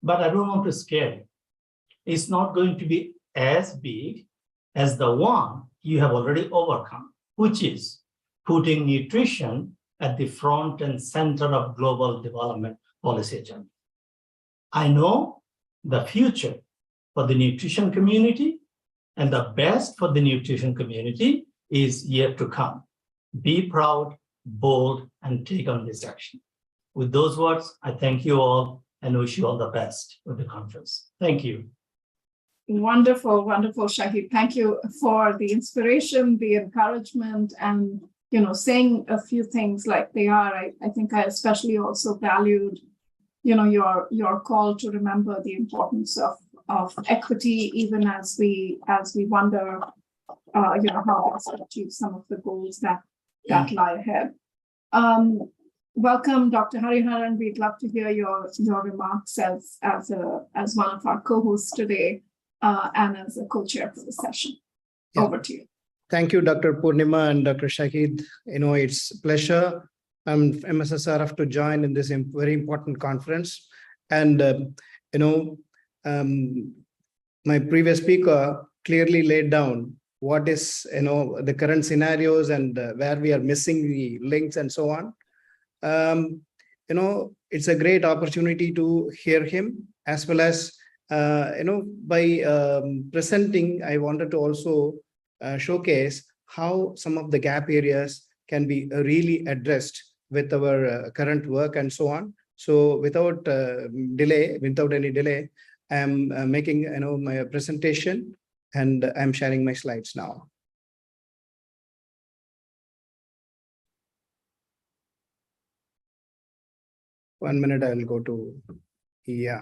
but I don't want to scare you. It's not going to be as big as the one you have already overcome, which is putting nutrition at the front and center of global development policy agenda. I know the future for the nutrition community and the best for the nutrition community is yet to come. Be proud, bold, and take on this action. With those words, I thank you all and wish you all the best with the conference. Thank you. Wonderful, wonderful, Shahid. Thank you for the inspiration, the encouragement, and saying a few things like they are. I think I especially also valued, your call to remember the importance of equity, even as we wonder, how best to achieve some of the goals that lie ahead. Welcome, Dr. Hariharan. We'd love to hear your remarks as one of our co-hosts today. And as a co-chair for the session. Yeah. Over to you. Thank you, Dr. Purnima and Dr. Shahid. It's a pleasure. I'm MSSRF to join in this very important conference. And, my previous speaker clearly laid down what is, the current scenarios and where we are missing the links and so on. It's a great opportunity to hear him as well as by presenting, I wanted to also showcase how some of the gap areas can be really addressed with our current work and so on. So without any delay, I'm making my presentation and I'm sharing my slides now. One minute, I will go to, yeah.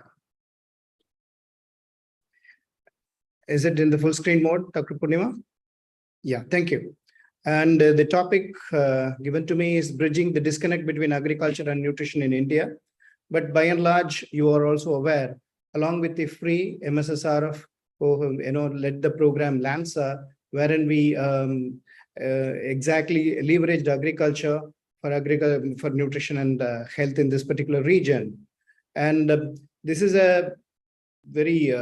Is it in the full screen mode, Dr. Purnima? Yeah, thank you. And the topic given to me is bridging the disconnect between agriculture and nutrition in India. But by and large, you are also aware, along with IFPRI, MSSRF, who led the program LANSA, wherein we exactly leveraged agriculture for nutrition and health in this particular region. And this is a very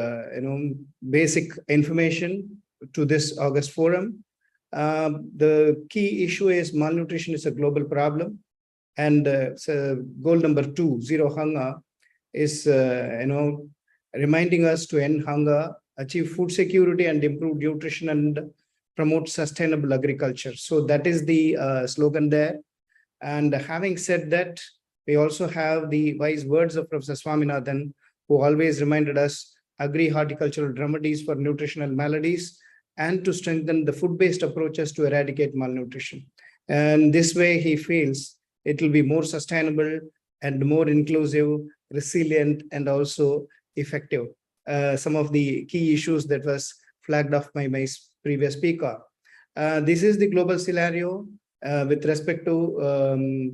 basic information to this August forum. The key issue is malnutrition is a global problem, and so goal number 2, zero hunger, is reminding us to end hunger, achieve food security, and improve nutrition and promote sustainable agriculture. So that is the slogan there. And having said that, we also have the wise words of Professor Swaminathan, who always reminded us agri-horticultural remedies for nutritional maladies and to strengthen the food-based approaches to eradicate malnutrition. And this way, he feels it will be more sustainable and more inclusive, resilient, and also effective. Some of the key issues that was flagged off by my previous speaker. This is the global scenario with respect to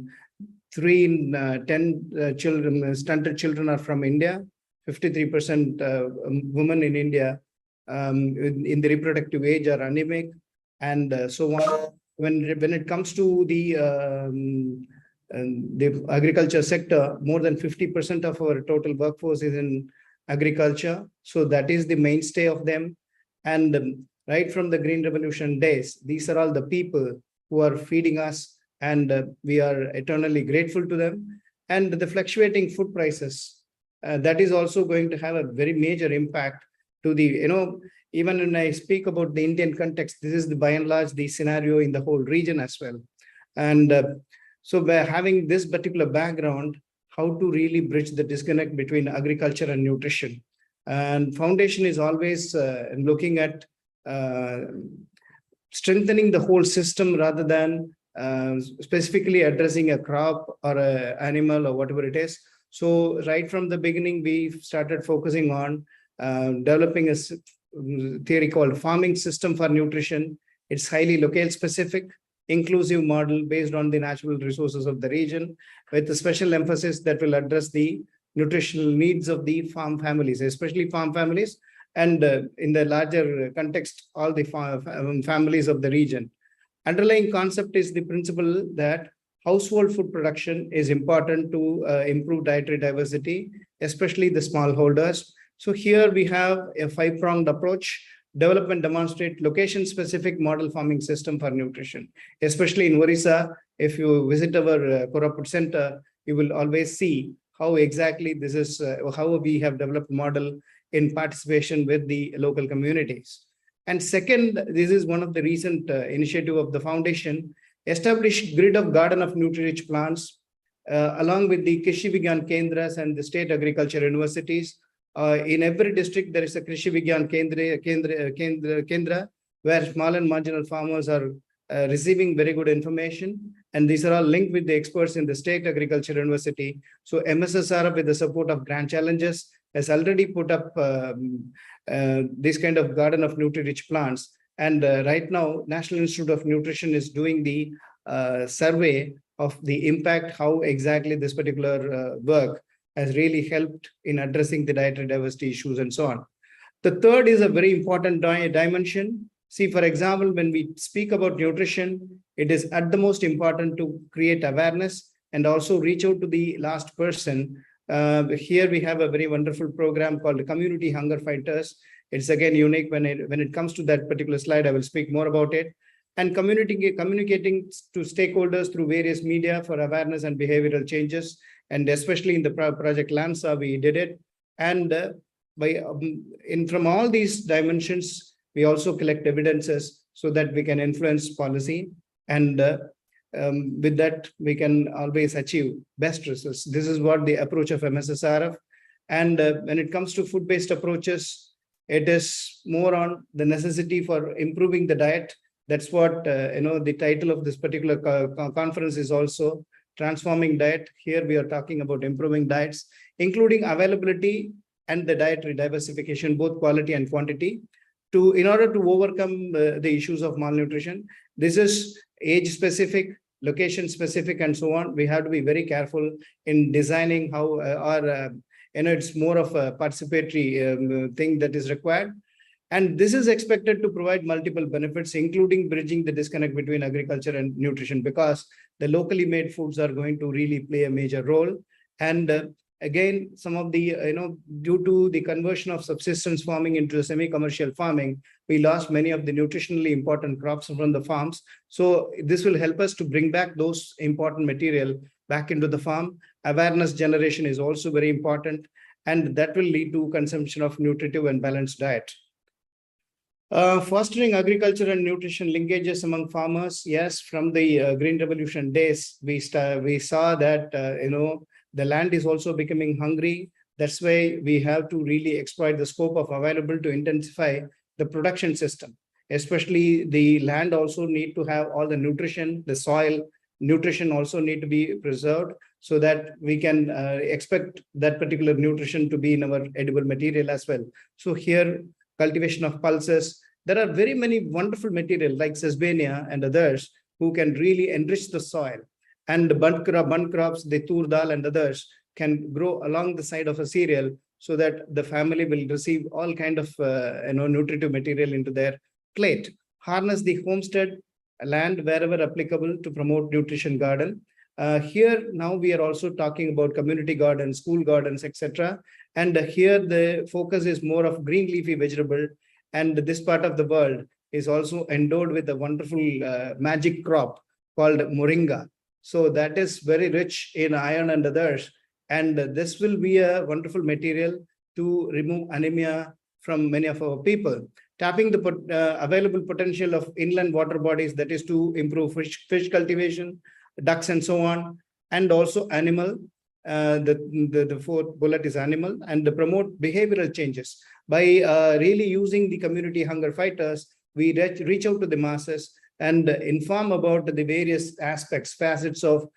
3 in 10 children, stunted children are from India. 53% women in India in the reproductive age are anemic, and so on. When it comes to the agriculture sector, more than 50% of our total workforce is in agriculture. So that is the mainstay of them. And right from the Green Revolution days, these are all the people who are feeding us, and we are eternally grateful to them. And the fluctuating food prices, that is also going to have a very major impact to the, even when I speak about the Indian context, this is by and large the scenario in the whole region as well. And so by having this particular background, how to really bridge the disconnect between agriculture and nutrition. And foundation is always looking at strengthening the whole system rather than specifically addressing a crop or an animal or whatever it is. So right from the beginning, we started focusing on developing a theory called farming system for nutrition. It's highly locale specific, inclusive model based on the natural resources of the region, with a special emphasis that will address the nutritional needs of the farm families, especially farm families, and in the larger context, all the families of the region. Underlying concept is the principle that household food production is important to improve dietary diversity, especially the smallholders. So here we have a 5-pronged approach. Develop and demonstrate location-specific model farming system for nutrition, especially in Orissa. If you visit our Koraput Center, you will always see how exactly this is, how we have developed model in participation with the local communities. And second, this is one of the recent initiative of the foundation, establish grid of garden of nutri-rich plants, along with the Krishi Vigyan Kendras and the state agriculture universities. In every district, there is a Krishi Vigyan Kendra, where small and marginal farmers are receiving very good information. And these are all linked with the experts in the state agriculture university. So MSSRF, with the support of Grand Challenges, has already put up this kind of garden of nutri-rich plants. And right now, National Institute of Nutrition is doing the survey of the impact, how exactly this particular work has really helped in addressing the dietary diversity issues and so on. The third is a very important dimension. See, for example, when we speak about nutrition, it is at the most important to create awareness and also reach out to the last person. Here we have a very wonderful program called Community Hunger Fighters. It's again unique. When it comes to that particular slide, I will speak more about it. And communicating to stakeholders through various media for awareness and behavioral changes. And especially in the project LAMSA, we did it. And from all these dimensions, we also collect evidences so that we can influence policy. And with that, we can always achieve best results. This is what the approach of MSSRF. And when it comes to food-based approaches, it is more on the necessity for improving the diet. That's what the title of this particular conference is also. Transforming diet. Here we are talking about improving diets, including availability and the dietary diversification, both quality and quantity, in order to overcome the issues of malnutrition. This is age specific, location specific, and so on. We have to be very careful in designing how it's more of a participatory thing that is required. And this is expected to provide multiple benefits, including bridging the disconnect between agriculture and nutrition, because the locally made foods are going to really play a major role. And again, some of the, due to the conversion of subsistence farming into semi-commercial farming, we lost many of the nutritionally important crops from the farms. So this will help us to bring back those important material back into the farm. Awareness generation is also very important, and that will lead to consumption of nutritive and balanced diet. Fostering agriculture and nutrition linkages among farmers. Yes, from the Green Revolution days, we saw that the land is also becoming hungry. That's why we have to really exploit the scope of available to intensify the production system. Especially the land also need to have all the nutrition, the soil nutrition also need to be preserved, so that we can expect that particular nutrition to be in our edible material as well. So here, cultivation of pulses. There are very many wonderful material like sesbania and others who can really enrich the soil. And the bund crops, the tur dal and others can grow along the side of a cereal, so that the family will receive all kind of nutritive material into their plate. Harness the homestead land wherever applicable to promote nutrition garden. Here now we are also talking about community gardens, school gardens, etc. And here the focus is more of green leafy vegetable. And this part of the world is also endowed with a wonderful magic crop called moringa. So that is very rich in iron and others. And this will be a wonderful material to remove anemia from many of our people. Tapping the available potential of inland water bodies, that is to improve fish cultivation, ducks and so on, and also animal. The fourth bullet is animal, and to promote behavioral changes. By really using the community hunger fighters, we reach out to the masses and inform about the various aspects, facets of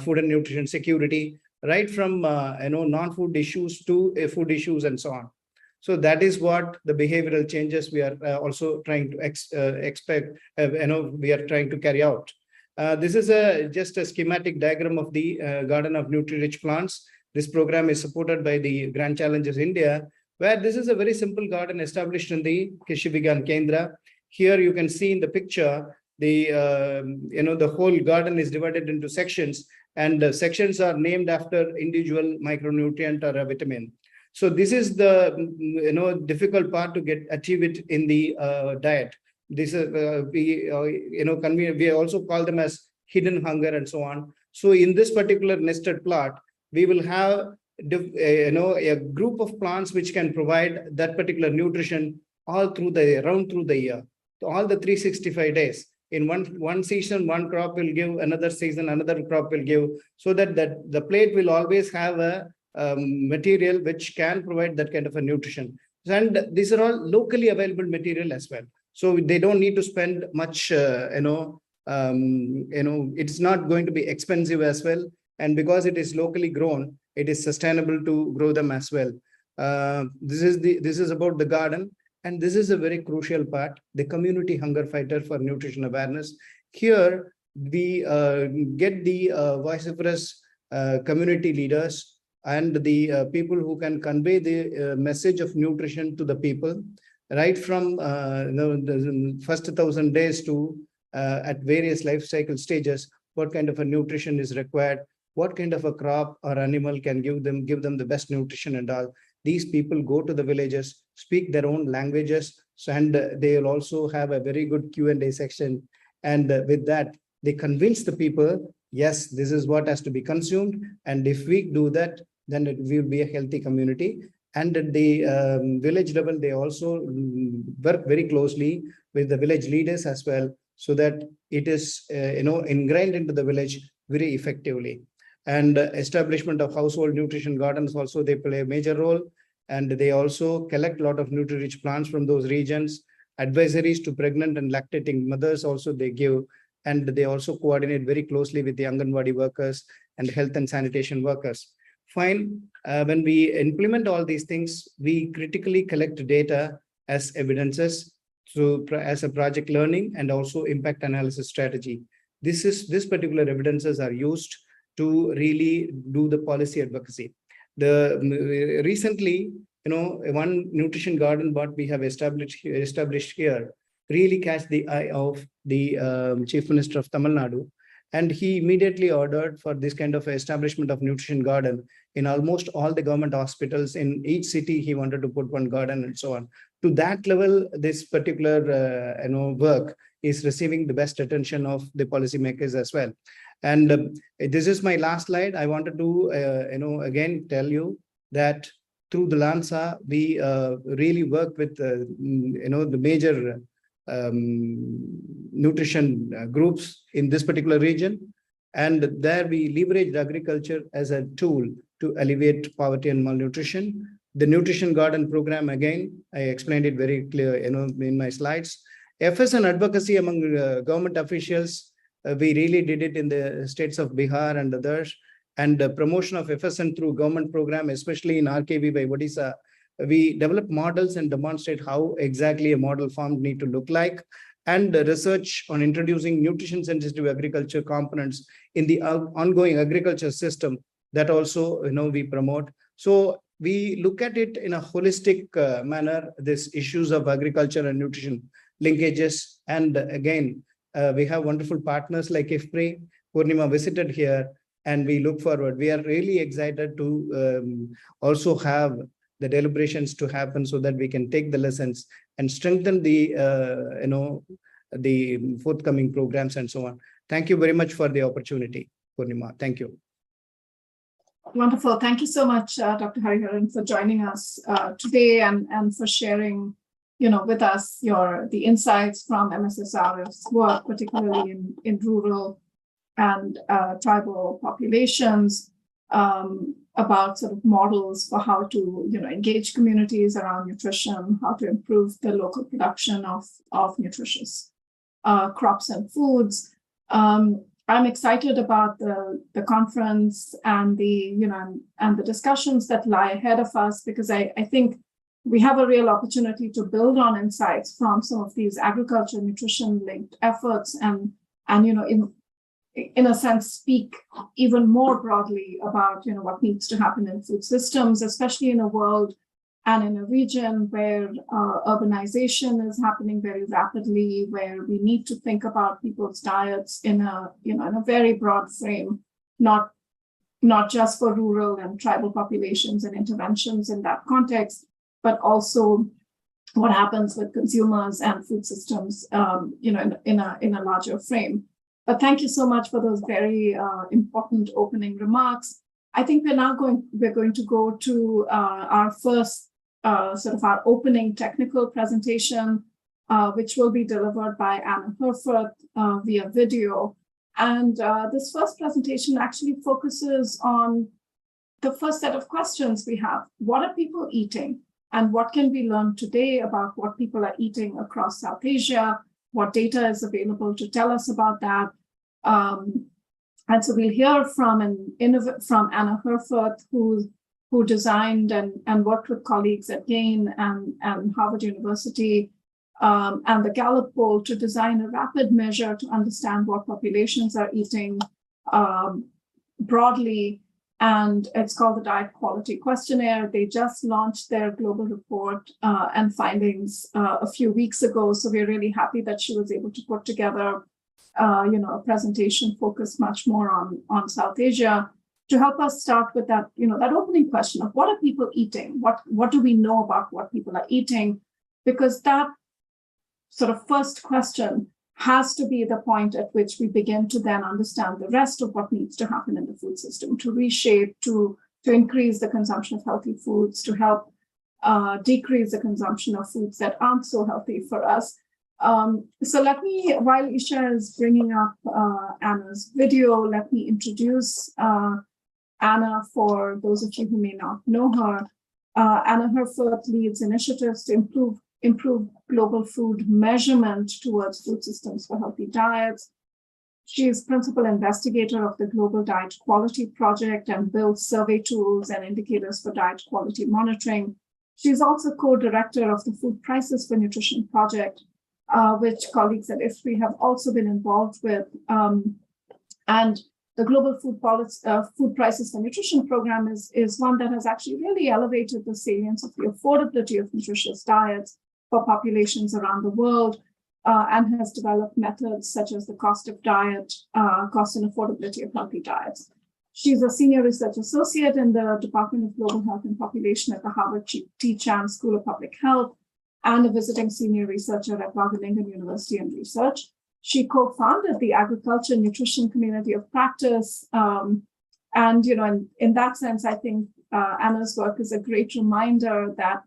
food and nutrition security, right from non-food issues to food issues and so on. So that is what the behavioral changes we are also trying to we are trying to carry out. This is just a schematic diagram of the Garden of Nutri-Rich Plants. This program is supported by the Grand Challenges India, where this is a very simple garden established in the Krishi Vigyan Kendra. Here you can see in the picture, the whole garden is divided into sections, and sections are named after individual micronutrient or a vitamin. So this is the difficult part to achieve it in the diet. This is we also call them as hidden hunger and so on. So in this particular nested plot, we will have a group of plants which can provide that particular nutrition all through the year, all the 365 days. In one season, one crop will give, another season, another crop will give, so that the plate will always have a material which can provide that kind of a nutrition. And these are all locally available material as well. So they don't need to spend much, it's not going to be expensive as well. And because it is locally grown, it is sustainable to grow them as well. This is about the garden. And this is a very crucial part, the community hunger fighter for nutrition awareness. Here, we get the vociferous community leaders and the people who can convey the message of nutrition to the people, right from the first 1,000 days to at various life cycle stages, what kind of a nutrition is required, what kind of a crop or animal can give them the best nutrition and all. These people go to the villages, speak their own languages, and they will also have a very good Q&A section. And with that, they convince the people, yes, this is what has to be consumed. And if we do that, then it will be a healthy community. And at the village level, they also work very closely with the village leaders as well, so that it is ingrained into the village very effectively. And establishment of household nutrition gardens also, they play a major role. And they also collect a lot of nutri-rich plants from those regions. Advisories to pregnant and lactating mothers also they give. And they also coordinate very closely with the Anganwadi workers and health and sanitation workers. Fine, when we implement all these things, we critically collect data as evidences as a project learning and also impact analysis strategy. This particular evidences are used to really do the policy advocacy. Recently, one nutrition garden what we have established here really catch the eye of the Chief Minister of Tamil Nadu, and he immediately ordered for this kind of establishment of nutrition garden in almost all the government hospitals in each city. He wanted to put one garden and so on. To that level, this particular work is receiving the best attention of the policymakers as well. And this is my last slide. I wanted to, again tell you that through the LANSA, we really work with, the major nutrition groups in this particular region. And there we leverage agriculture as a tool to alleviate poverty and malnutrition. The nutrition garden program, again, I explained it very clear, in my slides. FSN advocacy among government officials, we really did it in the states of Bihar and others. And the promotion of FSN through government program, especially in RKV by Odisha, we develop models and demonstrate how exactly a model farm need to look like. And research on introducing nutrition sensitive agriculture components in the ongoing agriculture system, that also we promote. So we look at it in a holistic manner, these issues of agriculture and nutrition linkages. And again, we have wonderful partners like IFPRI. Purnima visited here, and we look forward. We are really excited to also have the deliberations to happen so that we can take the lessons and strengthen the the forthcoming programs and so on. Thank you very much for the opportunity, Purnima. Thank you. Wonderful. Thank you so much, Dr. Hariharan, for joining us today and for sharing, with us the insights from MSSRF's work, particularly in rural and tribal populations, about sort of models for how to, engage communities around nutrition, how to improve the local production of nutritious crops and foods. I'm excited about the conference and the discussions that lie ahead of us, because I think we have a real opportunity to build on insights from some of these agriculture nutrition linked efforts and in a sense speak even more broadly about what needs to happen in food systems, especially in a world and in a region where urbanization is happening very rapidly, where we need to think about people's diets in a very broad frame not just for rural and tribal populations and interventions in that context, but also what happens with consumers and food systems, in a larger frame. But thank you so much for those very important opening remarks. I think we're going to go to our first sort of our opening technical presentation, which will be delivered by Anna Herforth via video. And this first presentation actually focuses on the first set of questions we have. What are people eating? And what can we learn today about what people are eating across South Asia? What data is available to tell us about that? And so we'll hear from Anna Herforth, who designed and worked with colleagues at GAIN and Harvard University and the Gallup poll to design a rapid measure to understand what populations are eating broadly. And it's called the Diet Quality Questionnaire. They just launched their global report and findings a few weeks ago. So we're really happy that she was able to put together a presentation focused much more on South Asia to help us start with that, that opening question of what are people eating? What do we know about what people are eating? Because that sort of first question has to be the point at which we begin to then understand the rest of what needs to happen in the food system to reshape, to increase the consumption of healthy foods, to help decrease the consumption of foods that aren't so healthy for us. So let me, while Isha is bringing up Anna's video, let me introduce Anna for those of you who may not know her. Anna Herforth leads initiatives to improve global food measurement towards food systems for healthy diets. She is principal investigator of the Global Diet Quality Project and builds survey tools and indicators for diet quality monitoring. She's also co-director of the Food Prices for Nutrition project, which colleagues at IFPRI have also been involved with. And the Global Food Prices for Nutrition program is one that has actually really elevated the salience of the affordability of nutritious diets for populations around the world, and has developed methods such as the cost of diet, cost and affordability of healthy diets. She's a senior research associate in the Department of Global Health and Population at the Harvard T. Chan School of Public Health, and a visiting senior researcher at Wageningen University and Research. She co-founded the Agriculture Nutrition Community of Practice. And in that sense, I think Anna's work is a great reminder that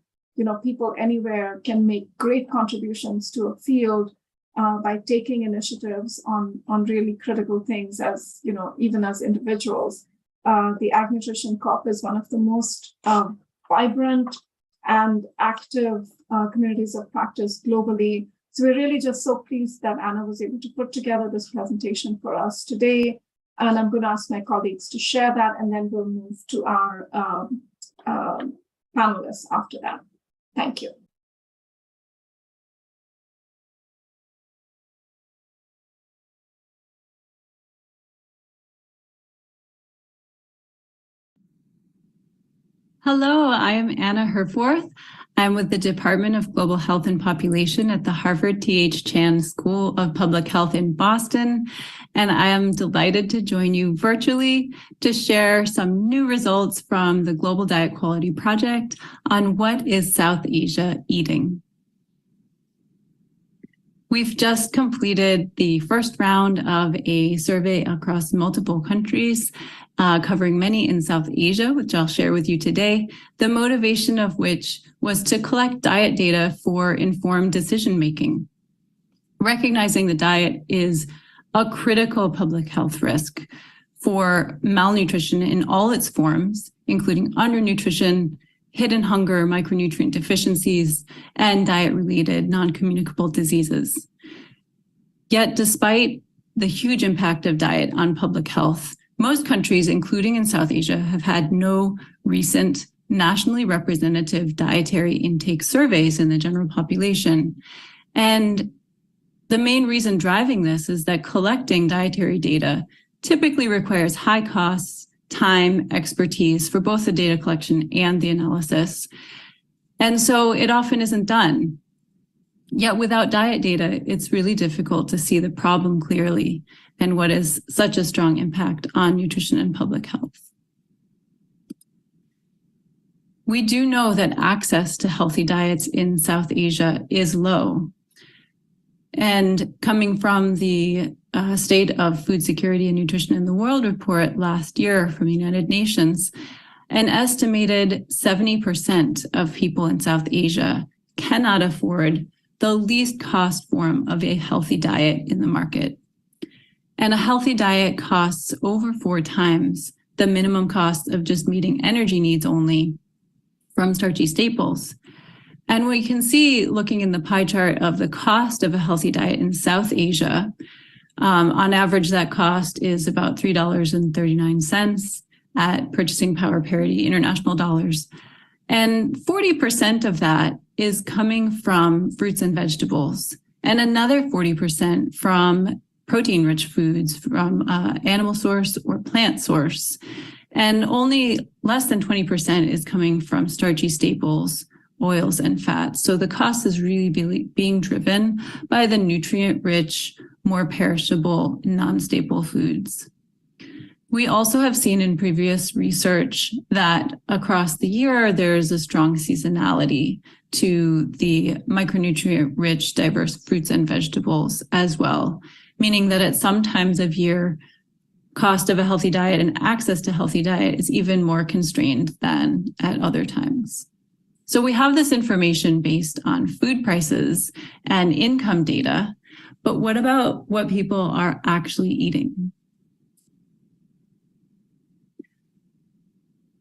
people anywhere can make great contributions to a field by taking initiatives on really critical things as, even as individuals. The Ag Nutrition Corp is one of the most vibrant and active communities of practice globally. So we're really just so pleased that Anna was able to put together this presentation for us today. And I'm going to ask my colleagues to share that, and then we'll move to our panelists after that. Thank you. Hello, I am Anna Herforth. I'm with the Department of Global Health and Population at the Harvard T.H. Chan School of Public Health in Boston, and I am delighted to join you virtually to share some new results from the Global Diet Quality Project on what is South Asia eating. We've just completed the first round of a survey across multiple countries, covering many in South Asia, which I'll share with you today, the motivation of which was to collect diet data for informed decision-making. Recognizing the diet is a critical public health risk for malnutrition in all its forms, including undernutrition, hidden hunger, micronutrient deficiencies, and diet-related non-communicable diseases. Yet, despite the huge impact of diet on public health, most countries, including in South Asia, have had no recent nationally representative dietary intake surveys in the general population. And the main reason driving this is that collecting dietary data typically requires high costs, time, expertise for both the data collection and the analysis. And so it often isn't done. Yet without diet data, it's really difficult to see the problem clearly and what is such a strong impact on nutrition and public health. We do know that access to healthy diets in South Asia is low. And coming from the State of Food Security and Nutrition in the World report last year from the United Nations, an estimated 70% of people in South Asia cannot afford the least cost form of a healthy diet in the market. And a healthy diet costs over 4 times the minimum cost of just meeting energy needs only from starchy staples. And we can see, looking in the pie chart of the cost of a healthy diet in South Asia, on average, that cost is about $3.39 at purchasing power parity international dollars. And 40% of that is coming from fruits and vegetables, and another 40% from protein-rich foods from animal source or plant source. And only less than 20% is coming from starchy staples, oils, and fats. So the cost is really being driven by the nutrient-rich, more perishable, non-staple foods. We also have seen in previous research that across the year, there's a strong seasonality to the micronutrient-rich, diverse fruits and vegetables as well, meaning that at some times of year, cost of a healthy diet and access to healthy diet is even more constrained than at other times. So we have this information based on food prices and income data, but what about what people are actually eating?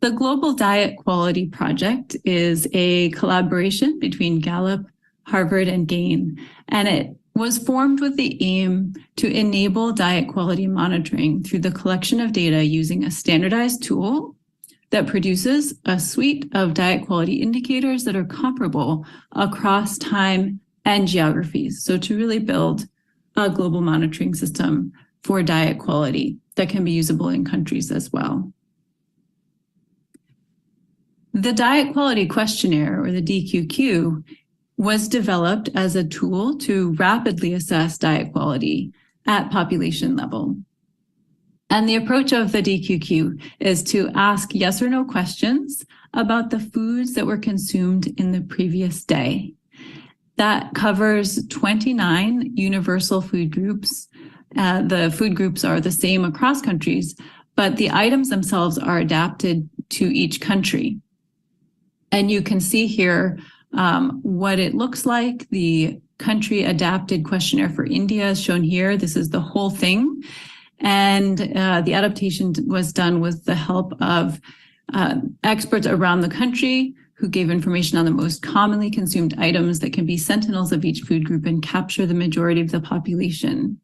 The Global Diet Quality Project is a collaboration between Gallup, Harvard, and Gain, and it was formed with the aim to enable diet quality monitoring through the collection of data using a standardized tool that produces a suite of diet quality indicators that are comparable across time and geographies. So to really build a global monitoring system for diet quality that can be usable in countries as well. The Diet Quality Questionnaire, or the DQQ, was developed as a tool to rapidly assess diet quality at population level. And the approach of the DQQ is to ask yes or no questions about the foods that were consumed in the previous day. That covers 29 universal food groups. The food groups are the same across countries, but the items themselves are adapted to each country. And you can see here what it looks like. The country adapted questionnaire for India is shown here. This is the whole thing. And the adaptation was done with the help of experts around the country who gave information on the most commonly consumed items that can be sentinels of each food group and capture the majority of the population.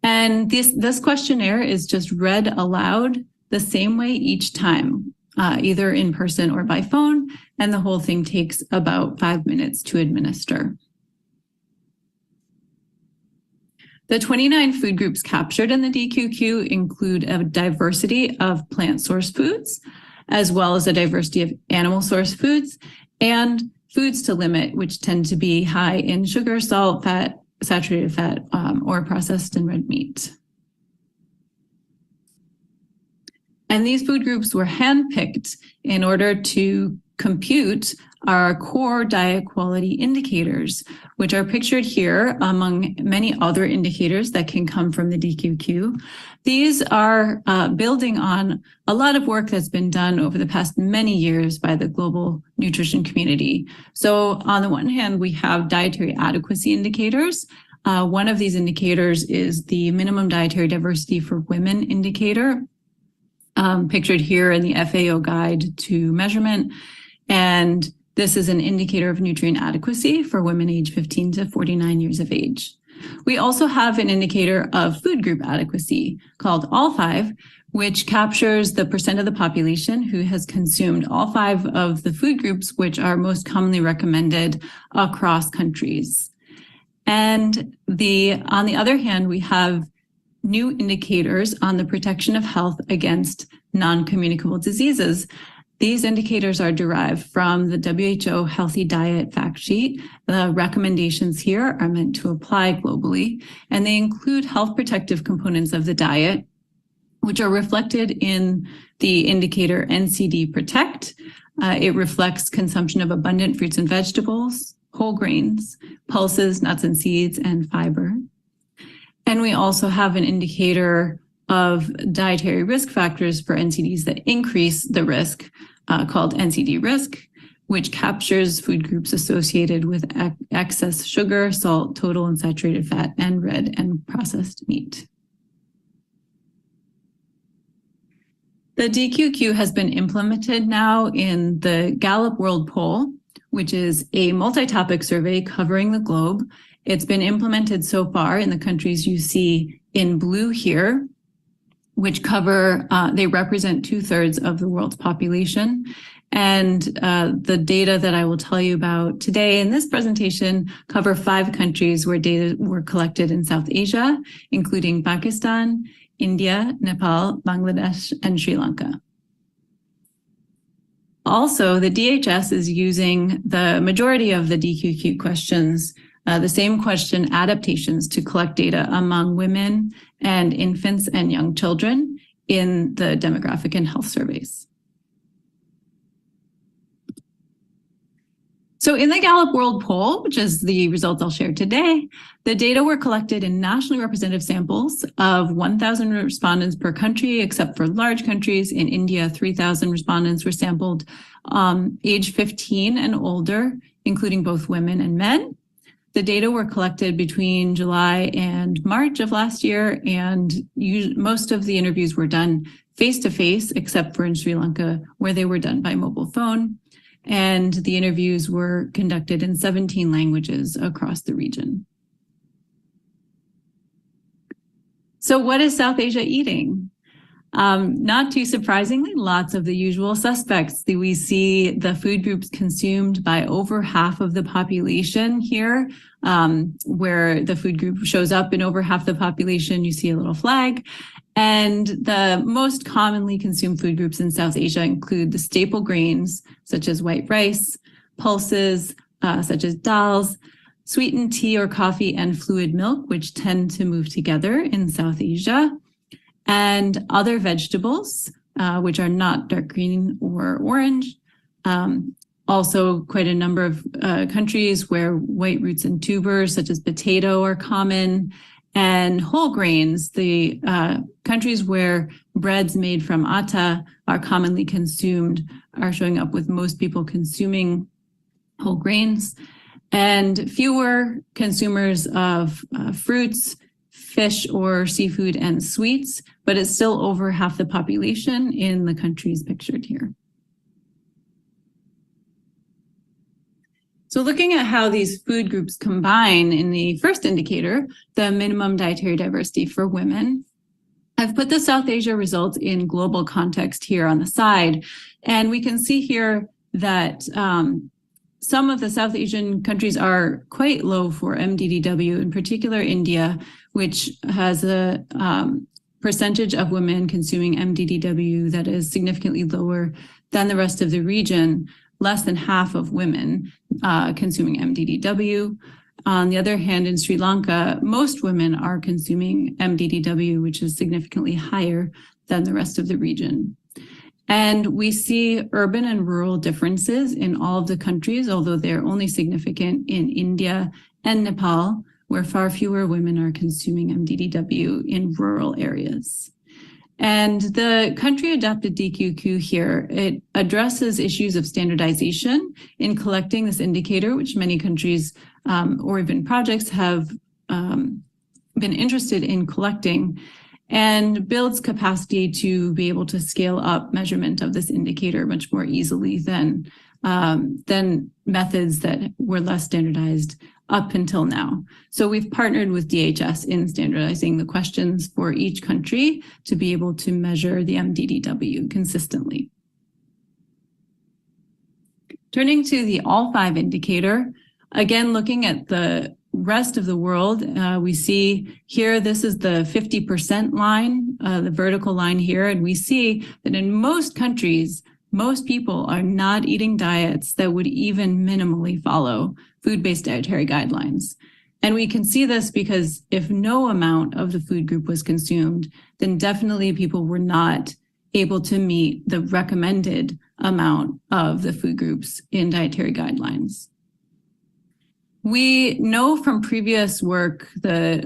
And this questionnaire is just read aloud the same way each time, either in person or by phone, and the whole thing takes about 5 minutes to administer. The 29 food groups captured in the DQQ include a diversity of plant source foods, as well as a diversity of animal source foods, and foods to limit, which tend to be high in sugar, salt, fat, saturated fat, or processed and red meat. And these food groups were handpicked in order to compute our core diet quality indicators, which are pictured here among many other indicators that can come from the DQQ. These are building on a lot of work that's been done over the past many years by the global nutrition community. So on the one hand, we have dietary adequacy indicators. One of these indicators is the minimum dietary diversity for women indicator, pictured here in the FAO guide to measurement. And this is an indicator of nutrient adequacy for women aged 15 to 49 years of age. We also have an indicator of food group adequacy called All5, which captures the percent of the population who has consumed all 5 of the food groups, which are most commonly recommended across countries. And on the other hand, we have new indicators on the protection of health against non-communicable diseases. These indicators are derived from the WHO Healthy Diet Fact Sheet. The recommendations here are meant to apply globally, and they include health protective components of the diet, which are reflected in the indicator NCD Protect. It reflects consumption of abundant fruits and vegetables, whole grains, pulses, nuts and seeds, and fiber. And we also have an indicator of dietary risk factors for NCDs that increase the risk, called NCD Risk, which captures food groups associated with excess sugar, salt, total unsaturated fat, and red and processed meat. The DQQ has been implemented now in the Gallup World Poll, which is a multi-topic survey covering the globe. It's been implemented so far in the countries you see in blue here, which cover, they represent 2/3 of the world's population. And the data that I will tell you about today in this presentation cover 5 countries where data were collected in South Asia, including Pakistan, India, Nepal, Bangladesh, and Sri Lanka. Also, the DHS is using the majority of the DQQ questions, the same question adaptations, to collect data among women and infants and young children in the demographic and health surveys. So in the Gallup World Poll, which is the results I'll share today, the data were collected in nationally representative samples of 1,000 respondents per country, except for large countries. In India, 3,000 respondents were sampled age 15 and older, including both women and men. The data were collected between July and March of last year, and most of the interviews were done face-to-face, except for in Sri Lanka, where they were done by mobile phone. And the interviews were conducted in 17 languages across the region. So what is South Asia eating? Not too surprisingly, lots of the usual suspects. We see the food groups consumed by over half of the population here, where the food group shows up in over half the population, you see a little flag. And the most commonly consumed food groups in South Asia include the staple grains, such as white rice, pulses, such as dals, sweetened tea or coffee, and fluid milk, which tend to move together in South Asia, and other vegetables, which are not dark green or orange. Also, quite a number of countries where white roots and tubers, such as potato, are common. And whole grains, the countries where breads made from atta are commonly consumed, are showing up with most people consuming whole grains, and fewer consumers of fruits, fish or seafood, and sweets, but it's still over half the population in the countries pictured here. So looking at how these food groups combine in the first indicator, the minimum dietary diversity for women, I've put the South Asia results in global context here on the side. And we can see here that some of the South Asian countries are quite low for MDDW, in particular India, which has a percentage of women consuming MDDW that is significantly lower than the rest of the region. Less than half of women consuming MDDW. On the other hand, in Sri Lanka, most women are consuming MDDW, which is significantly higher than the rest of the region. And we see urban and rural differences in all of the countries, although they're only significant in India and Nepal, where far fewer women are consuming MDDW in rural areas. And the country-adapted DQQ here, it addresses issues of standardization in collecting this indicator, which many countries or even projects have been interested in collecting, and builds capacity to be able to scale up measurement of this indicator much more easily than methods that were less standardized up until now. So we've partnered with DHS in standardizing the questions for each country to be able to measure the MDDW consistently. Turning to the all 5 indicator, again, looking at the rest of the world, we see here, this is the 50% line, the vertical line here, and we see that in most countries, most people are not eating diets that would even minimally follow food-based dietary guidelines. And we can see this because if no amount of the food group was consumed, then definitely people were not able to meet the recommended amount of the food groups in dietary guidelines. We know from previous work that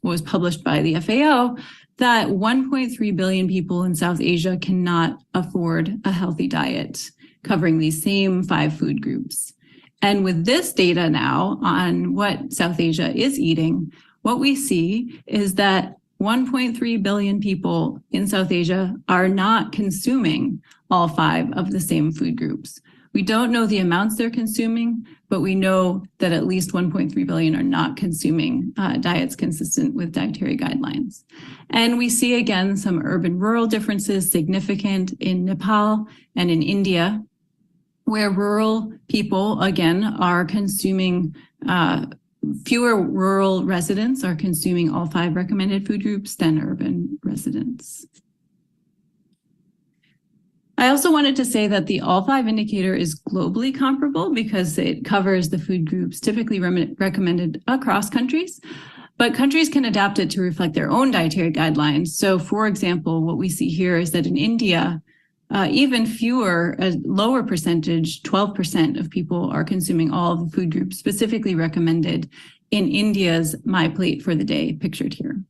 was published by the FAO that 1.3 billion people in South Asia cannot afford a healthy diet covering these same 5 food groups. And with this data now on what South Asia is eating, what we see is that 1.3 billion people in South Asia are not consuming all 5 of the same food groups. We don't know the amounts they're consuming, but we know that at least 1.3 billion are not consuming diets consistent with dietary guidelines. And we see again some urban-rural differences significant in Nepal and in India, where rural people, again, are consuming, fewer rural residents are consuming all 5 recommended food groups than urban residents. I also wanted to say that the all 5 indicator is globally comparable because it covers the food groups typically recommended across countries, but countries can adapt it to reflect their own dietary guidelines. So for example, what we see here is that in India, even fewer, a lower percentage, 12% of people are consuming all of the food groups specifically recommended in India's My Plate for the Day, pictured here.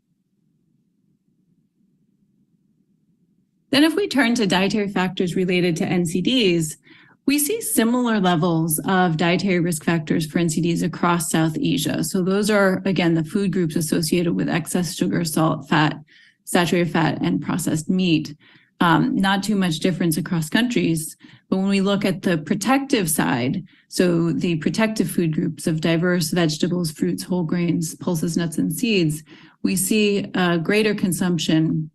Then if we turn to dietary factors related to NCDs, we see similar levels of dietary risk factors for NCDs across South Asia. So those are, again, the food groups associated with excess sugar, salt, fat, saturated fat, and processed meat. Not too much difference across countries, but when we look at the protective side, so the protective food groups of diverse vegetables, fruits, whole grains, pulses, nuts, and seeds, we see a greater consumption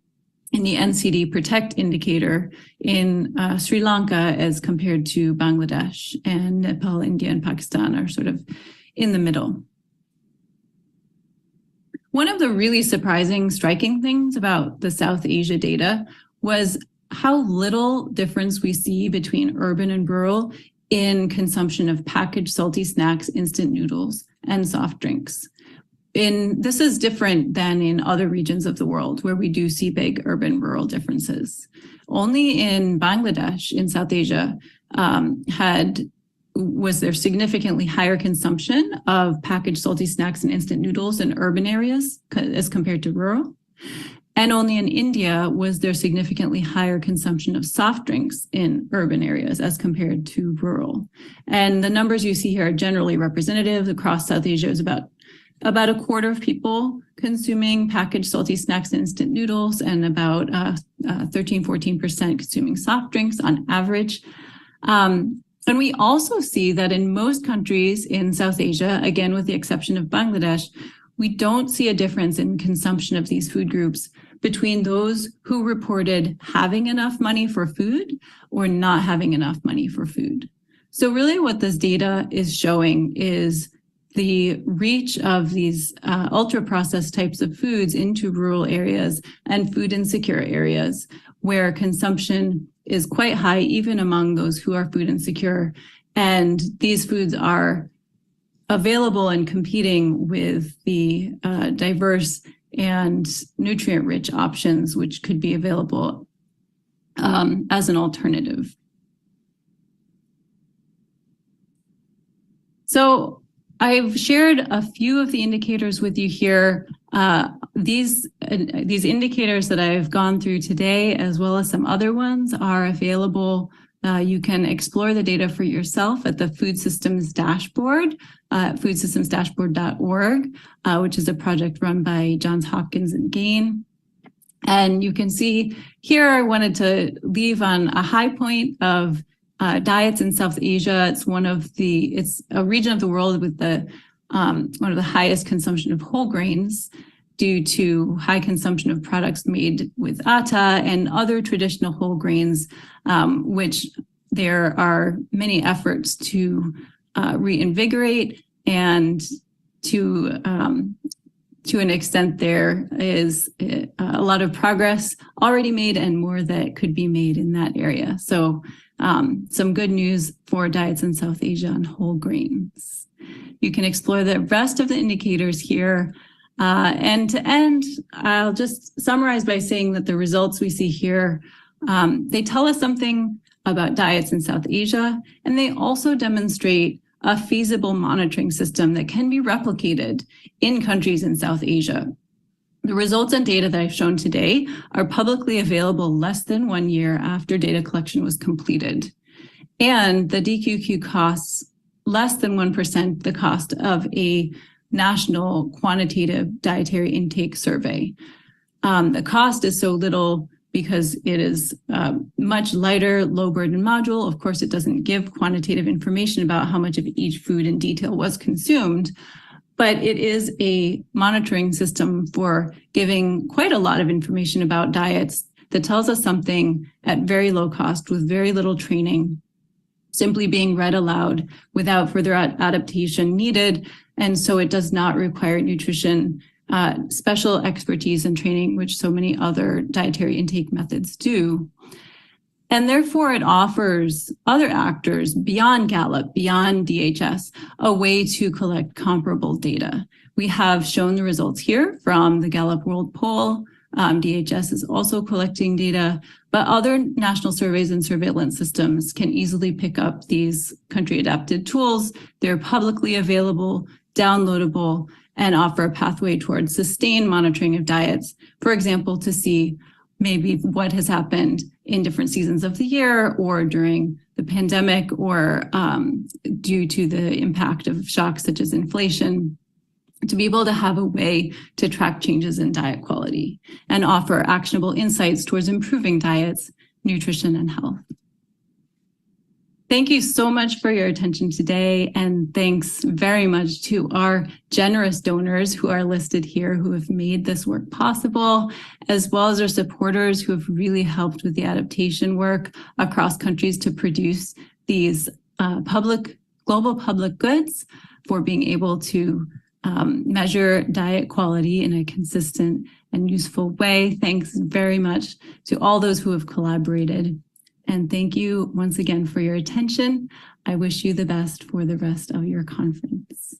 in the NCD Protect indicator in Sri Lanka as compared to Bangladesh, and Nepal, India, and Pakistan are sort of in the middle. One of the really surprising, striking things about the South Asia data was how little difference we see between urban and rural in consumption of packaged salty snacks, instant noodles, and soft drinks. This is different than in other regions of the world where we do see big urban-rural differences. Only in Bangladesh, in South Asia, was there significantly higher consumption of packaged salty snacks and instant noodles in urban areas as compared to rural. And only in India was there significantly higher consumption of soft drinks in urban areas as compared to rural. And the numbers you see here are generally representative. Across South Asia is about a quarter of people consuming packaged salty snacks and instant noodles, and about 13-14% consuming soft drinks on average. And we also see that in most countries in South Asia, again, with the exception of Bangladesh, we don't see a difference in consumption of these food groups between those who reported having enough money for food or not having enough money for food. So really what this data is showing is the reach of these ultra-processed types of foods into rural areas and food insecure areas where consumption is quite high, even among those who are food insecure. And these foods are available and competing with the diverse and nutrient-rich options which could be available as an alternative. So I've shared a few of the indicators with you here. These indicators that I've gone through today, as well as some other ones, are available. You can explore the data for yourself at the Food Systems Dashboard, foodsystemsdashboard.org, which is a project run by Johns Hopkins and Gain. And you can see here, I wanted to leave on a high point of diets in South Asia. It's a region of the world with one of the highest consumption of whole grains due to high consumption of products made with atta and other traditional whole grains, which there are many efforts to reinvigorate, and to an extent there is a lot of progress already made and more that could be made in that area. So some good news for diets in South Asia on whole grains. You can explore the rest of the indicators here. And to end, I'll just summarize by saying that the results we see here, they tell us something about diets in South Asia, and they also demonstrate a feasible monitoring system that can be replicated in countries in South Asia. The results and data that I've shown today are publicly available less than 1 year after data collection was completed. And the DQQ costs less than 1% the cost of a national quantitative dietary intake survey. The cost is so little because it is much lighter, low burden module. Of course, it doesn't give quantitative information about how much of each food in detail was consumed, but it is a monitoring system for giving quite a lot of information about diets that tells us something at very low cost with very little training, simply being read aloud without further adaptation needed. And so it does not require nutrition special expertise and training, which so many other dietary intake methods do. And therefore, it offers other actors beyond Gallup, beyond DHS, a way to collect comparable data. We have shown the results here from the Gallup World Poll. DHS is also collecting data, but other national surveys and surveillance systems can easily pick up these country-adapted tools. They're publicly available, downloadable, and offer a pathway towards sustained monitoring of diets, for example, to see maybe what has happened in different seasons of the year or during the pandemic or due to the impact of shocks such as inflation, to be able to have a way to track changes in diet quality and offer actionable insights towards improving diets, nutrition, and health. Thank you so much for your attention today, and thanks very much to our generous donors who are listed here who have made this work possible, as well as our supporters who have really helped with the adaptation work across countries to produce these global public goods for being able to measure diet quality in a consistent and useful way. Thanks very much to all those who have collaborated. And thank you once again for your attention. I wish you the best for the rest of your conference.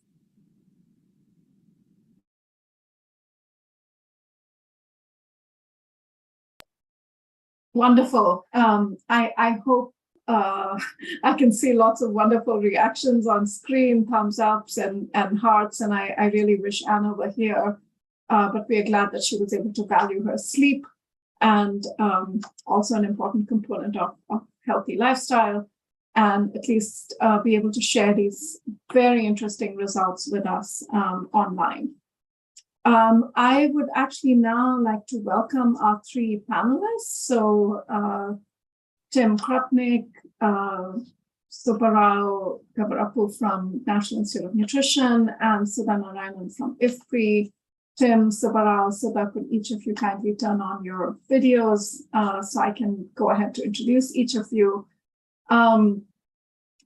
Wonderful. I hope I can see lots of wonderful reactions on screen, thumbs ups and hearts. And I really wish Anna were here, but we are glad that she was able to value her sleep, and also an important component of healthy lifestyle, and at least be able to share these very interesting results with us online. I would actually now like to welcome our three panelists. So Tim Krupnik, Subbarao Gabarapu from National Institute of Nutrition, and Sudha Narayanan from IFPRI. Tim, Subbarao, Sudha, could each of you kindly turn on your videos so I can go ahead to introduce each of you.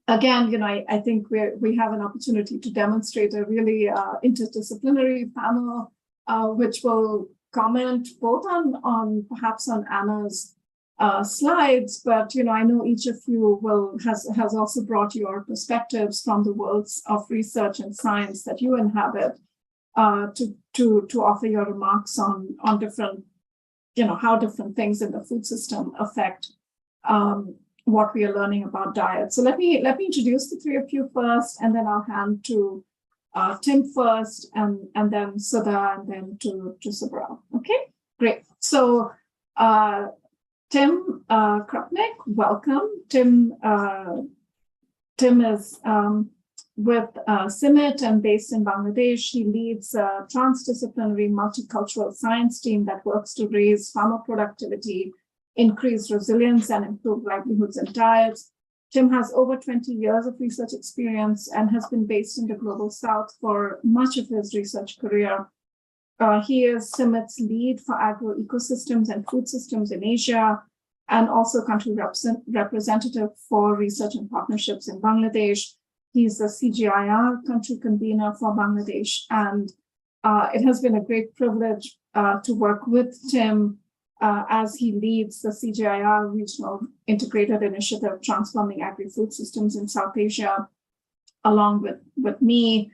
Again, I think we have an opportunity to demonstrate a really interdisciplinary panel, which will comment both on perhaps on Anna's slides, but I know each of you has also brought your perspectives from the worlds of research and science that you inhabit to offer your remarks on different, how different things in the food system affect what we are learning about diet. So let me introduce the three of you first, and then I'll hand to Tim first, and then Sudha, and then to Subbarao. Okay, great. So Tim Krupnik, welcome. Tim is with CIMIT and based in Bangladesh. He leads a transdisciplinary multicultural science team that works to raise farmer productivity, increase resilience, and improve livelihoods and diets. Tim has over 20 years of research experience and has been based in the Global South for much of his research career. He is CIMIT's lead for agro-ecosystems and food systems in Asia, and also country representative for research and partnerships in Bangladesh. He's the CGIAR country convener for Bangladesh, and it has been a great privilege to work with Tim as he leads the CGIAR Regional Integrated Initiative Transforming Agri-Food Systems in South Asia, along with me.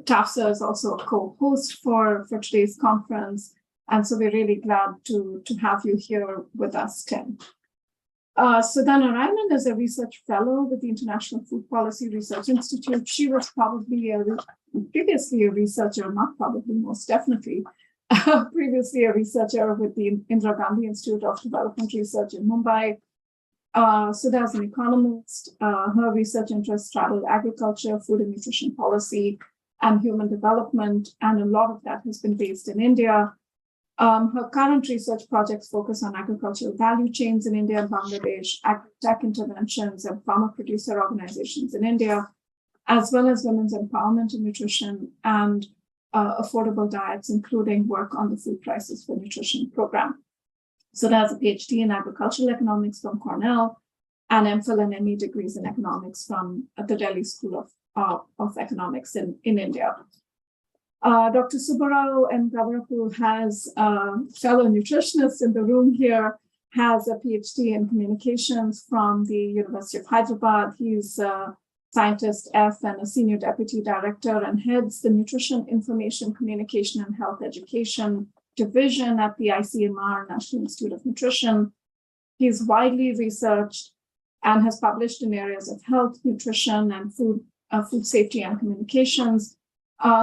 TAFSA is also a co-host for today's conference. And so we're really glad to have you here with us, Tim. Sudhana Raiman is a research fellow with the International Food Policy Research Institute. She was probably previously a researcher, not probably, most definitely, previously a researcher with the Indira Gandhi Institute of Development Research in Mumbai. Sudha is an economist. Her research interests straddle agriculture, food and nutrition policy, and human development, and a lot of that has been based in India. Her current research projects focus on agricultural value chains in India and Bangladesh, agri-tech interventions, and farmer producer organizations in India, as well as women's empowerment in nutrition and affordable diets, including work on the Food Prices for Nutrition program. So that's a PhD in agricultural economics from Cornell and MPhil and ME degrees in economics from the Delhi School of Economics in India. Dr. Subbarao M. Gavarapu has fellow nutritionists in the room here, has a PhD in communications from the University of Hyderabad. He's a scientist F and a senior deputy director and heads the Nutrition Information Communication and Health Education Division at the ICMR, National Institute of Nutrition. He's widely researched and has published in areas of health, nutrition, and food safety and communications.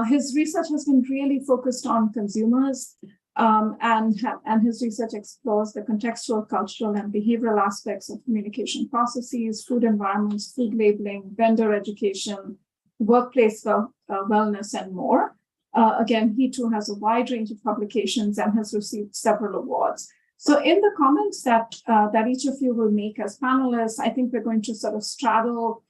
His research has been really focused on consumers, and his research explores the contextual, cultural, and behavioral aspects of communication processes, food environments, food labeling, vendor education, workplace wellness, and more. Again, he too has a wide range of publications and has received several awards. So in the comments that each of you will make as panelists, I think we're going to sort of straddle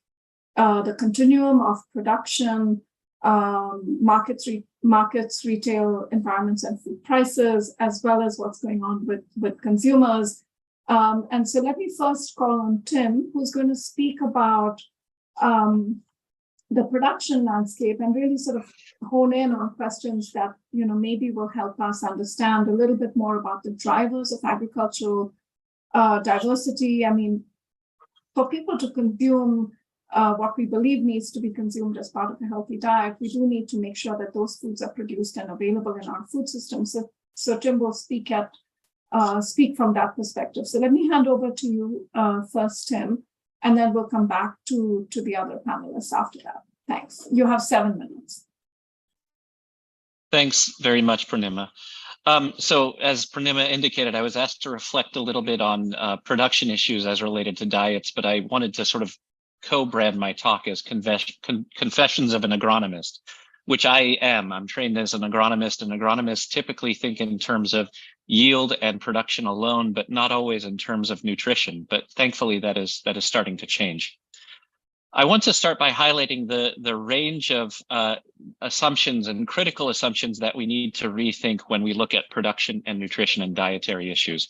the continuum of production, markets, retail environments, and food prices, as well as what's going on with consumers. And so let me first call on Tim, who's going to speak about the production landscape and really sort of hone in on questions that, maybe will help us understand a little bit more about the drivers of agricultural diversity. I mean, for people to consume what we believe needs to be consumed as part of a healthy diet, we do need to make sure that those foods are produced and available in our food system. So Tim will speak from that perspective. So let me hand over to you first, Tim, and then we'll come back to the other panelists after that. Thanks. You have 7 minutes. Thanks very much, Purnima. So as Purnima indicated, I was asked to reflect a little bit on production issues as related to diets, but I wanted to sort of co-brand my talk as Confessions of an Agronomist, which I am. I'm trained as an agronomist, and agronomists typically think in terms of yield and production alone, but not always in terms of nutrition. But thankfully, that is starting to change. I want to start by highlighting the range of assumptions and critical assumptions that we need to rethink when we look at production and nutrition and dietary issues.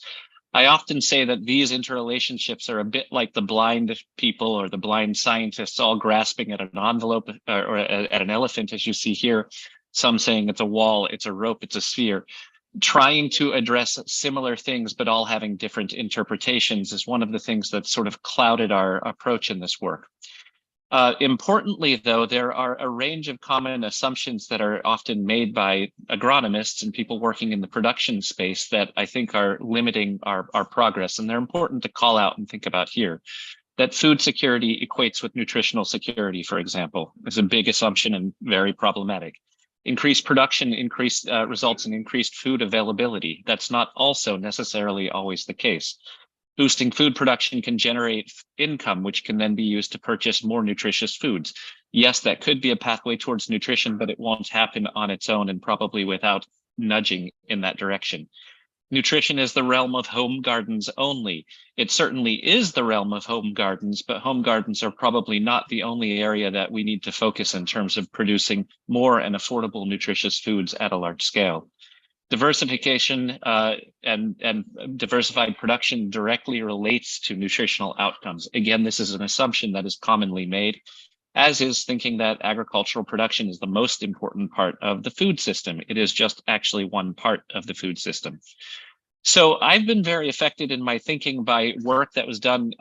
I often say that these interrelationships are a bit like the blind people or the blind scientists all grasping at an envelope or at an elephant, as you see here, some saying it's a wall, it's a rope, it's a sphere. Trying to address similar things, but all having different interpretations is one of the things that sort of clouded our approach in this work. Importantly, though, there are a range of common assumptions that are often made by agronomists and people working in the production space that I think are limiting our progress. And they're important to call out and think about here. That food security equates with nutritional security, for example, is a big assumption and very problematic. Increased production results in increased food availability. That's not also necessarily always the case. Boosting food production can generate income, which can then be used to purchase more nutritious foods. Yes, that could be a pathway towards nutrition, but it won't happen on its own and probably without nudging in that direction. Nutrition is the realm of home gardens only. It certainly is the realm of home gardens, but home gardens are probably not the only area that we need to focus in terms of producing more and affordable nutritious foods at a large scale. Diversification and diversified production directly relates to nutritional outcomes. Again, this is an assumption that is commonly made. as is thinking that agricultural production is the most important part of the food system. It is just actually one part of the food system. So I've been very affected in my thinking by work that was done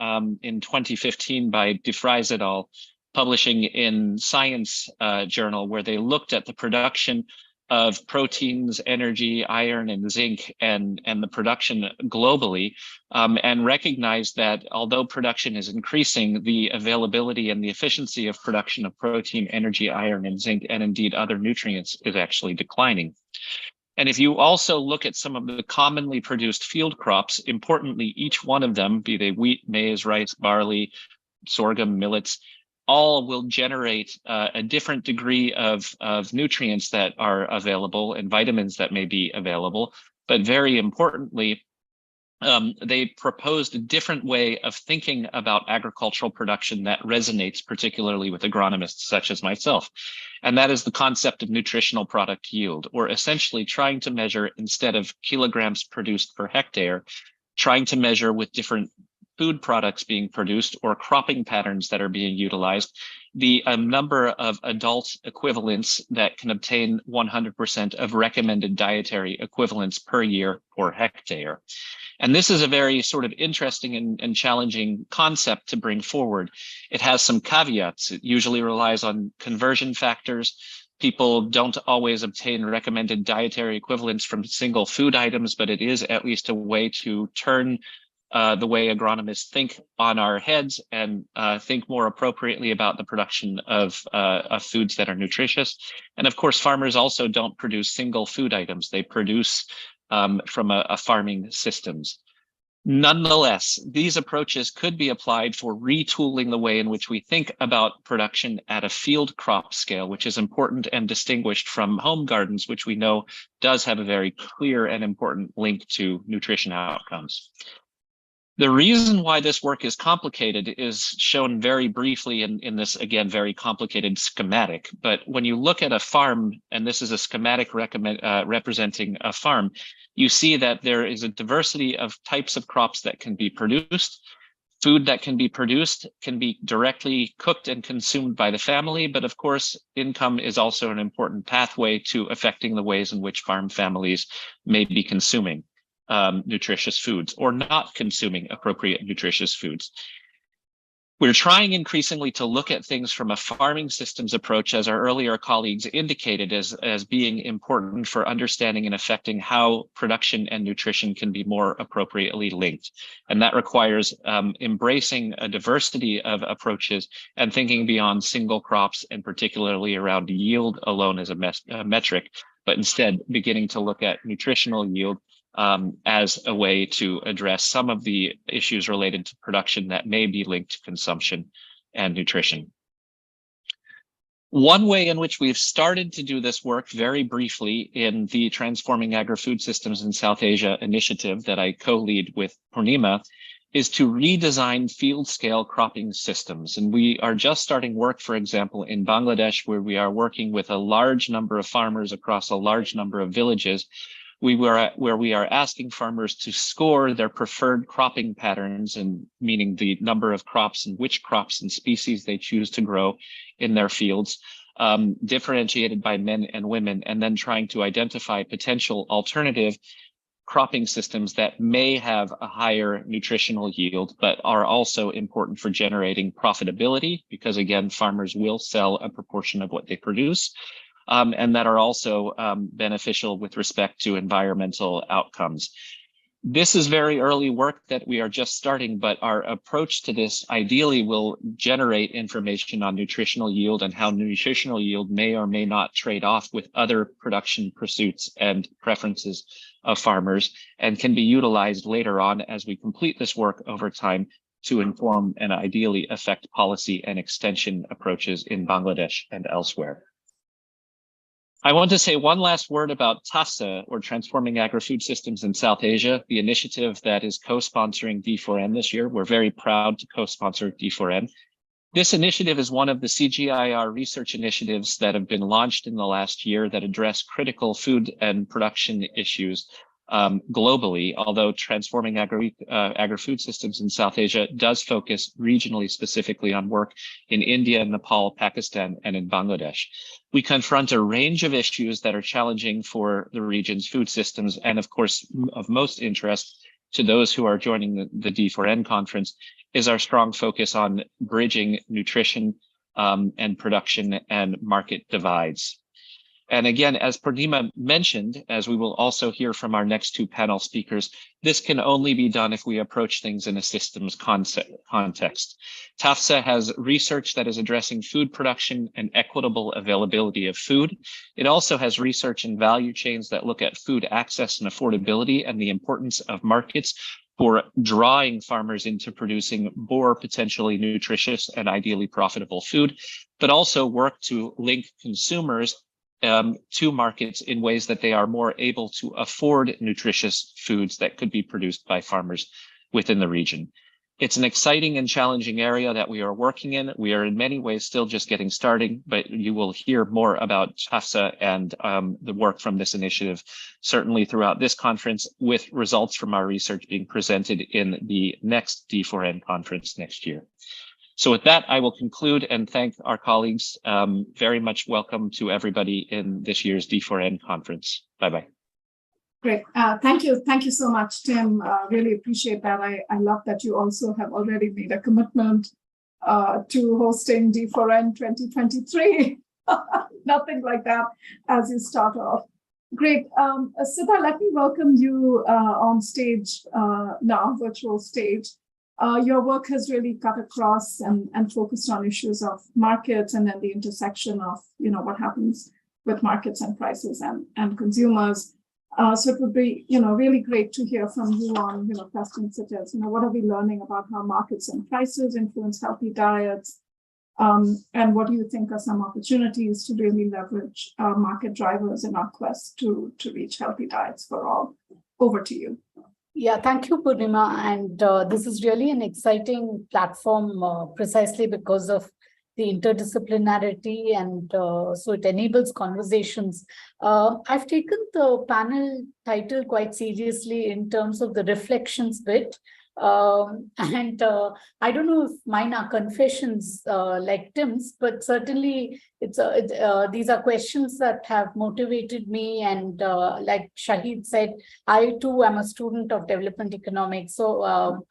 in 2015 by DeFries et al., publishing in Science journal, where they looked at the production of proteins, energy, iron, and zinc, and the production globally, and recognized that although production is increasing, the availability and the efficiency of production of protein, energy, iron, and zinc, and indeed other nutrients is actually declining. And if you also look at some of the commonly produced field crops, importantly, each one of them, be they wheat, maize, rice, barley, sorghum, millets, all will generate a different degree of nutrients that are available and vitamins that may be available. But very importantly, they proposed a different way of thinking about agricultural production that resonates particularly with agronomists such as myself. And that is the concept of nutritional product yield, or essentially trying to measure, instead of kilograms produced per hectare, trying to measure with different food products being produced or cropping patterns that are being utilized, the number of adult equivalents that can obtain 100% of recommended dietary equivalents per year per hectare. And this is a very sort of interesting and challenging concept to bring forward. It has some caveats. It usually relies on conversion factors. People don't always obtain recommended dietary equivalents from single food items, but it is at least a way to turn the way agronomists think on our heads and think more appropriately about the production of foods that are nutritious. And of course, farmers also don't produce single food items. They produce from a farming systems. Nonetheless, these approaches could be applied for retooling the way in which we think about production at a field crop scale, which is important and distinguished from home gardens, which we know does have a very clear and important link to nutrition outcomes. The reason why this work is complicated is shown very briefly in this, again, very complicated schematic. But when you look at a farm, and this is a schematic representing a farm, you see that there is a diversity of types of crops that can be produced. Food that can be produced can be directly cooked and consumed by the family, but of course, income is also an important pathway to affecting the ways in which farm families may be consuming nutritious foods or not consuming appropriate nutritious foods. We're trying increasingly to look at things from a farming systems approach, as our earlier colleagues indicated, as being important for understanding and affecting how production and nutrition can be more appropriately linked. And that requires embracing a diversity of approaches and thinking beyond single crops, and particularly around yield alone as a metric, but instead beginning to look at nutritional yield as a way to address some of the issues related to production that may be linked to consumption and nutrition. One way in which we've started to do this work very briefly in the Transforming Agri-Food Systems in South Asia initiative that I co-lead with Purnima is to redesign field-scale cropping systems. And we are just starting work, for example, in Bangladesh, where we are working with a large number of farmers across a large number of villages, where we are asking farmers to score their preferred cropping patterns, and meaning the number of crops and which crops and species they choose to grow in their fields, differentiated by men and women, and then trying to identify potential alternative cropping systems that may have a higher nutritional yield, but are also important for generating profitability, because again, farmers will sell a proportion of what they produce. And that are also beneficial with respect to environmental outcomes. This is very early work that we are just starting, but our approach to this ideally will generate information on nutritional yield and how nutritional yield may or may not trade off with other production pursuits and preferences of farmers, and can be utilized later on as we complete this work over time to inform and ideally affect policy and extension approaches in Bangladesh and elsewhere. I want to say one last word about TASA, or Transforming Agri-Food Systems in South Asia, the initiative that is co-sponsoring D4N this year. We're very proud to co-sponsor D4N. This initiative is one of the CGIAR research initiatives that have been launched in the last year that address critical food and production issues globally, although transforming agri-food systems in South Asia does focus regionally specifically on work in India, Nepal, Pakistan, and in Bangladesh. We confront a range of issues that are challenging for the region's food systems, and of course, of most interest to those who are joining the D4N conference is our strong focus on bridging nutrition and production and market divides. And again, as Purnima mentioned, as we will also hear from our next two panel speakers, this can only be done if we approach things in a systems context. TAFSA has research that is addressing food production and equitable availability of food. It also has research in value chains that look at food access and affordability and the importance of markets for drawing farmers into producing more potentially nutritious and ideally profitable food, but also work to link consumers to markets in ways that they are more able to afford nutritious foods that could be produced by farmers within the region. It's an exciting and challenging area that we are working in. We are in many ways still just getting started, but you will hear more about TAFSA and the work from this initiative, certainly throughout this conference, with results from our research being presented in the next D4N conference next year. So with that, I will conclude and thank our colleagues. Very much welcome to everybody in this year's D4N conference. Bye-bye. Great. Thank you. Thank you so much, Tim. Really appreciate that. I love that you also have already made a commitment to hosting D4N 2023. Nothing like that as you start off. Great. Siddha, let me welcome you on stage now, virtual stage. Your work has really cut across and focused on issues of markets and then the intersection of, what happens with markets and prices and consumers. So it would be, really great to hear from you on, questions such as, what are we learning about how markets and prices influence healthy diets? And what do you think are some opportunities to really leverage market drivers in our quest to reach healthy diets for all? Over to you. Yeah, thank you, Purnima. And this is really an exciting platform precisely because of the interdisciplinarity, and so it enables conversations. I've taken the panel title quite seriously in terms of the reflections bit. And I don't know if mine are confessions like Tim's, but certainly these are questions that have motivated me. And like Shahid said, I too am a student of development economics. So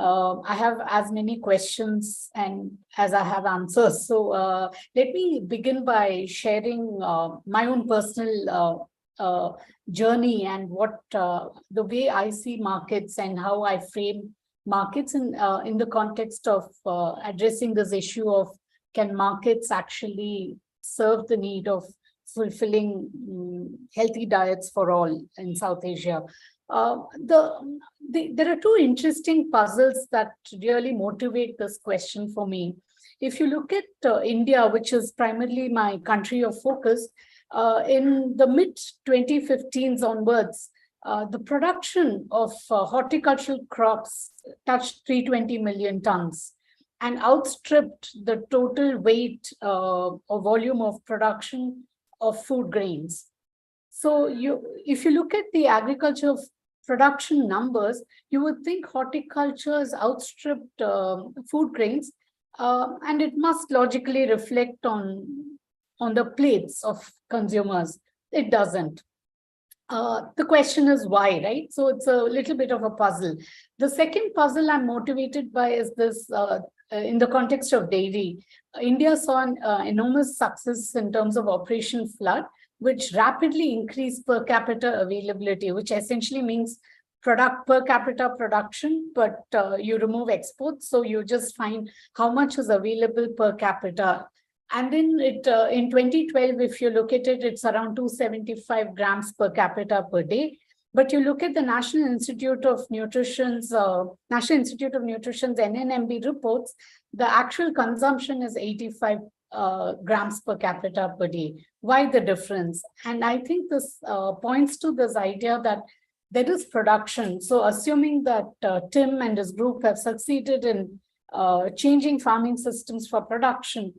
I have as many questions and as I have answers. So let me begin by sharing my own personal journey and what the way I see markets and how I frame markets in the context of addressing this issue of, can markets actually serve the need of fulfilling healthy diets for all in South Asia? There are two interesting puzzles that really motivate this question for me. If you look at India, which is primarily my country of focus, in the mid-2015s onwards, the production of horticultural crops touched 320 million tons and outstripped the total weight or volume of production of food grains. So if you look at the agriculture production numbers, you would think horticulture has outstripped food grains, and it must logically reflect on the plates of consumers. It doesn't. The question is why, right? So it's a little bit of a puzzle. The second puzzle I'm motivated by is this, in the context of dairy. India saw an enormous success in terms of Operation Flood, which rapidly increased per capita availability, which essentially means per capita production, but you remove exports. So you just find how much is available per capita. And then in 2012, if you look at it, it's around 275 grams per capita per day. But you look at the National Institute of Nutrition's NNMB reports, the actual consumption is 85 grams per capita per day. Why the difference? And I think this points to this idea that there is production. So assuming that Tim and his group have succeeded in changing farming systems for production,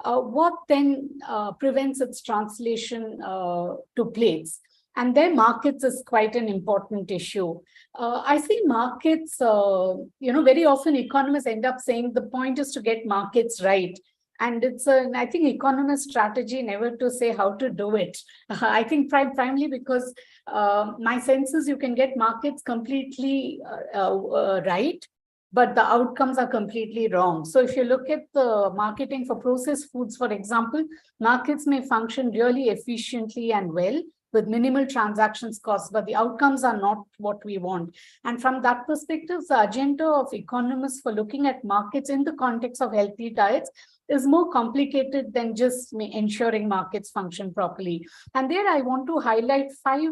what then prevents its translation to plates? And their markets is quite an important issue. I see markets, very often economists end up saying the point is to get markets right. And it's I think, economist strategy never to say how to do it. I think primarily because my sense is you can get markets completely right, but the outcomes are completely wrong. So if you look at the marketing for processed foods, for example, markets may function really efficiently and well with minimal transactions costs, but the outcomes are not what we want. And from that perspective, the agenda of economists for looking at markets in the context of healthy diets is more complicated than just ensuring markets function properly. And there I want to highlight 5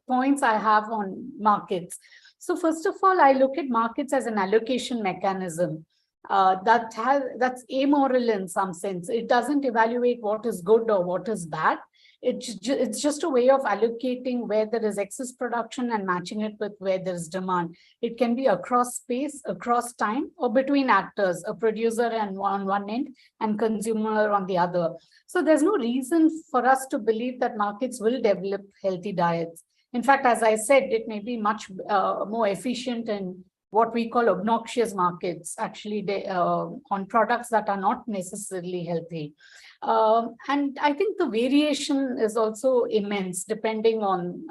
points I have on markets. So first of all, I look at markets as an allocation mechanism. That's amoral in some sense. It doesn't evaluate what is good or what is bad. It's just a way of allocating where there is excess production and matching it with where there is demand. It can be across space, across time, or between actors, a producer on one end and consumer on the other. So there's no reason for us to believe that markets will develop healthy diets. In fact, as I said, it may be much more efficient in what we call obnoxious markets, actually on products that are not necessarily healthy. And I think the variation is also immense depending on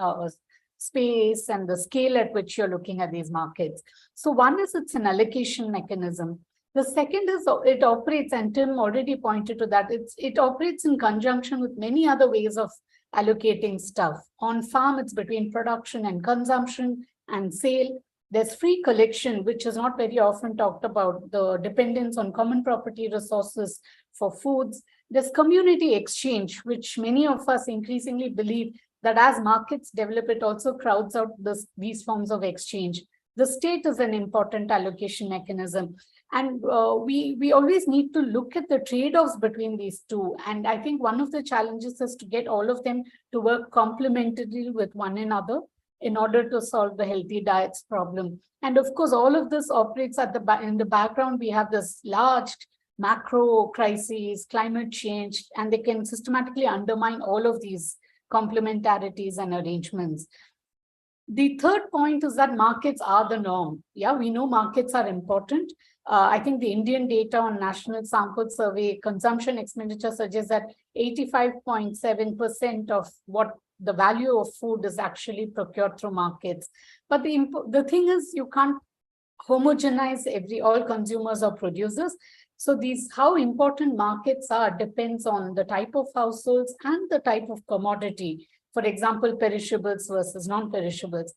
space and the scale at which you're looking at these markets. So one is it's an allocation mechanism. The second is it operates, and Tim already pointed to that, it operates in conjunction with many other ways of allocating stuff. On farm, it's between production and consumption and sale. There's free collection, which is not very often talked about, the dependence on common property resources for foods. There's community exchange, which many of us increasingly believe that as markets develop, it also crowds out these forms of exchange. The state is an important allocation mechanism. And we always need to look at the trade-offs between these two. And I think one of the challenges is to get all of them to work complementarily with one another in order to solve the healthy diets problem. And of course, all of this operates in the background. We have this large macro crises, climate change, and they can systematically undermine all of these complementarities and arrangements. The third point is that markets are the norm. Yeah, we know markets are important. I think the Indian data on National Sample Survey consumption expenditure suggests that 85.7% of what the value of food is actually procured through markets. But the thing is, you can't homogenize all consumers or producers. So how important markets are depends on the type of households and the type of commodity. For example, perishables versus non-perishables.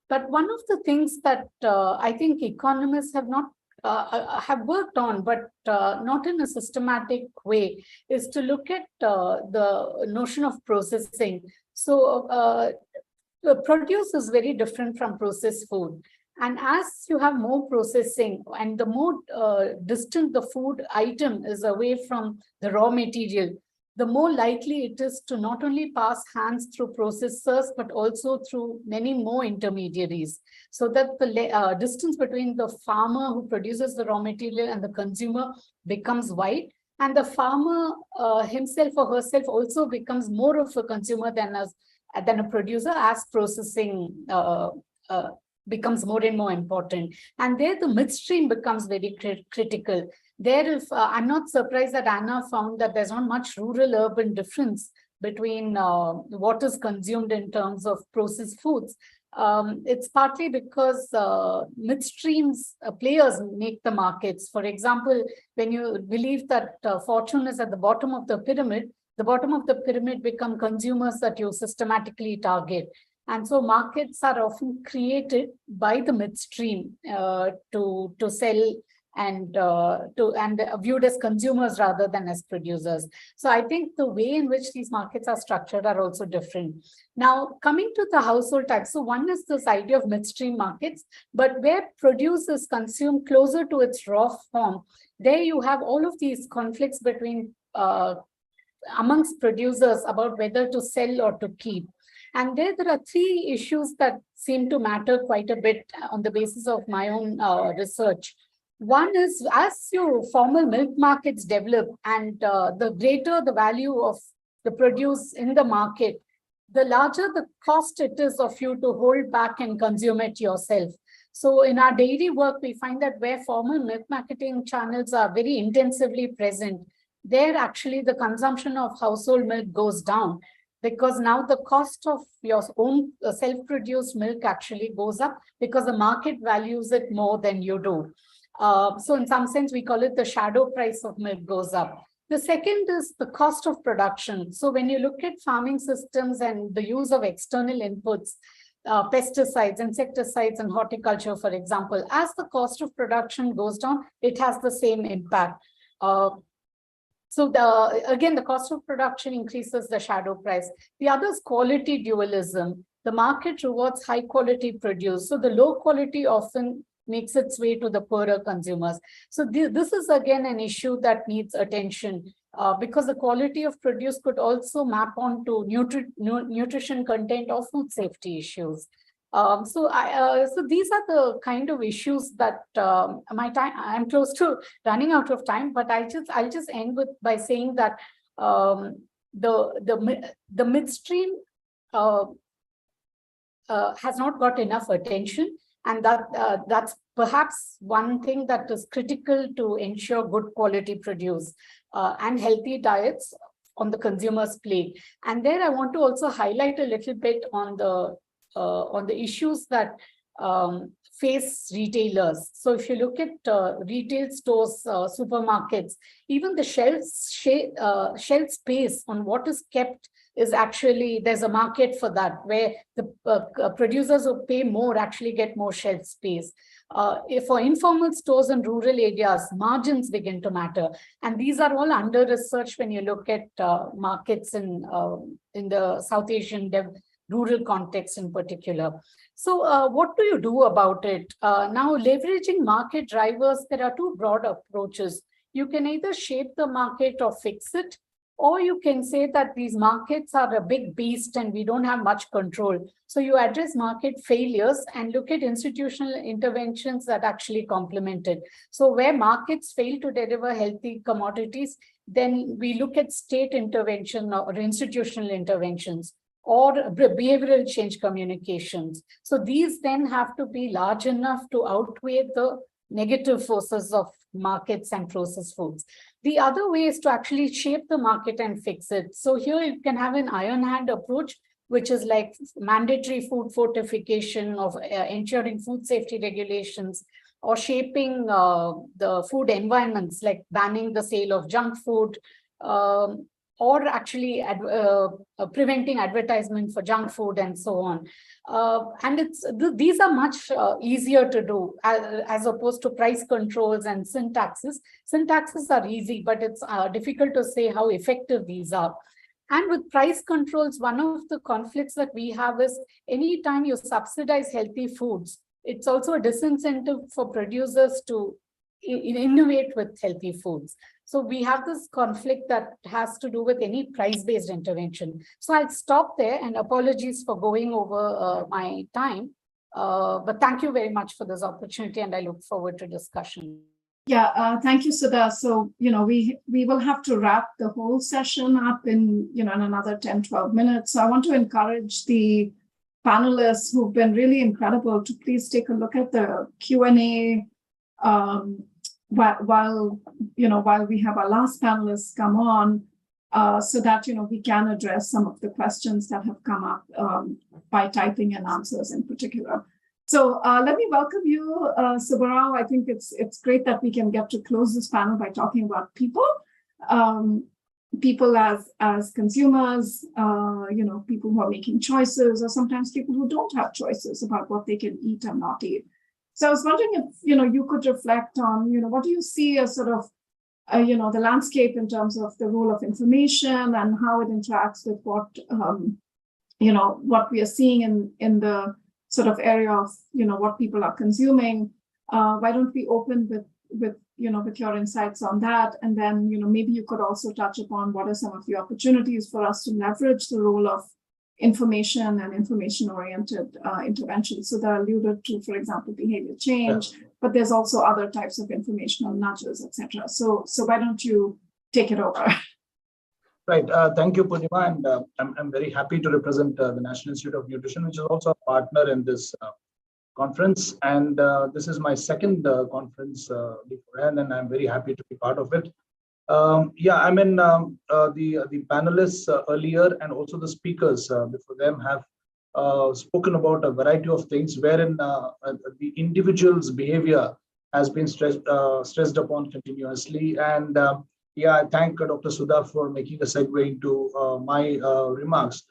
But one of the things that I think economists have not have worked on, but not in a systematic way, is to look at the notion of processing. So the produce is very different from processed food. And as you have more processing and the more distant the food item is away from the raw material, the more likely it is to not only pass hands through processors, but also through many more intermediaries. So that the distance between the farmer who produces the raw material and the consumer becomes wide. And the farmer himself or herself also becomes more of a consumer than a producer as processing becomes more and more important. And there the midstream becomes very critical. There, I'm not surprised that Anna found that there's not much rural-urban difference between what is consumed in terms of processed foods. It's partly because midstreams players make the markets. For example, when you believe that fortune is at the bottom of the pyramid become consumers that you systematically target. And so markets are often created by the midstream to sell and viewed as consumers rather than as producers. So I think the way in which these markets are structured are also different. Now, coming to the household type, so one is this idea of midstream markets, but where produce is consumed closer to its raw form, there you have all of these conflicts between amongst producers about whether to sell or to keep. And there are 3 issues that seem to matter quite a bit on the basis of my own research. One is, as your formal milk markets develop and the greater the value of the produce in the market, the larger the cost it is of you to hold back and consume it yourself. So in our daily work, we find that where formal milk marketing channels are very intensively present, there actually the consumption of household milk goes down, because now the cost of your own self-produced milk actually goes up because the market values it more than you do. So in some sense, we call it the shadow price of milk goes up. The second is the cost of production. So when you look at farming systems and the use of external inputs, pesticides, insecticides, and horticulture, for example, as the cost of production goes down, it has the same impact. So again, the cost of production increases the shadow price. The other is quality dualism. The market rewards high quality produce. So the low quality often makes its way to the poorer consumers. So this is again an issue that needs attention because the quality of produce could also map onto nutrition content or food safety issues. So these are the kind of issues that I'm close to running out of time, but I'll just end by saying that the midstream has not got enough attention, and that's perhaps one thing that is critical to ensure good quality produce and healthy diets on the consumer's plate. And there I want to also highlight a little bit on the issues that face retailers. So if you look at retail stores, supermarkets, even the shelf space on what is kept is actually, there's a market for that, where the producers who pay more actually get more shelf space. If for informal stores in rural areas, margins begin to matter. And these are all under research when you look at markets in the South Asian rural context in particular. So what do you do about it? Now, leveraging market drivers, there are two broad approaches. You can either shape the market or fix it, or you can say that these markets are a big beast and we don't have much control. So you address market failures and look at institutional interventions that actually complement it. So where markets fail to deliver healthy commodities, then we look at state intervention or institutional interventions or behavioral change communications. So these then have to be large enough to outweigh the negative forces of markets and processed foods. The other way is to actually shape the market and fix it. So here you can have an iron hand approach, which is like mandatory food fortification of ensuring food safety regulations, or shaping the food environments, like banning the sale of junk food, or actually preventing advertisement for junk food and so on. And these are much easier to do as opposed to price controls and sin taxes. Sin taxes are easy, but it's difficult to say how effective these are. And with price controls, one of the conflicts that we have is anytime you subsidize healthy foods, it's also a disincentive for producers to innovate with healthy foods. So we have this conflict that has to do with any price-based intervention. So I'll stop there, and apologies for going over my time. But thank you very much for this opportunity, and I look forward to discussion. Yeah, thank you, Sudha. So, we will have to wrap the whole session up in, in another 10, 12 minutes. So I want to encourage the panelists who've been really incredible to please take a look at the Q&A while we have our last panelists come on, so that, we can address some of the questions that have come up by typing in answers in particular. So let me welcome you, Subbarao. I think it's great that we can get to close this panel by talking about people. People as consumers, people who are making choices, or sometimes people who don't have choices about what they can eat and not eat. So I was wondering if, you could reflect on, what do you see as sort of, the landscape in terms of the role of information and how it interacts with what, what we are seeing in the sort of area of, what people are consuming. Why don't we open with your insights on that? And then, maybe you could also touch upon what are some of the opportunities for us to leverage the role of information and information-oriented interventions. So they're alluded to, for example, behavior change, but there's also other types of informational nudges, etc. So why don't you take it over? Right. Thank you, Purnima. And I'm very happy to represent the National Institute of Nutrition, which is also a partner in this conference. And this is my second conference beforehand, and I'm very happy to be part of it. Yeah, I mean, the panelists earlier and also the speakers before them have spoken about a variety of things wherein the individual's behavior has been stressed upon continuously. And yeah, I thank Dr. Sudha for making a segue into my remarks.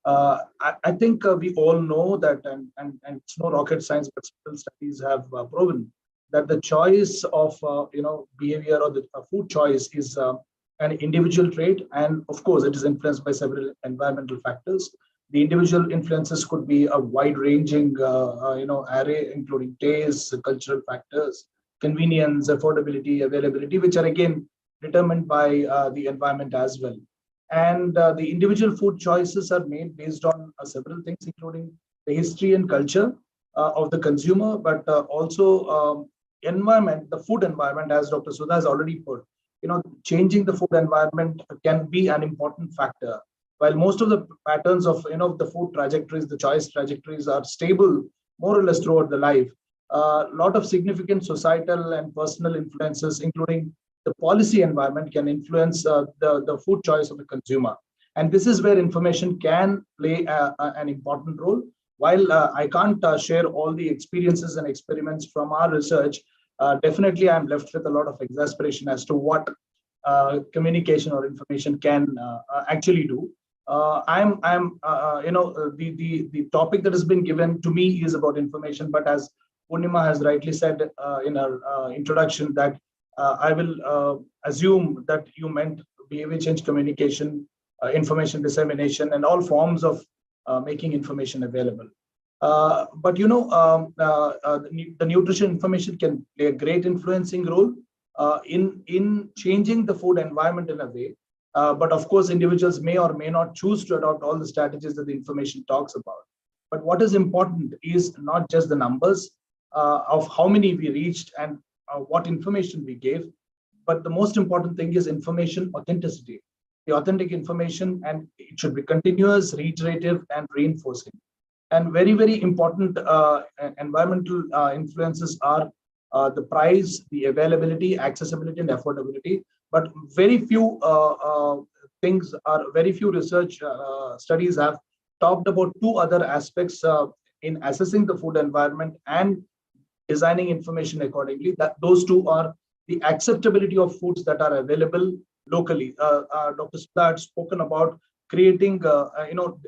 I think we all know that, and it's no rocket science, but several studies have proven that the choice of behavior or the food choice is an individual trait, and of course it is influenced by several environmental factors. The individual influences could be a wide-ranging array, including taste, cultural factors, convenience, affordability, availability, which are again determined by the environment as well. And the individual food choices are made based on several things, including the history and culture of the consumer, but also environment, the food environment, as Dr. Sudha has already put. Changing the food environment can be an important factor. While most of the patterns of the food trajectories, the choice trajectories are stable more or less throughout the life, a lot of significant societal and personal influences, including the policy environment, can influence the food choice of the consumer. And this is where information can play an important role. While I can't share all the experiences and experiments from our research, definitely I'm left with a lot of exasperation as to what communication or information can actually do. The topic that has been given to me is about information, but as Purnima has rightly said in her introduction, that I will assume that you meant behavior change communication, information dissemination, and all forms of making information available. But the nutrition information can play a great influencing role in changing the food environment in a way. But of course, individuals may or may not choose to adopt all the strategies that the information talks about. But what is important is not just the numbers of how many we reached and what information we gave, but the most important thing is information authenticity, the authentic information, and it should be continuous, reiterative, and reinforcing. And very, very important environmental influences are the price, the availability, accessibility, and affordability. But very few very few research studies have talked about two other aspects in assessing the food environment and designing information accordingly. That those two are the acceptability of foods that are available locally. Dr. Sudha had spoken about creating,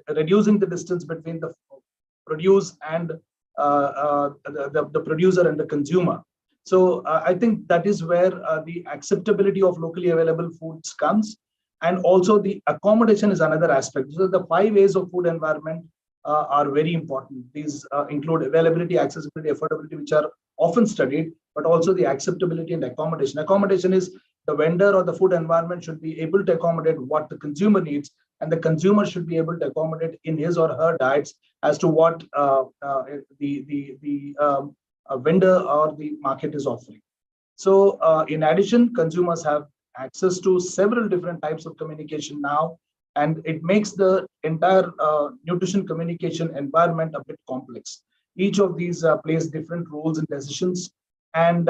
reducing the distance between the produce and the producer and the consumer. So I think that is where the acceptability of locally available foods comes. And also the accommodation is another aspect. So the 5 A's of food environment are very important. These include availability, accessibility, affordability, which are often studied, but also the acceptability and accommodation. Accommodation is the vendor or the food environment should be able to accommodate what the consumer needs, and the consumer should be able to accommodate in his or her diets as to what the vendor or the market is offering. So in addition, consumers have access to several different types of communication now, and it makes the entire nutrition communication environment a bit complex. Each of these plays different roles in decisions, and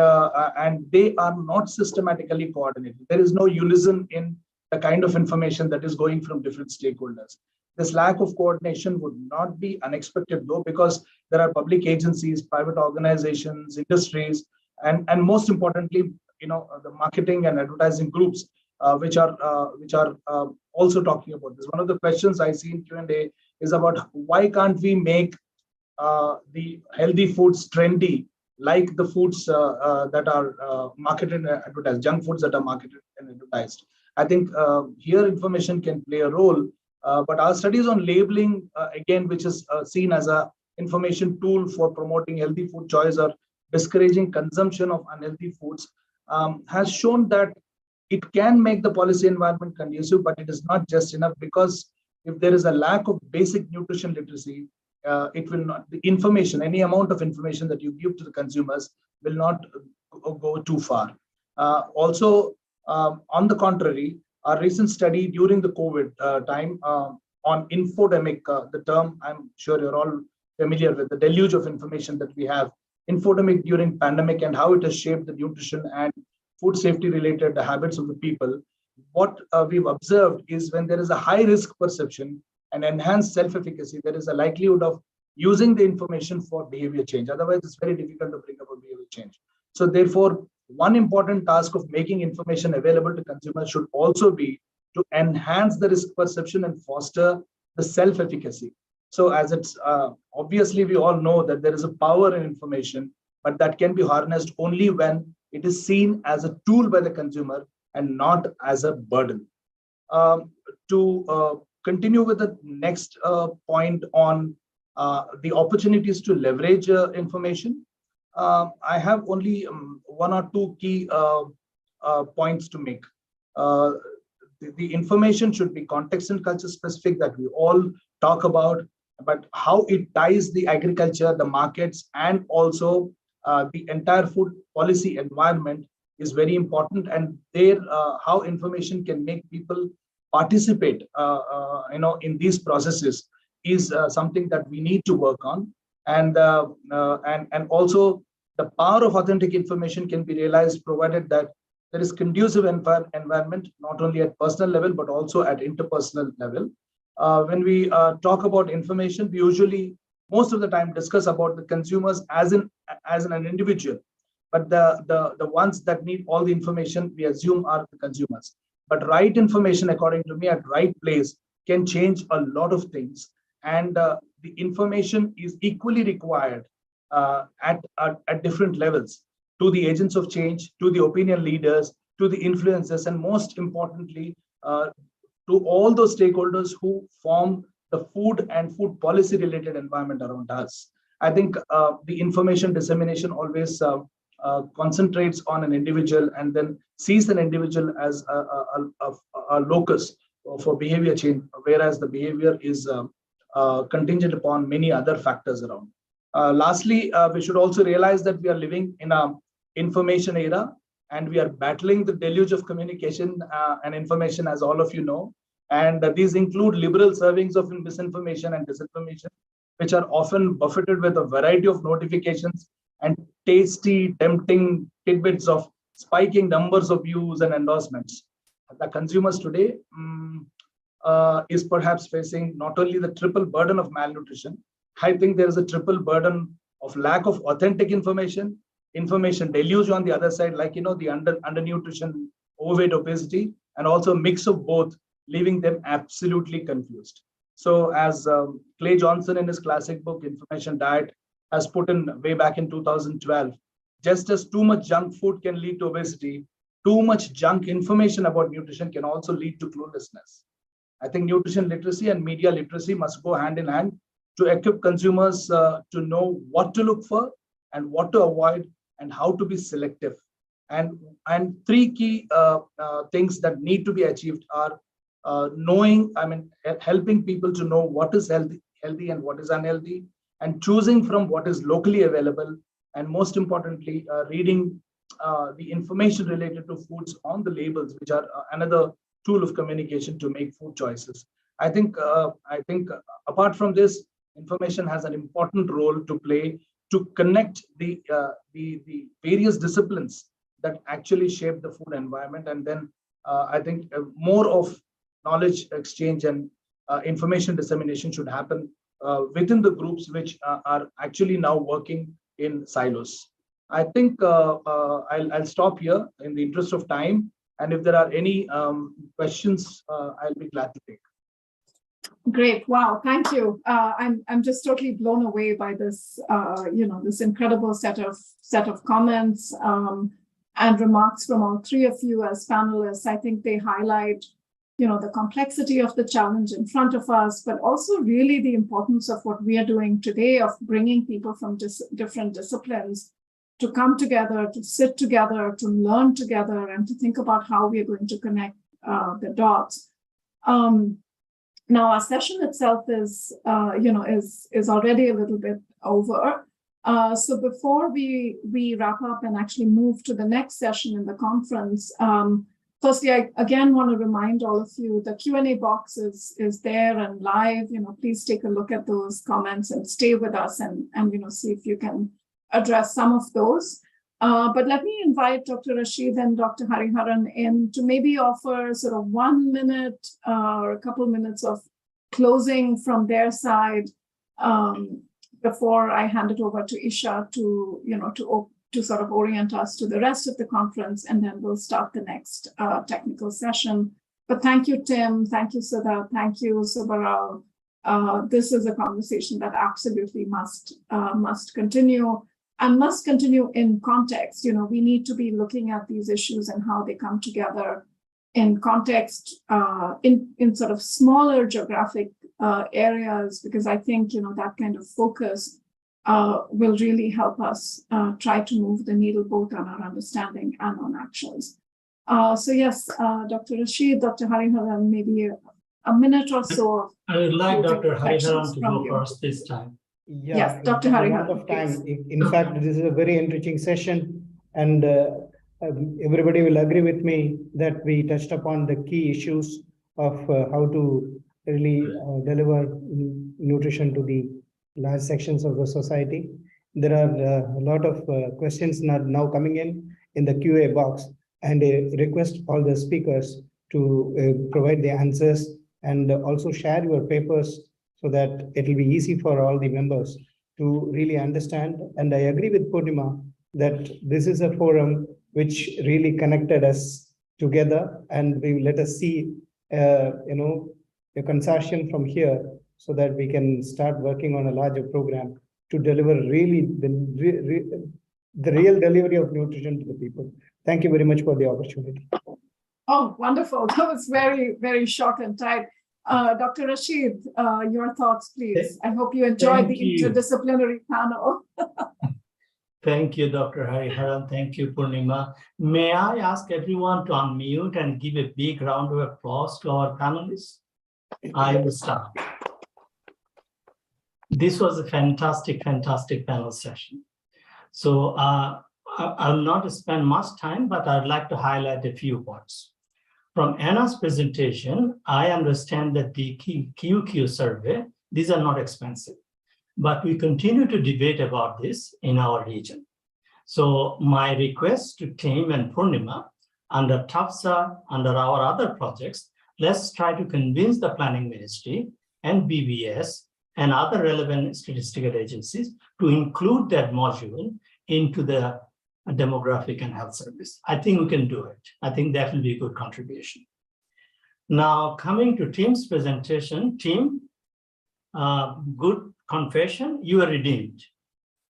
they are not systematically coordinated. There is no unison in the kind of information that is going from different stakeholders. This lack of coordination would not be unexpected though, because there are public agencies, private organizations, industries, and most importantly, the marketing and advertising groups, which are also talking about this. One of the questions I see in Q&A is about why can't we make the healthy foods trendy, like the foods that are marketed and advertised, junk foods that are marketed and advertised. I think here information can play a role, but our studies on labeling, again, which is seen as a information tool for promoting healthy food choice or discouraging consumption of unhealthy foods, has shown that it can make the policy environment conducive, but it is not just enough, because if there is a lack of basic nutrition literacy, it will not, the information, any amount of information that you give to the consumers will not go too far. Also, on the contrary, our recent study during the COVID time on infodemic, the term I'm sure you're all familiar with, the deluge of information that we have, infodemic during pandemic and how it has shaped the nutrition and food safety related habits of the people. What we've observed is when there is a high risk perception and enhanced self-efficacy, there is a likelihood of using the information for behavior change. Otherwise, it's very difficult to bring about behavior change. So therefore, one important task of making information available to consumers should also be to enhance the risk perception and foster the self-efficacy. So as it's obviously we all know that there is a power in information, but that can be harnessed only when it is seen as a tool by the consumer and not as a burden. To continue with the next point on the opportunities to leverage information, I have only one or two key points to make. The information should be context and culture specific that we all talk about, but how it ties the agriculture, the markets, and also the entire food policy environment is very important. And there, how information can make people participate, in these processes is something that we need to work on. And also the power of authentic information can be realized provided that there is conducive environment, not only at personal level, but also at interpersonal level. When we talk about information, we usually most of the time discuss about the consumers as an individual, but the ones that need all the information we assume are the consumers. But right information, according to me, at right place can change a lot of things. And the information is equally required at different levels, to the agents of change, to the opinion leaders, to the influencers, and most importantly, to all those stakeholders who form the food and food policy related environment around us. I think the information dissemination always concentrates on an individual and then sees an individual as a locus for behavior change, whereas the behavior is contingent upon many other factors around. Lastly, we should also realize that we are living in an information era, and we are battling the deluge of communication and information, as all of you know. And these include liberal servings of misinformation and disinformation, which are often buffeted with a variety of notifications and tasty, tempting tidbits of spiking numbers of views and endorsements. The consumers today is perhaps facing not only the triple burden of malnutrition, I think there is a triple burden of lack of authentic information deluge on the other side, like, the undernutrition, overweight, obesity, and also a mix of both, leaving them absolutely confused. So as Clay Johnson in his classic book, Information Diet, has put in way back in 2012, just as too much junk food can lead to obesity, too much junk information about nutrition can also lead to cluelessness. I think nutrition literacy and media literacy must go hand in hand to equip consumers to know what to look for and what to avoid and how to be selective. And three key things that need to be achieved are helping people to know what is healthy and what is unhealthy, and choosing from what is locally available, and most importantly, reading the information related to foods on the labels, which are another tool of communication to make food choices. I think apart from this, information has an important role to play to connect the various disciplines that actually shape the food environment. And then I think more of knowledge exchange and information dissemination should happen within the groups which are actually now working in silos. I think I'll stop here in the interest of time. And if there are any questions, I'll be glad to take. Great. Wow. Thank you. I'm just totally blown away by this, this incredible set of comments and remarks from all three of you as panelists. I think they highlight, the complexity of the challenge in front of us, but also really the importance of what we are doing today of bringing people from different disciplines to come together, to sit together, to learn together, and to think about how we are going to connect the dots. Now, our session itself is already a little bit over. So before we wrap up and actually move to the next session in the conference, Firstly, I again want to remind all of you, the Q&A box is there and live. Please take a look at those comments and stay with us and see if you can address some of those. But let me invite Dr. Rashid and Dr. Hariharan in to maybe offer sort of 1 minute or a couple minutes of closing from their side before I hand it over to Isha to sort of orient us to the rest of the conference, and then we'll start the next technical session. But thank you, Tim. Thank you, Sudha. Thank you, Subbarao. This is a conversation that absolutely must continue. And must continue in context. We need to be looking at these issues and how they come together in context, in sort of smaller geographic areas, because I think that kind of focus will really help us try to move the needle both on our understanding and on actions. So yes, Dr. Rashid, Dr. Hariharan, maybe a minute or so. I would like Dr. Hariharan to go first this time. Yeah, yes, Dr. Hariharan. Of time. In fact, this is a very enriching session, and everybody will agree with me that we touched upon the key issues of how to really deliver nutrition to the large sections of the society. There are a lot of questions now coming in the QA box, and I request all the speakers to provide the answers and also share your papers, so that it will be easy for all the members to really understand. And I agree with Purnima that this is a forum which really connected us together, and we let us see, a consortium from here, so that we can start working on a larger program to deliver really the real delivery of nutrition to the people. Thank you very much for the opportunity. Oh, wonderful. That was very, very short and tight. Dr. Rashid, your thoughts, please. I hope you enjoyed the interdisciplinary panel. Thank you, Dr. Hariharan. Thank you, Purnima. May I ask everyone to unmute and give a big round of applause to our panelists? I will start. This was a fantastic, fantastic panel session. So I'll not spend much time, but I'd like to highlight a few points. From Anna's presentation, I understand that the QQ survey, these are not expensive, but we continue to debate about this in our region. So my request to Tim and Purnima, under TAFSA, under our other projects, let's try to convince the Planning Ministry and BBS and other relevant statistical agencies to include that module into the demographic and health service. I think we can do it. I think that will be a good contribution. Now, coming to Tim's presentation, Tim, good confession, you are redeemed.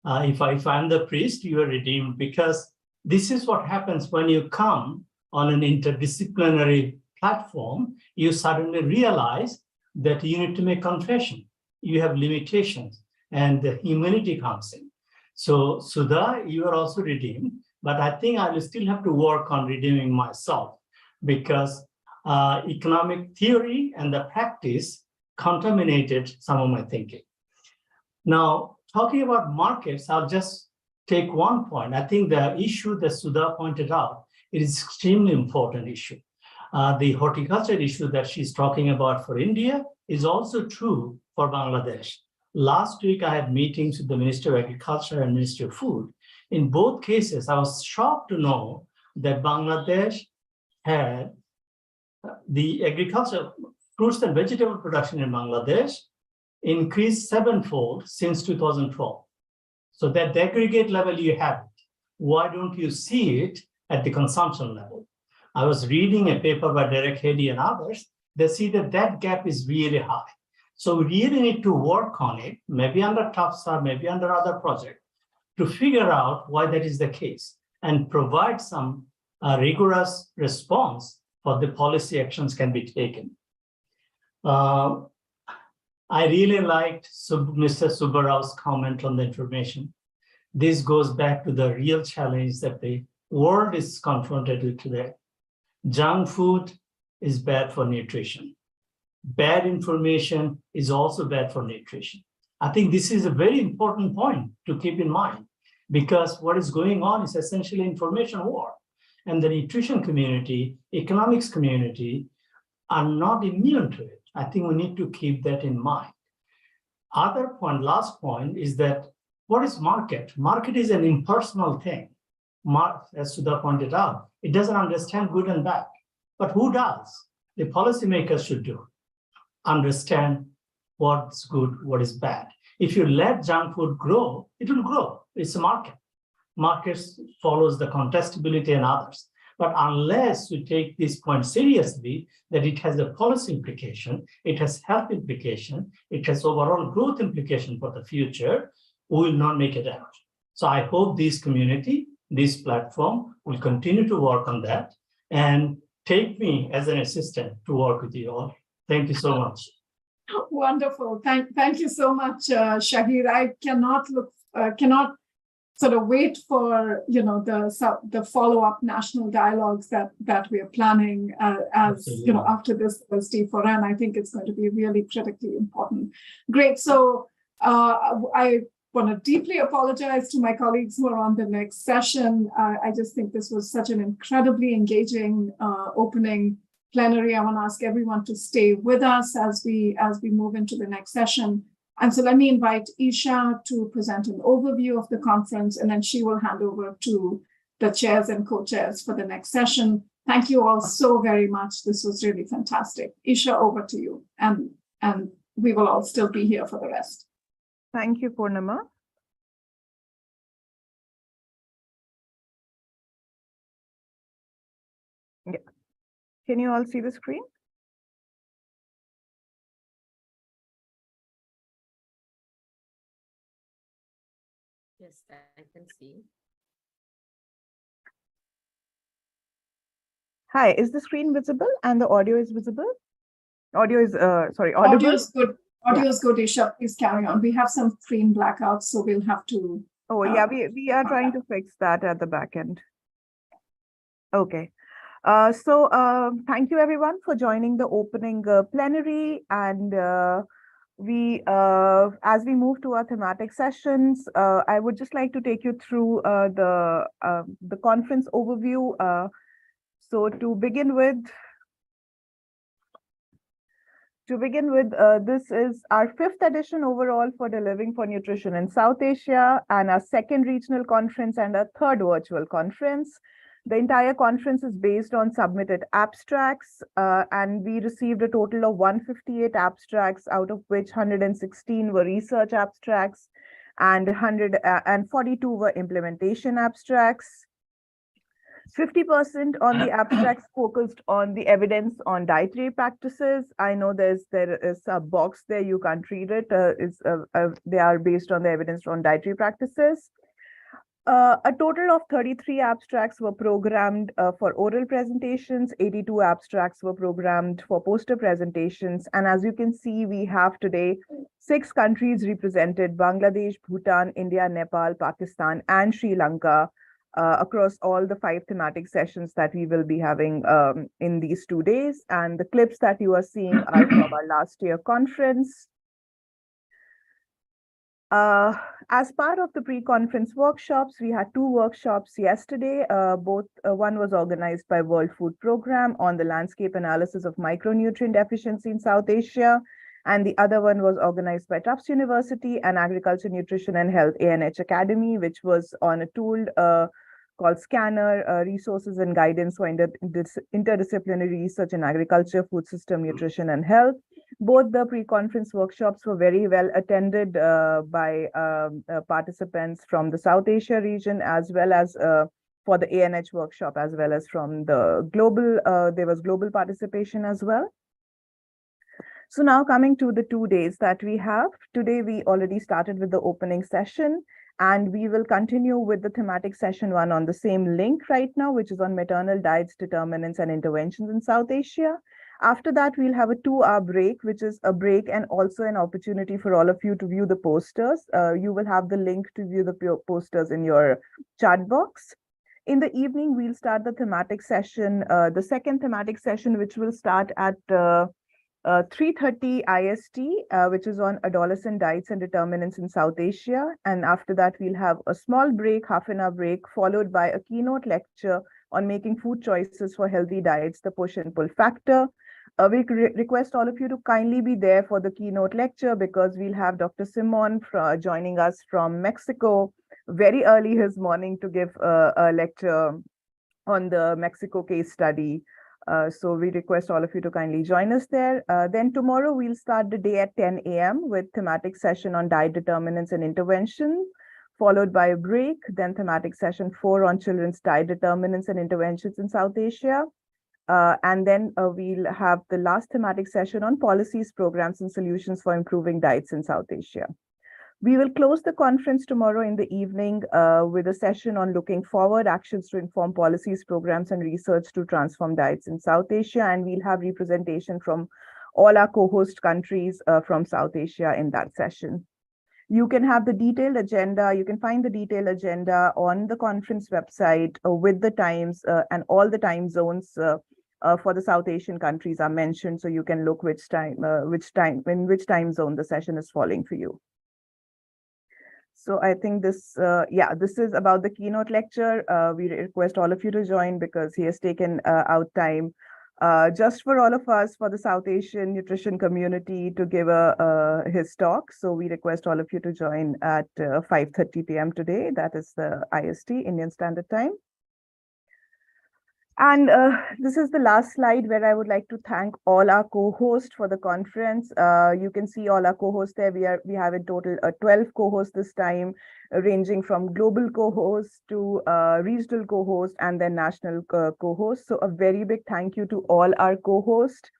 If I'm the priest, you are redeemed, because this is what happens when you come on an interdisciplinary platform. You suddenly realize that you need to make confession. You have limitations, and the humanity comes in. So Sudha, you are also redeemed, but I think I will still have to work on redeeming myself, because economic theory and the practice contaminated some of my thinking. Now, talking about markets, I'll just take one point. I think the issue that Sudha pointed out, it is extremely important issue. The horticulture issue that she's talking about for India is also true for Bangladesh. Last week, I had meetings with the Minister of Agriculture and Minister of Food. In both cases, I was shocked to know that Bangladesh had the agriculture, fruits and vegetable production in Bangladesh increased 7-fold since 2012. So that the aggregate level you have it. Why don't you see it at the consumption level? I was reading a paper by Derek Hedy and others. They see that that gap is really high. So we really need to work on it, maybe under TAFSA, maybe under other projects, to figure out why that is the case and provide some rigorous response for the policy actions can be taken. I really liked Mr. Subbarao's comment on the information. This goes back to the real challenge that the world is confronted with today. Junk food is bad for nutrition. Bad information is also bad for nutrition. I think this is a very important point to keep in mind, because what is going on is essentially information war. and the nutrition community, economics community are not immune to it. I think we need to keep that in mind. Other point, last point, is that what is market? Market is an impersonal thing. As Sudha pointed out, it doesn't understand good and bad. But who does? The policymakers should do. Understand what's good, what is bad. If you let junk food grow, it will grow. It's a market. Markets follows the contestability and others. But unless we take this point seriously, that it has a policy implication, it has health implication, it has overall growth implication for the future, we will not make it out. So I hope this community, this platform will continue to work on that and take me as an assistant to work with you all. Thank you so much. Wonderful. Thank you so much, Shahir. I cannot sort of wait for the follow-up national dialogues that we are planning after this D4N. I think it's going to be really critically important. Great. So I want to deeply apologize to my colleagues who are on the next session. I just think this was such an incredibly engaging opening plenary. I want to ask everyone to stay with us as we move into the next session. And so let me invite Isha to present an overview of the conference, and then she will hand over to the chairs and co-chairs for the next session. Thank you all so very much. This was really fantastic. Isha, over to you. And we will all still be here for the rest. Thank you, Purnima. Yeah. Can you all see the screen? Yes, I can see. Hi, is the screen visible and the audio is visible? Audio is, sorry, audible? Audio is good. Audio is good, Isha. Please carry on. We have some screen blackouts, so we'll have to. Oh, yeah, we are trying to fix that at the back end. Okay. Thank you everyone for joining the opening plenary, and as we move to our thematic sessions, I would just like to take you through the conference overview. So to begin with, this is our 5th edition overall for Delivering for Nutrition in South Asia, and our 2nd regional conference and our 3rd virtual conference. The entire conference is based on submitted abstracts, and we received a total of 158 abstracts, out of which 116 were research abstracts and 142 were implementation abstracts. 50% on the abstracts focused on the evidence on dietary practices. I know there is a box there, you can't read it. They are based on the evidence on dietary practices. A total of 33 abstracts were programmed for oral presentations, 82 abstracts were programmed for poster presentations. And as you can see, we have today 6 countries represented: Bangladesh, Bhutan, India, Nepal, Pakistan, and Sri Lanka, across all the 5 thematic sessions that we will be having in these 2 days. And the clips that you are seeing are from our last year conference. As part of the pre-conference workshops, we had 2 workshops yesterday. One was organized by World Food Programme on the landscape analysis of micronutrient deficiency in South Asia, and the other one was organized by Tufts University and Agriculture, Nutrition and Health ANH Academy, which was on a tool called Scanner, Resources and Guidance for Interdisciplinary Research in Agriculture, Food System, Nutrition and Health. Both the pre-conference workshops were very well attended by participants from the South Asia region, as well as for the ANH workshop, as well as from the global, there was global participation as well. So now coming to the 2 days that we have. Today, we already started with the opening session, and we will continue with the thematic session 1 on the same link right now, which is on maternal diets, determinants, and interventions in South Asia. After that, we'll have a 2-hour break, which is a break and also an opportunity for all of you to view the posters. You will have the link to view the posters in your chat box. In the evening, we'll start the thematic session, the 2nd thematic session, which will start at 3:30 IST, which is on adolescent diets and determinants in South Asia. And after that, we'll have a small break, half-an-hour break, followed by a keynote lecture on making food choices for healthy diets, the push and pull factor. We request all of you to kindly be there for the keynote lecture because we'll have Dr. Simon joining us from Mexico very early his morning to give a lecture on the Mexico case study. So we request all of you to kindly join us there. Then tomorrow we'll start the day at 10 a.m. with thematic session on diet determinants and intervention, followed by a break, then thematic session 4 on children's diet determinants and interventions in South Asia. And then we'll have the last thematic session on policies, programs, and solutions for improving diets in South Asia. We will close the conference tomorrow in the evening with a session on looking forward, actions to inform policies, programs, and research to transform diets in South Asia. And we'll have representation from all our co-host countries from South Asia in that session. You can have the detailed agenda. You can find the detailed agenda on the conference website with the times and all the time zones for the South Asian countries are mentioned. So you can look in which time zone the session is falling for you. So I think this is about the keynote lecture. We request all of you to join because he has taken out time just for all of us, for the South Asian nutrition community to give his talk. So we request all of you to join at 5:30 p.m. today. That is the IST, Indian Standard Time. And this is the last slide where I would like to thank all our co-hosts for the conference. You can see all our co-hosts there. We have in total 12 co-hosts this time, ranging from global co-hosts to regional co-hosts and then national co-hosts. So a very big thank you to all our co-hosts.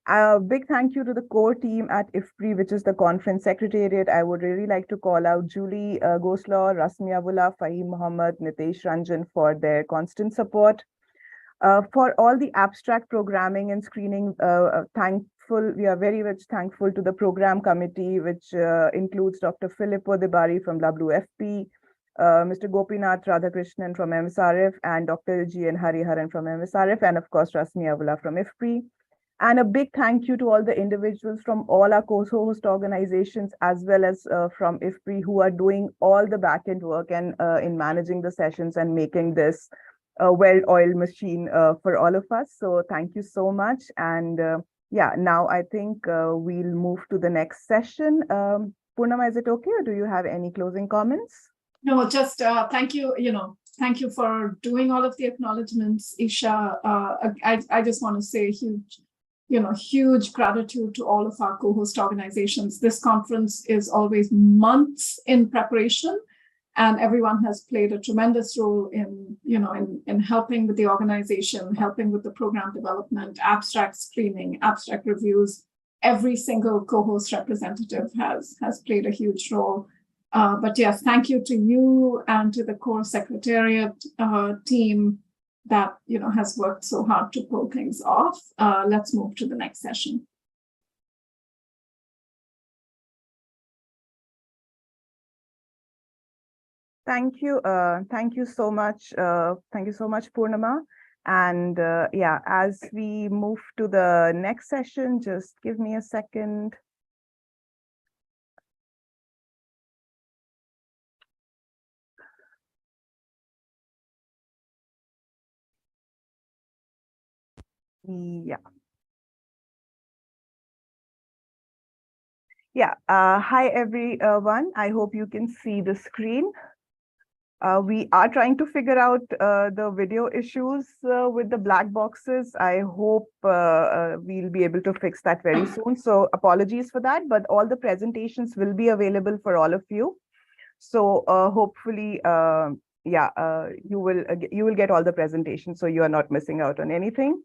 A big thank you to the core team at IFPRI, which is the conference secretariat. I would really like to call out Julie Goslaw, Rasmi Abullah, Fahim Mohammed, Nitesh Ranjan for their constant support. For all the abstract programming and screening, we are very much thankful to the program committee, which includes Dr. Filippo Debari from WFP, Mr. Gopinath Radhakrishnan from MSRF, and Dr. G.N. Hariharan from MSRF, and of course, Rasmi Avula from IFPRI. And a big thank you to all the individuals from all our co-host organizations, as well as from IFPRI, who are doing all the back-end work and in managing the sessions and making this a well-oiled machine for all of us. So thank you so much. And now I think we'll move to the next session. Purnama, is it okay, or do you have any closing comments? No, just thank you. Thank you for doing all of the acknowledgements, Isha. I just want to say huge gratitude to all of our co-host organizations. This conference is always months in preparation. And everyone has played a tremendous role in helping with the organization, helping with the program development, abstract screening, abstract reviews. Every single co-host representative has played a huge role. But yes, thank you to you and to the core secretariat team that has worked so hard to pull things off. Let's move to the next session. Thank you. Thank you so much. Thank you so much, Purnama. And as we move to the next session, just give me a second. Hi, everyone. I hope you can see the screen. We are trying to figure out the video issues with the black boxes. I hope we'll be able to fix that very soon. So apologies for that, but all the presentations will be available for all of you. So hopefully, you will get all the presentations, so you are not missing out on anything.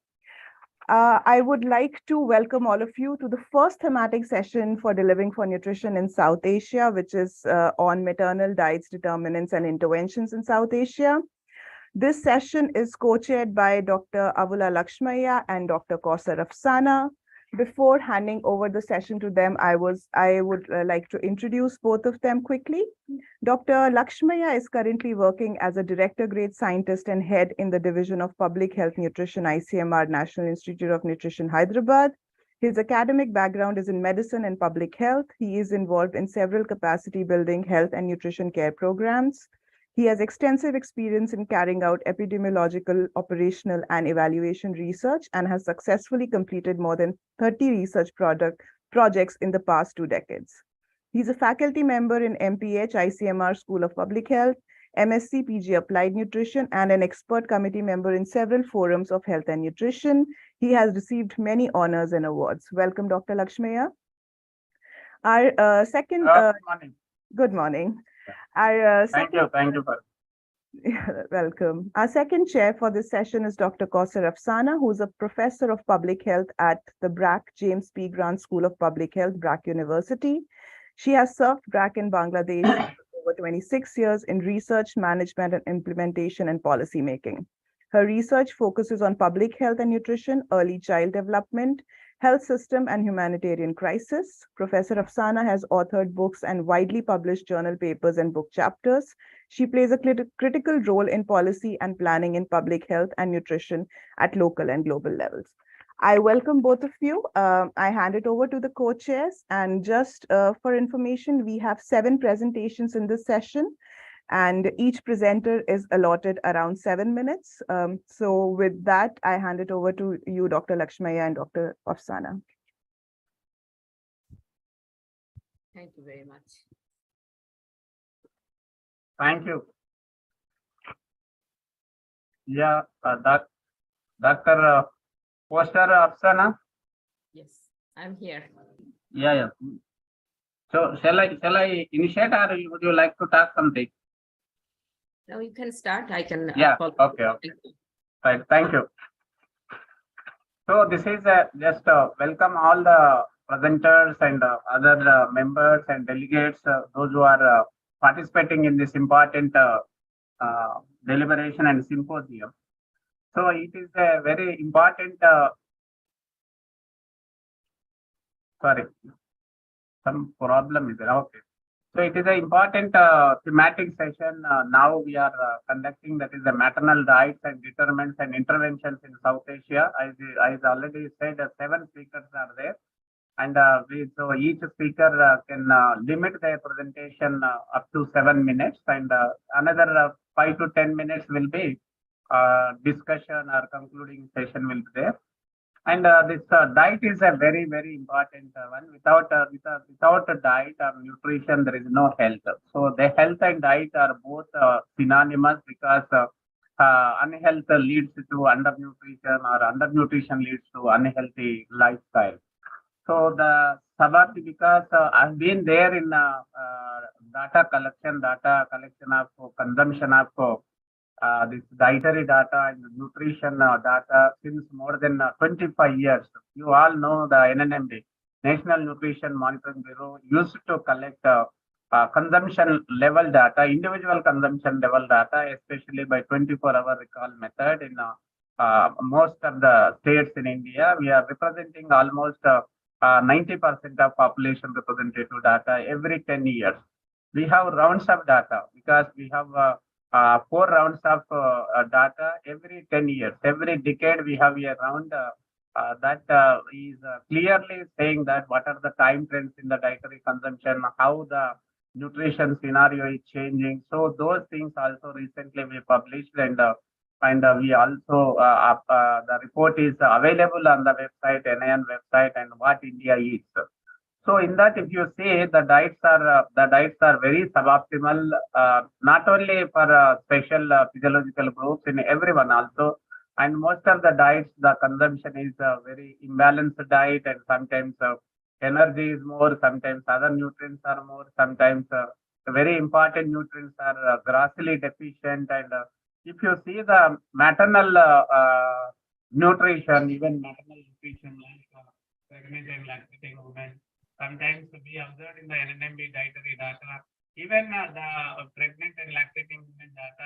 I would like to welcome all of you to the first thematic session for Delivering for Nutrition in South Asia, which is on maternal diets, determinants, and interventions in South Asia. This session is co-chaired by Dr. Avula Lakshmaya and Dr. Kausar Afsana. Before handing over the session to them, I would like to introduce both of them quickly. Dr. Lakshmaya is currently working as a director grade scientist and head in the Division of Public Health Nutrition, ICMR, National Institute of Nutrition, Hyderabad. His academic background is in medicine and public health. He is involved in several capacity building health and nutrition care programs. He has extensive experience in carrying out epidemiological, operational, and evaluation research and has successfully completed more than 30 research projects in the past 2 decades. He's a faculty member in MPH ICMR School of Public Health, MSc PG Applied Nutrition, and an expert committee member in several forums of health and nutrition. He has received many honors and awards. Welcome, Dr. Lakshmaya. Our second. Good morning. Good morning. Our Thank you for. Welcome. Our second chair for this session is Dr. Kausar Afsana, who's a professor of public health at the BRAC James P. Grant School of Public Health, BRAC University. She has served BRAC in Bangladesh for over 26 years in research, management, and implementation and policy making. Her research focuses on public health and nutrition, early child development, health system, and humanitarian crisis. Professor Afsana has authored books and widely published journal papers and book chapters. She plays a critical role in policy and planning in public health and nutrition at local and global levels. I welcome both of you. I hand it over to the co-chairs, and just for information, we have 7 presentations in this session, and each presenter is allotted around 7 minutes. So with that, I hand it over to you, Dr. Lakshmaya and Dr. Afsana. Thank you very much. Thank you. Yeah, Dr. Poshar Afsana. Yes, I'm here. Yeah. So shall I initiate, or would you like to talk something? Now you can start. I can. Yeah. Follow. Okay. Right. Thank you. So this is just welcome all the presenters and other members and delegates, those who are participating in this important deliberation and symposium. So it is a very important, sorry, some problem is there. Okay. So it is an important thematic session now we are conducting, that is the maternal diets and determinants and interventions in South Asia. As already said, 7 speakers are there. And so each speaker can limit their presentation up to 7 minutes, and another 5 to 10 minutes will be discussion or concluding session will be there. And this diet is a very, very important one. Without a diet or nutrition, there is no health. So the health and diet are both synonymous, because unhealth leads to undernutrition, or undernutrition leads to unhealthy lifestyle. So the sabab, because I've been there in data collection of consumption of this dietary data and nutrition data since more than 25 years. You all know the NNMD, National Nutrition Monitoring Bureau, used to collect consumption level data, individual consumption level data, especially by 24-hour recall method in most of the states in India. We are representing almost 90% of population representative data every 10 years. We have rounds of data, because we have 4 rounds of data every 10 years. Every decade we have a round that is clearly saying that what are the time trends in the dietary consumption, how the nutrition scenario is changing. So those things also recently we published, and we also the report is available on the website, NIN website, and what India eats. So in that, if you see, the diets are very suboptimal, not only for special physiological groups, in everyone also. And most of the diets, the consumption is a very imbalanced diet, and sometimes energy is more, sometimes other nutrients are more, sometimes very important nutrients are grossly deficient. And if you see the maternal nutrition, even maternal nutrition like pregnant and lactating women, sometimes we observed in the NNMB dietary data, even the pregnant and lactating women data,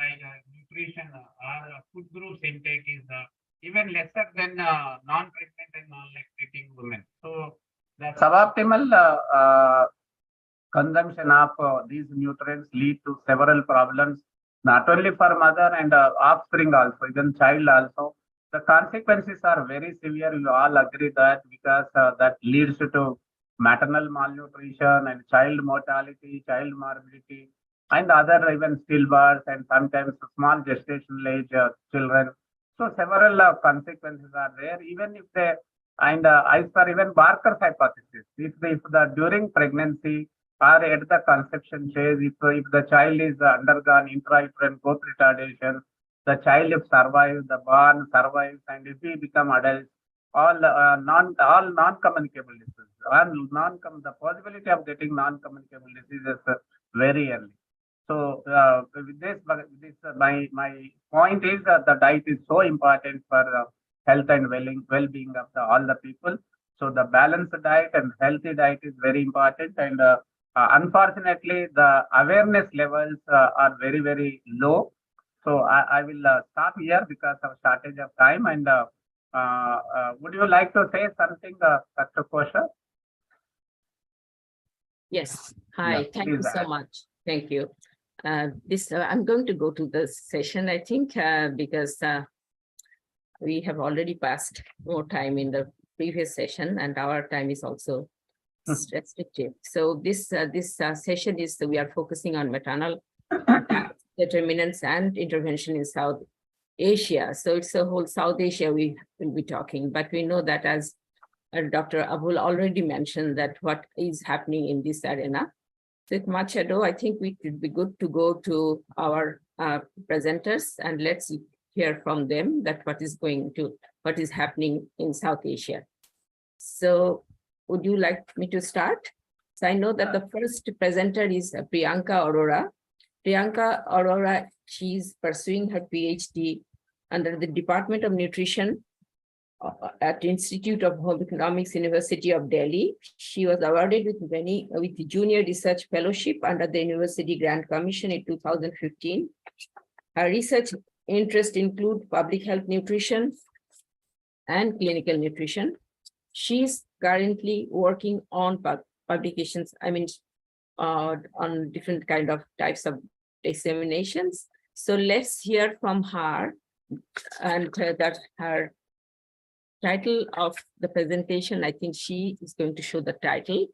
nutrition or food groups intake is even lesser than non-pregnant and non-lactating women. So the suboptimal consumption of these nutrients lead to several problems, not only for mother and offspring also, even child also. The consequences are very severe. You all agree that, because that leads to maternal malnutrition and child mortality, child morbidity, and other even stillbirths and sometimes small gestational age children. So several consequences are there, even if they, and as per even Barker's hypothesis, if the during pregnancy or at the conception phase, if the child is undergone intrauterine growth retardation, the child if survives, the born survives, and if we become adults, all non-communicable diseases, the possibility of getting non-communicable diseases very early. So with this my point is that the diet is so important for health and well-being of all the people. So the balanced diet and healthy diet is very important, and unfortunately the awareness levels are very, very low. So I will stop here because of shortage of time. And would you like to say something, Dr. Kosha? Yes. Hi. Yeah, Thank you please so add. much. Thank you. I'm going to go to this session, I think, because we have already passed more time in the previous session, and our time is also restrictive. So this session is we are focusing on maternal determinants and intervention in South Asia. So it's a whole South Asia we will be talking, but we know that, as Dr. Abul already mentioned, that what is happening in this arena. So with much ado, I think we would be good to go to our presenters, and let's hear from them that what is happening in South Asia. So would you like me to start? So I know that the first presenter is Priyanka Arora. Priyanka Arora, she's pursuing her PhD under the Department of Nutrition at Institute of Home Economics, University of Delhi. She was awarded with the Junior Research Fellowship under the University Grant Commission in 2015. Her research interests include public health nutrition and clinical nutrition. She's currently working on publications, on different types of disseminations. So let's hear from her, and that her title of the presentation, I think she is going to show the title.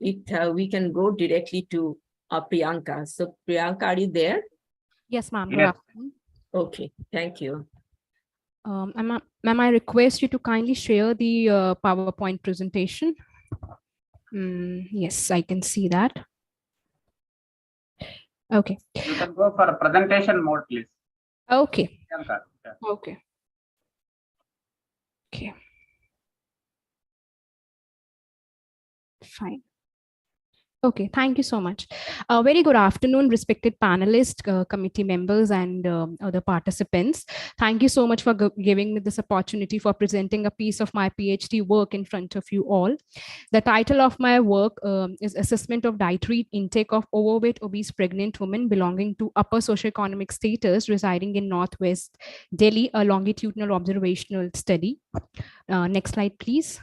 We can go directly to Priyanka. So Priyanka, are you there? Yes, ma'am. Yes. Okay, thank you. Ma'am, I request you to kindly share the PowerPoint presentation. Yes, I can see that. Okay. You can go for a presentation mode, please. Okay. Priyanka, yeah. Okay. Okay. Fine. Okay, thank you so much. Very good afternoon, respected panelists, committee members, and other participants. Thank you so much for giving me this opportunity for presenting a piece of my PhD work in front of you all. The title of my work is Assessment of Dietary Intake of Overweight Obese Pregnant Women Belonging to Upper Socioeconomic Status Residing in Northwest Delhi, a longitudinal observational study. Next slide, please.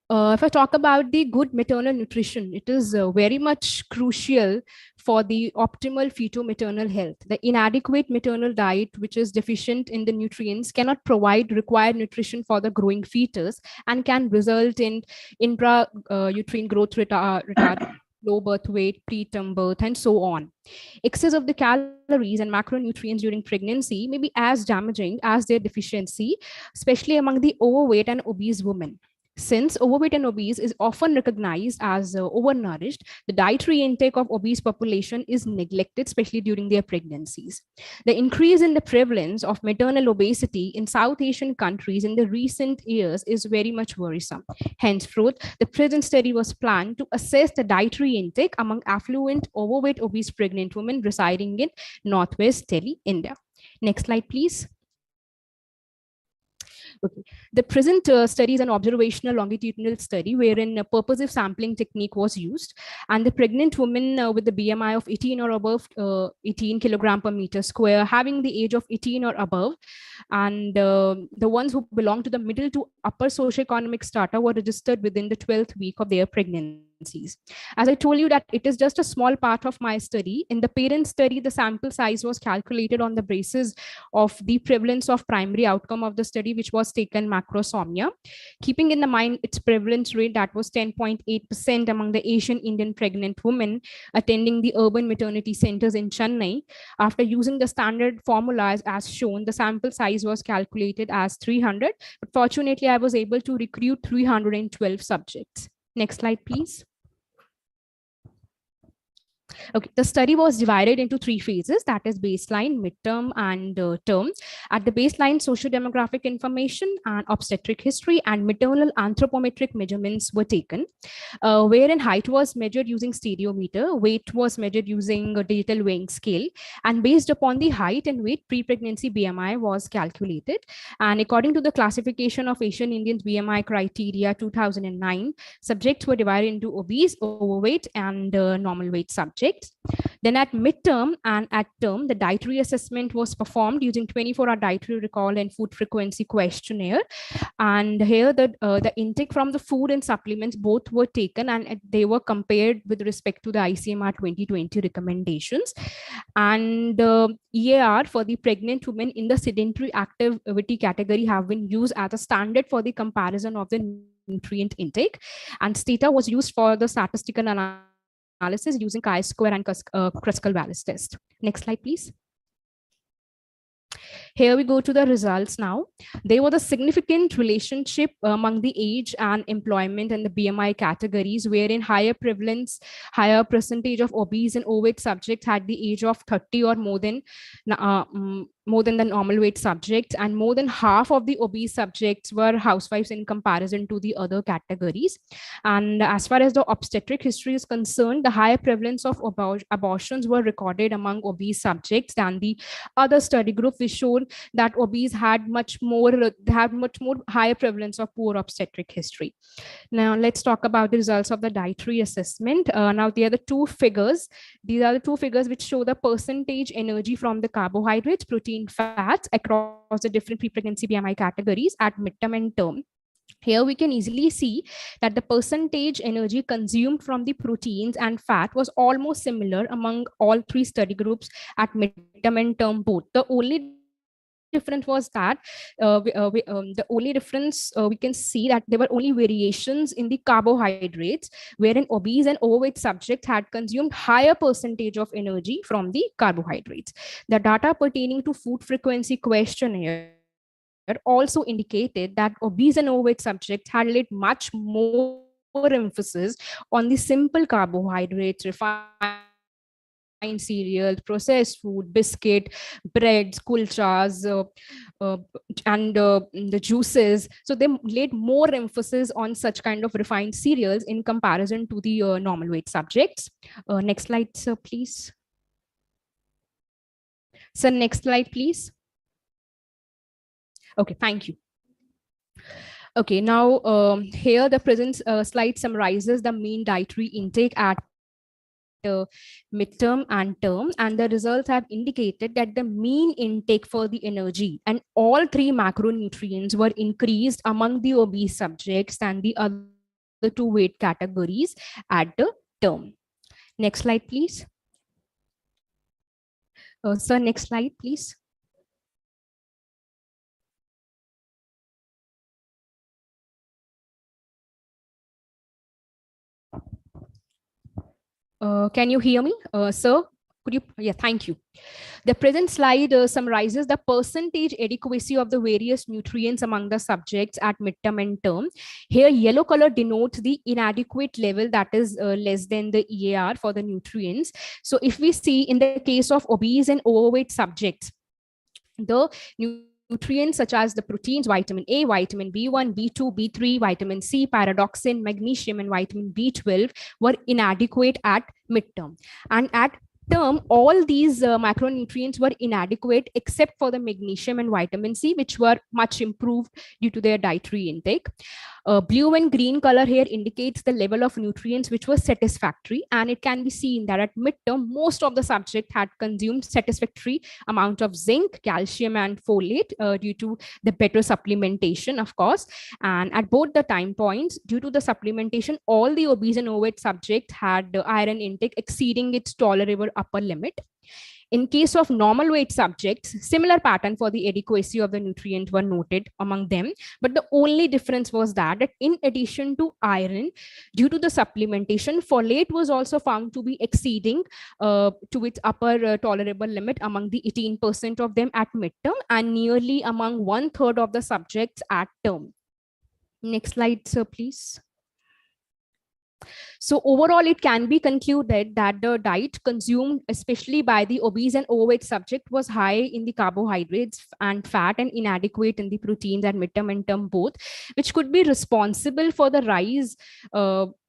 If I talk about the good maternal nutrition, it is very much crucial for the optimal feto-maternal health. The inadequate maternal diet, which is deficient in the nutrients, cannot provide required nutrition for the growing fetus and can result in intrauterine growth retardation, low birth weight, preterm birth, and so on. Excess of the calories and macronutrients during pregnancy may be as damaging as their deficiency, especially among the overweight and obese women. Since overweight and obese is often recognized as overnourished, the dietary intake of obese population is neglected, especially during their pregnancies. The increase in the prevalence of maternal obesity in South Asian countries in the recent years is very much worrisome. Henceforth, the present study was planned to assess the dietary intake among affluent, overweight, obese pregnant women residing in Northwest Delhi, India. Next slide, please. Okay. The present study is an observational longitudinal study wherein a purposive sampling technique was used, and the pregnant women with the BMI of 18 or above 18 kilogram per meter square, having the age of 18 or above, and the ones who belong to the middle to upper socioeconomic strata were registered within the 12th week of their pregnancy. As I told you that it is just a small part of my study. In the parent study, the sample size was calculated on the basis of the prevalence of primary outcome of the study, which was taken macrosomia. Keeping in the mind its prevalence rate, that was 10.8% among the Asian Indian pregnant women attending the urban maternity centers in Chennai. After using the standard formulas as shown, the sample size was calculated as 300, but fortunately I was able to recruit 312 subjects. Next slide, please. Okay, the study was divided into 3 phases, that is baseline, midterm, and term. At the baseline, socio-demographic information and obstetric history and maternal anthropometric measurements were taken, wherein height was measured using stereometer, weight was measured using a digital weighing scale, and based upon the height and weight, pre-pregnancy BMI was calculated. And according to the classification of Asian Indians BMI criteria 2009, subjects were divided into obese, overweight, and normal weight subjects. Then at midterm and at term, the dietary assessment was performed using 24-hour dietary recall and food frequency questionnaire. And here the intake from the food and supplements both were taken, and they were compared with respect to the ICMR 2020 recommendations. And EAR for the pregnant women in the sedentary activity category have been used as a standard for the comparison of the nutrient intake. And STATA was used for the statistical analysis using chi-square and Kruskal-Wallis test. Next slide, please. Here we go to the results now. There was a significant relationship among the age and employment and the BMI categories, wherein higher prevalence, higher percentage of obese and overweight subjects had the age of 30 or more than the normal weight subjects, and more than half of the obese subjects were housewives in comparison to the other categories. And as far as the obstetric history is concerned, the higher prevalence of abortions were recorded among obese subjects than the other study group, which showed that obese had much more higher prevalence of poor obstetric history. Now let's talk about the results of the dietary assessment. Now there are the 2 figures. These are the 2 figures which show the percentage energy from the carbohydrates, protein, fats across the different pre-pregnancy BMI categories at midterm and term. Here we can easily see that the percentage energy consumed from the proteins and fat was almost similar among all 3 study groups at midterm and term both. The only difference was that we can see that there were only variations in the carbohydrates, wherein obese and overweight subjects had consumed higher percentage of energy from the carbohydrates. The data pertaining to food frequency questionnaire also indicated that obese and overweight subjects had laid much more emphasis on the simple carbohydrates, refined cereals, processed food, biscuit, breads, kulchas, and the juices. So they laid more emphasis on such kind of refined cereals in comparison to the normal weight subjects. Next slide, sir, please. So next slide, please. Okay, thank you. Okay, now here the present slide summarizes the mean dietary intake at midterm and term, and the results have indicated that the mean intake for the energy and all 3 macronutrients were increased among the obese subjects and the other 2 weight categories at the term. Next slide, please. Sir, next slide, please. Can you hear me, sir? Could you? Yeah, thank you. The present slide summarizes the percentage adequacy of the various nutrients among the subjects at midterm and term. Here, yellow color denotes the inadequate level, that is less than the EAR for the nutrients. So if we see in the case of obese and overweight subjects, the nutrients such as the proteins, vitamin A, vitamin B1, B2, B3, vitamin C, pyridoxine, magnesium, and vitamin B12 were inadequate at midterm. And at term, all these macronutrients were inadequate except for the magnesium and vitamin C, which were much improved due to their dietary intake. Blue and green color here indicates the level of nutrients which was satisfactory, and it can be seen that at midterm, most of the subject had consumed satisfactory amount of zinc, calcium, and folate due to the better supplementation, of course. And at both the time points, due to the supplementation, all the obese and overweight subjects had iron intake exceeding its tolerable upper limit. In case of normal weight subjects, similar pattern for the adequacy of the nutrient were noted among them, but the only difference was that in addition to iron, due to the supplementation, folate was also found to be exceeding to its upper tolerable limit among the 18% of them at midterm and nearly among 1/3 of the subjects at term. Next slide, sir, please. So overall, it can be concluded that the diet consumed, especially by the obese and overweight subject, was high in the carbohydrates and fat and inadequate in the proteins at midterm and term both, which could be responsible for the rise,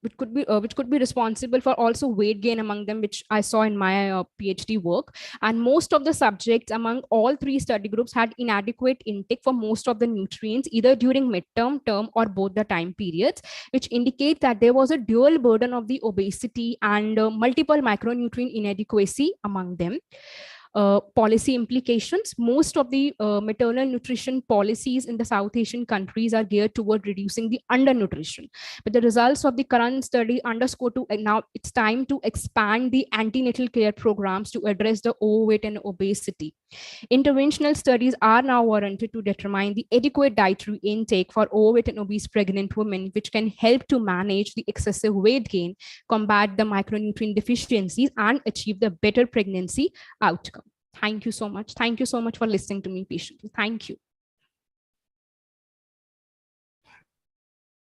which could be responsible for also weight gain among them, which I saw in my PhD work. And most of the subjects among all three study groups had inadequate intake for most of the nutrients, either during midterm, term, or both the time periods, which indicate that there was a dual burden of the obesity and multiple micronutrient inadequacy among them. Policy implications. Most of the maternal nutrition policies in the South Asian countries are geared toward reducing the undernutrition. But the results of the current study underscore now it's time to expand the antenatal care programs to address the overweight and obesity. Interventional studies are now warranted to determine the adequate dietary intake for overweight and obese pregnant women, which can help to manage the excessive weight gain, combat the micronutrient deficiencies, and achieve the better pregnancy outcome. Thank you so much. Thank you so much for listening to me patiently. Thank you.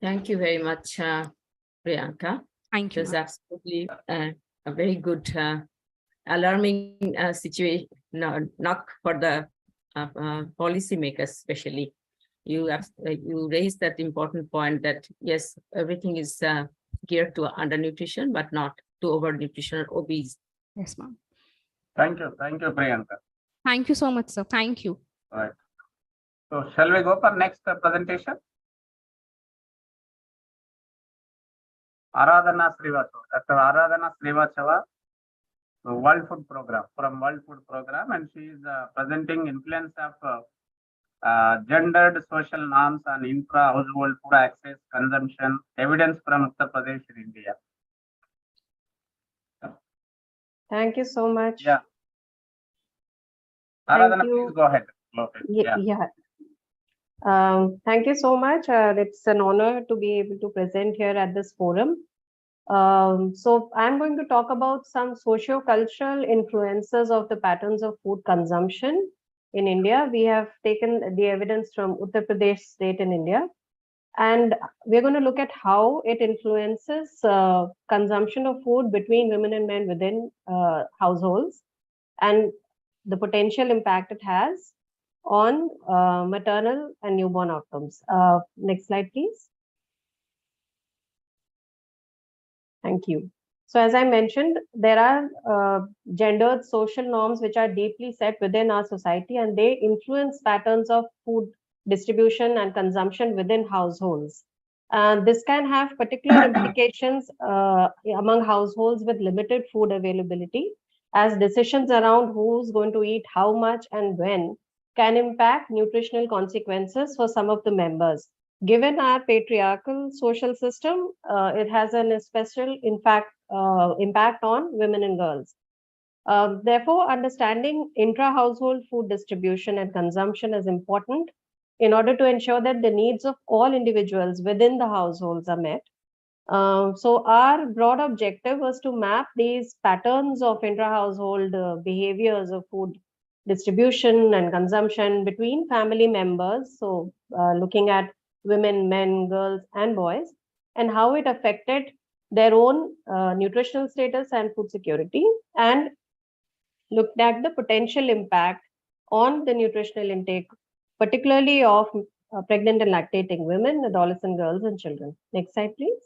Thank you very much, Priyanka. Thank you. It was absolutely a very good, alarming situation, not for the policymakers especially. You raised that important point that yes, everything is geared to undernutrition, but not to overnutrition or obese. Yes, ma'am. Thank you, Priyanka. Thank you so much, sir. Thank you. All right. So shall we go for next presentation? Aradhana Srivastava, Dr. Aradhana Srivastava, World Food Program, from World Food Program, and she is presenting influence of gendered social norms on intra-household food access, consumption, evidence from Uttar Pradesh in India. Thank you so much. Yeah. Aradhana, please go ahead. Yeah. Thank you so much. It's an honor to be able to present here at this forum. So I'm going to talk about some socio-cultural influences of the patterns of food consumption in India. We have taken the evidence from Uttar Pradesh state in India, and we're going to look at how it influences consumption of food between women and men within households, and the potential impact it has on maternal and newborn outcomes. Next slide, please. Thank you. So as I mentioned, there are gendered social norms which are deeply set within our society, and they influence patterns of food distribution and consumption within households. This can have particular implications among households with limited food availability, as decisions around who's going to eat how much and when can impact nutritional consequences for some of the members. Given our patriarchal social system, it has an special impact on women and girls. Therefore, understanding intra-household food distribution and consumption is important in order to ensure that the needs of all individuals within the households are met. So our broad objective was to map these patterns of intra-household behaviors of food distribution and consumption between family members. So looking at women, men, girls, and boys, and how it affected their own nutritional status and food security, and looked at the potential impact on the nutritional intake, particularly of pregnant and lactating women, adolescent girls, and children. Next slide, please.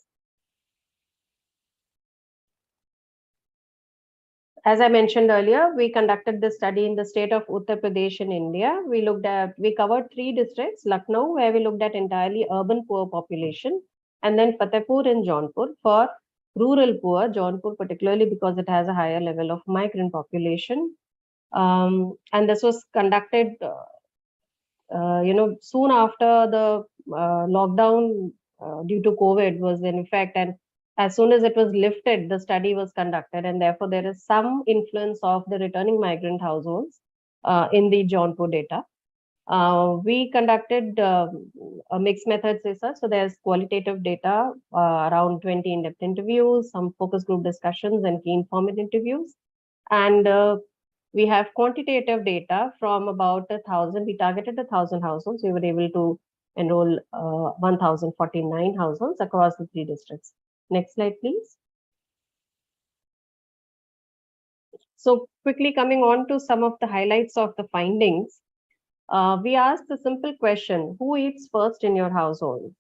as I mentioned earlier, we conducted this study in the state of Uttar Pradesh in India. We covered 3 districts, Lucknow, where we looked at entirely urban poor population, and then Fatehpur and Jaunpur for rural poor, Jaunpur particularly because it has a higher level of migrant population. And this was conducted, soon after the lockdown due to COVID was in effect, and as soon as it was lifted, the study was conducted, and therefore there is some influence of the returning migrant households in the Jaunpur data. We conducted a mixed methods research, so there's qualitative data, around 20 in-depth interviews, some focus group discussions, and key informant interviews, and we have quantitative data from about 1,000. We targeted 1,000 households. We were able to enroll 1,049 households across the 3 districts. Next slide, please. So quickly coming on to some of the highlights of the findings, we asked the simple question, who eats first in your household?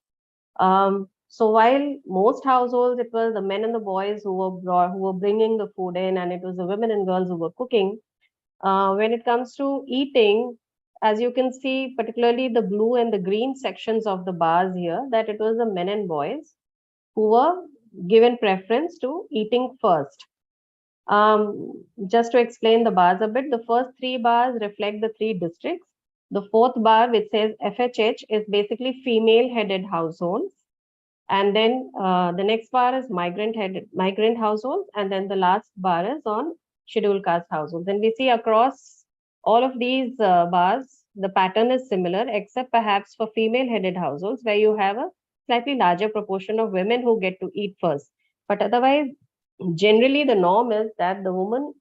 So while most households, it was the men and the boys who were bringing the food in, and it was the women and girls who were cooking. When it comes to eating, as you can see, particularly the blue and the green sections of the bars here, that it was the men and boys who were given preference to eating first. Just to explain the bars a bit, the first 3 bars reflect the 3 districts. The 4th bar, which says FHH, is basically female-headed households. And then the next bar is migrant households, and then the last bar is on scheduled caste households. And we see across all of these bars, the pattern is similar, except perhaps for female-headed households, where you have a slightly larger proportion of women who get to eat first. But otherwise, generally the norm is that the woman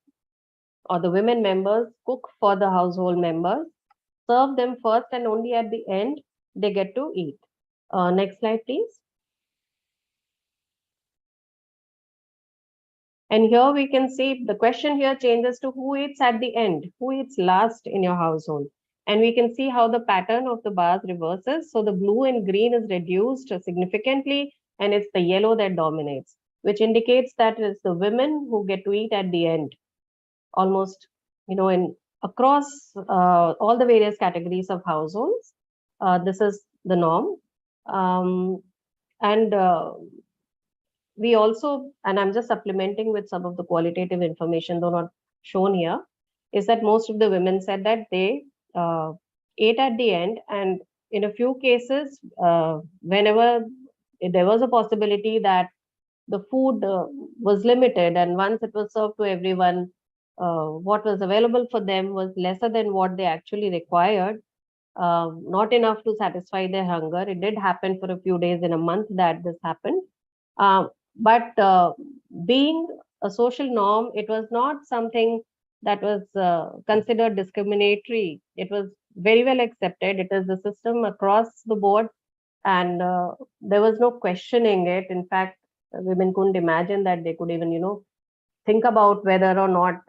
or the women members cook for the household members, serve them first, and only at the end they get to eat. Next slide, please. And here we can see the question here changes to who eats at the end, who eats last in your household. And we can see how the pattern of the bars reverses. So the blue and green is reduced significantly, and it's the yellow that dominates, which indicates that it's the women who get to eat at the end, almost, in across all the various categories of households. This is the norm. We also, and I'm just supplementing with some of the qualitative information, though not shown here, is that most of the women said that they ate at the end, and in a few cases, whenever there was a possibility that the food was limited, and once it was served to everyone, what was available for them was lesser than what they actually required, not enough to satisfy their hunger. It did happen for a few days in a month that this happened. But being a social norm, it was not something that was considered discriminatory. It was very well accepted. It is the system across the board, and there was no questioning it. In fact, women couldn't imagine that they could even, think about whether or not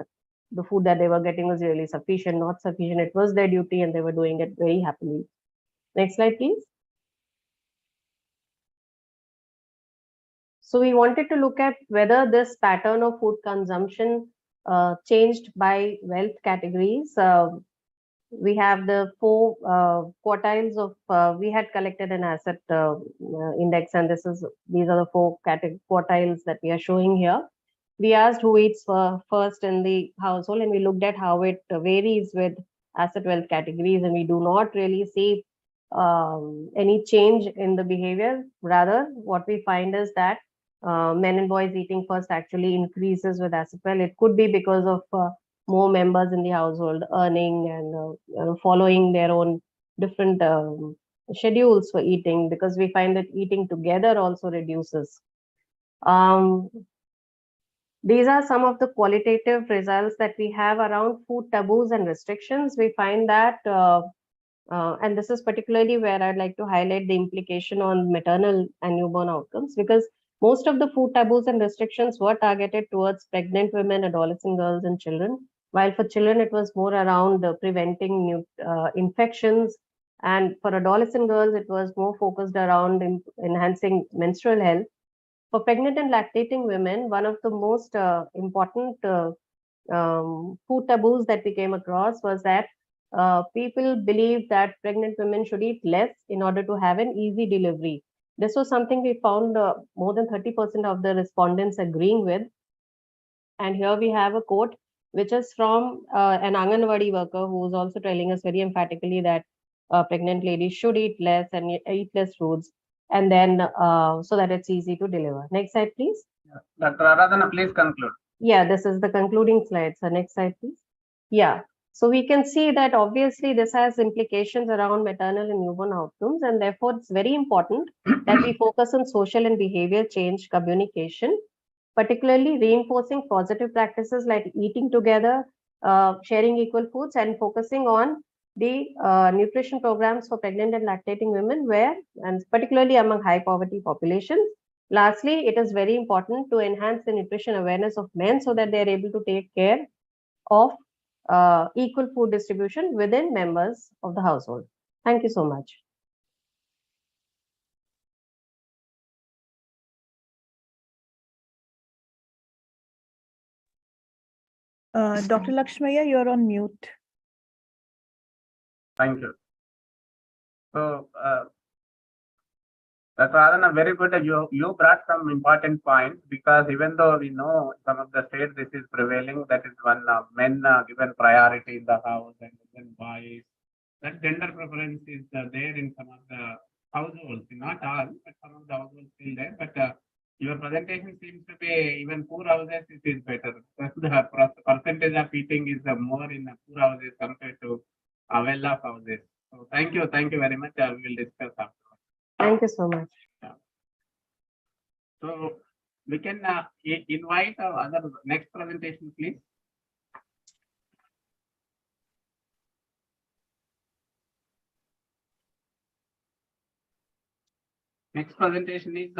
the food that they were getting was really sufficient, not sufficient. It was their duty, and they were doing it very happily. Next slide, please. So we wanted to look at whether this pattern of food consumption changed by wealth categories. We have the 4 quartiles of, we had collected an asset index, and these are the 4 quartiles that we are showing here. We asked who eats first in the household, and we looked at how it varies with asset wealth categories, and we do not really see any change in the behavior. Rather, what we find is that men and boys eating first actually increases with asset wealth. It could be because of more members in the household earning and following their own different schedules for eating, because we find that eating together also reduces. These are some of the qualitative results that we have around food taboos and restrictions. We find that, and this is particularly where I'd like to highlight the implication on maternal and newborn outcomes, because most of the food taboos and restrictions were targeted towards pregnant women, adolescent girls, and children. While for children, it was more around preventing infections. And for adolescent girls, it was more focused around enhancing menstrual health. For pregnant and lactating women, one of the most important food taboos that we came across was that people believe that pregnant women should eat less in order to have an easy delivery. This was something we found more than 30% of the respondents agreeing with. And here we have a quote, which is from an Anganwadi worker who is also telling us very emphatically that pregnant ladies should eat less and eat less foods, and then so that it's easy to deliver. Next slide, please. Dr. Aradhana, please conclude. Yeah, this is the concluding slide. So next slide, please. Yeah. So we can see that obviously this has implications around maternal and newborn outcomes, and therefore it's very important that we focus on social and behavior change communication, particularly reinforcing positive practices like eating together, sharing equal foods, and focusing on the nutrition programs for pregnant and lactating women, and particularly among high poverty populations. Lastly, it is very important to enhance the nutrition awareness of men so that they are able to take care of equal food distribution within members of the household. Thank you so much. Dr. Lakshmaya, you're on mute. Thank you. So, Dr. Aradhana, very good. You brought some important points, because even though we know some of the states this is prevailing, that is when men given priority in the house and then boys. That gender preference is there in some of the households, not all, but some of the households still there. But your presentation seems to be even poor houses, it is better. The percentage of eating is more in the poor houses compared to well-off houses. So thank you very much. We will discuss afterwards. Thank you so much. Yeah. So we can invite other next presentation, please. Next presentation is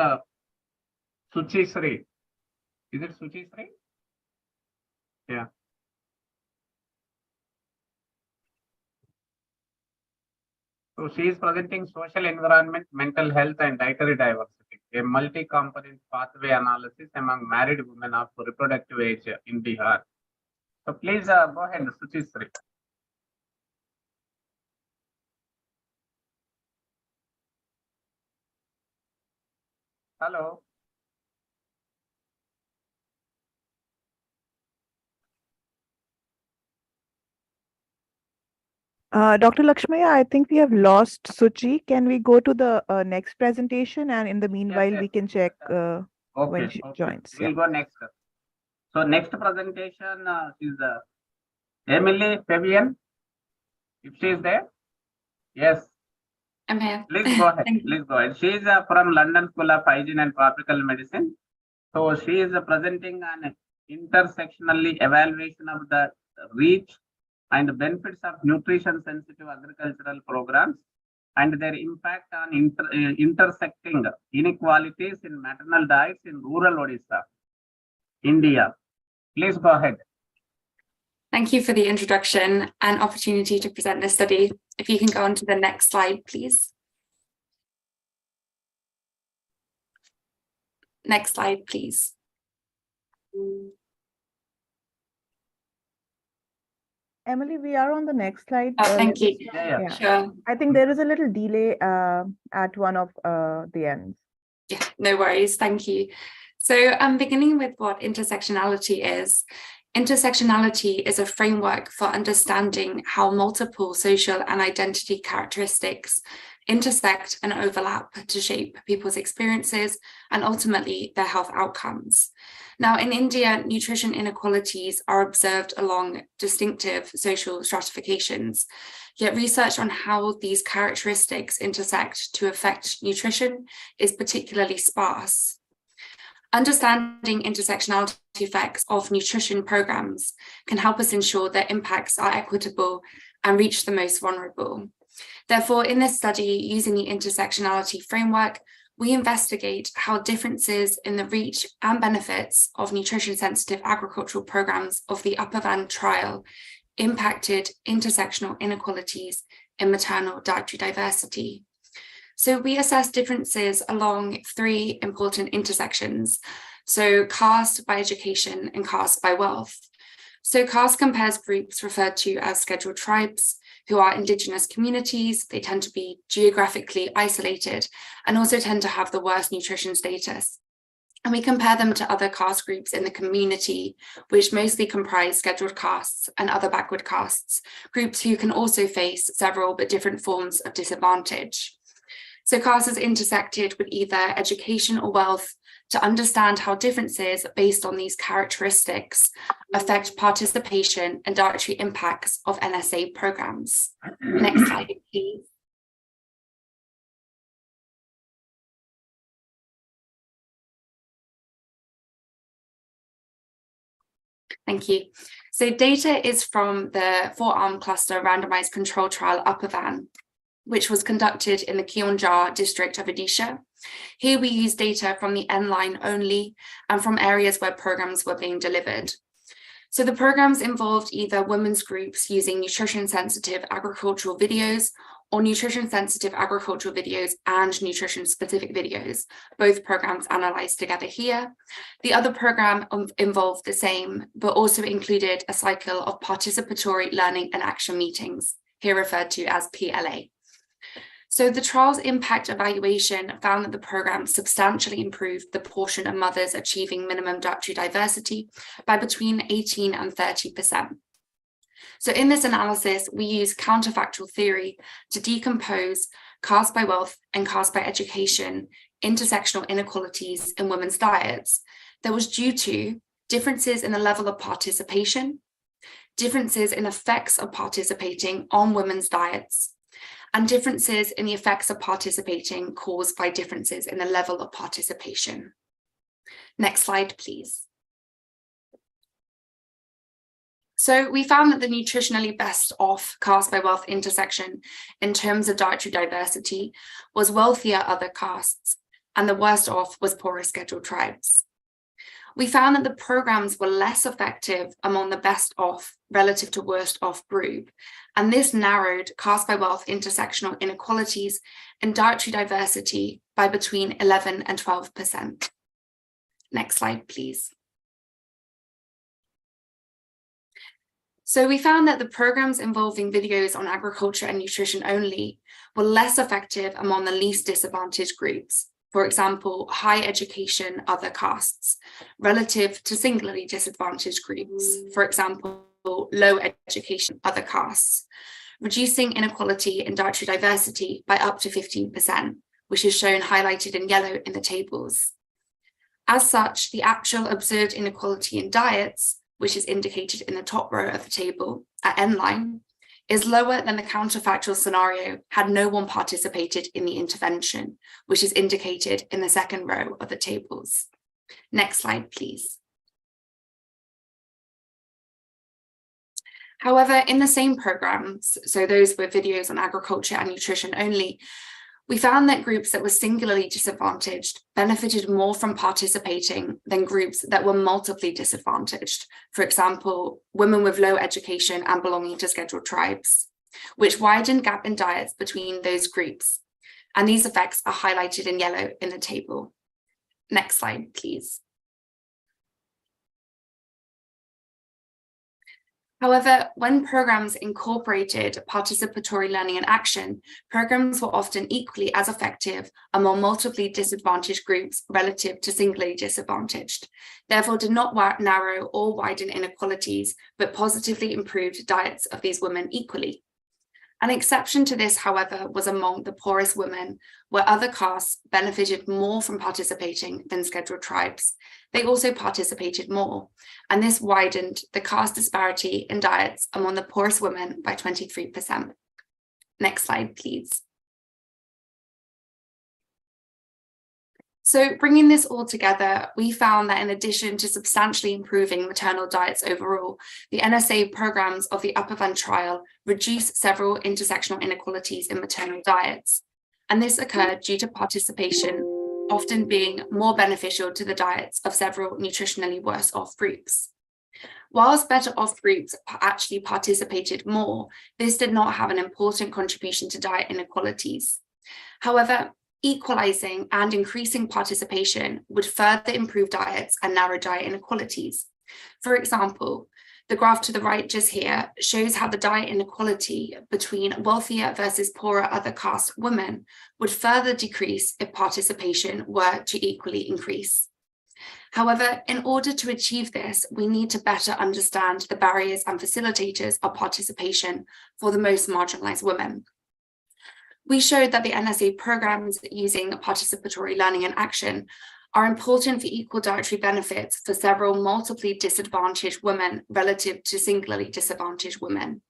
Suchi Sri. Is it Suchi Sri? Yeah. So she is presenting social environment, mental health, and dietary diversity, a multi-component pathway analysis among married women of reproductive age in Bihar. So please go ahead, Suchi Sri. Hello. Dr. Lakshmaya, I think we have lost Suchi. Can we go to the next presentation, and in the meanwhile, Yes. we can check when she Okay. joins. We'll go next. So next presentation is Emily Fabian. If she is there. Yes. I'm here. Please go ahead. Please go ahead. She is from London School of Hygiene and Tropical Medicine. So she is presenting an intersectionally evaluation of the reach and benefits of nutrition sensitive agricultural programs and their impact on intersecting inequalities in maternal diets in rural Odisha, India. Please go ahead. Thank you for the introduction and opportunity to present this study. If you can go on to the next slide, please. Next slide, please. Emily, we are on the next slide. Oh, thank you. Yeah. Sure. I think there is a little delay at one of the ends. Yeah, no worries. Thank you. So I'm beginning with what intersectionality is. Intersectionality is a framework for understanding how multiple social and identity characteristics intersect and overlap to shape people's experiences and ultimately their health outcomes. Now, in India, nutrition inequalities are observed along distinctive social stratifications, yet research on how these characteristics intersect to affect nutrition is particularly sparse. Understanding intersectionality effects of nutrition programs can help us ensure their impacts are equitable and reach the most vulnerable. Therefore, in this study, using the intersectionality framework, we investigate how differences in the reach and benefits of nutrition-sensitive agricultural programs of the Upper Van trial impacted intersectional inequalities in maternal dietary diversity. So we assess differences along three important intersections, so caste by education and caste by wealth. So CAST compares groups referred to as scheduled tribes who are indigenous communities. They tend to be geographically isolated and also tend to have the worst nutrition status. And we compare them to other caste groups in the community, which mostly comprise scheduled castes and other backward castes, groups who can also face several but different forms of disadvantage. So caste is intersected with either education or wealth to understand how differences based on these characteristics affect participation and dietary impacts of NSA programs. Next slide, please. Thank you. So data is from the 4-arm cluster randomized control trial UPPRI, which was conducted in the Kionjar district of Odisha. Here we use data from the N line only and from areas where programs were being delivered. So the programs involved either women's groups using nutrition sensitive agricultural videos or nutrition sensitive agricultural videos and nutrition specific videos, both programs analyzed together here. The other program involved the same, but also included a cycle of participatory learning and action meetings, here referred to as PLA. So the trial's impact evaluation found that the program substantially improved the portion of mothers achieving minimum dietary diversity by between 18 and 30%. So in this analysis, we use counterfactual theory to decompose caste by wealth and caste by education intersectional inequalities in women's diets that was due to differences in the level of participation, differences in effects of participating on women's diets, and differences in the effects of participating caused by differences in the level of participation. Next slide, please. So we found that the nutritionally best off caste by wealth intersection in terms of dietary diversity was wealthier other castes, and the worst off was poorer scheduled tribes. We found that the programs were less effective among the best off relative to worst off group, and this narrowed caste by wealth intersectional inequalities and dietary diversity by between 11 and 12%. Next slide, please. So we found that the programs involving videos on agriculture and nutrition only were less effective among the least disadvantaged groups, for example, high education other castes, relative to singularly disadvantaged groups, for example, low education other castes, reducing inequality in dietary diversity by up to 15%, which is shown highlighted in yellow in the tables. As such, the actual observed inequality in diets, which is indicated in the top row of the table at N line, is lower than the counterfactual scenario had no one participated in the intervention, which is indicated in the second row of the tables. Next slide, please. However, in the same programs, so those with videos on agriculture and nutrition only, we found that groups that were singularly disadvantaged benefited more from participating than groups that were multiply disadvantaged. For example, women with low education and belonging to scheduled tribes, which widened gap in diets between those groups. And these effects are highlighted in yellow in the table. Next slide, please. However, when programs incorporated participatory learning and action, programs were often equally as effective among multiply disadvantaged groups relative to singly disadvantaged, therefore did not narrow or widen inequalities, but positively improved diets of these women equally. An exception to this, however, was among the poorest women, where other castes benefited more from participating than scheduled tribes. They also participated more, and this widened the caste disparity in diets among the poorest women by 23%. Next slide, please. So bringing this all together, we found that in addition to substantially improving maternal diets overall, the NSA programs of the UPPRI trial reduced several intersectional inequalities in maternal diets. And this occurred due to participation often being more beneficial to the diets of several nutritionally worse off groups. Whilst better off groups actually participated more, this did not have an important contribution to diet inequalities. However, equalizing and increasing participation would further improve diets and narrow diet inequalities. For example, The graph to the right just here shows how the diet inequality between wealthier versus poorer other caste women would further decrease if participation were to equally increase. However, in order to achieve this, we need to better understand the barriers and facilitators of participation for the most marginalized women. We showed that the NSA programs using participatory learning and action are important for equal dietary benefits for several multiply disadvantaged women relative to singularly disadvantaged women.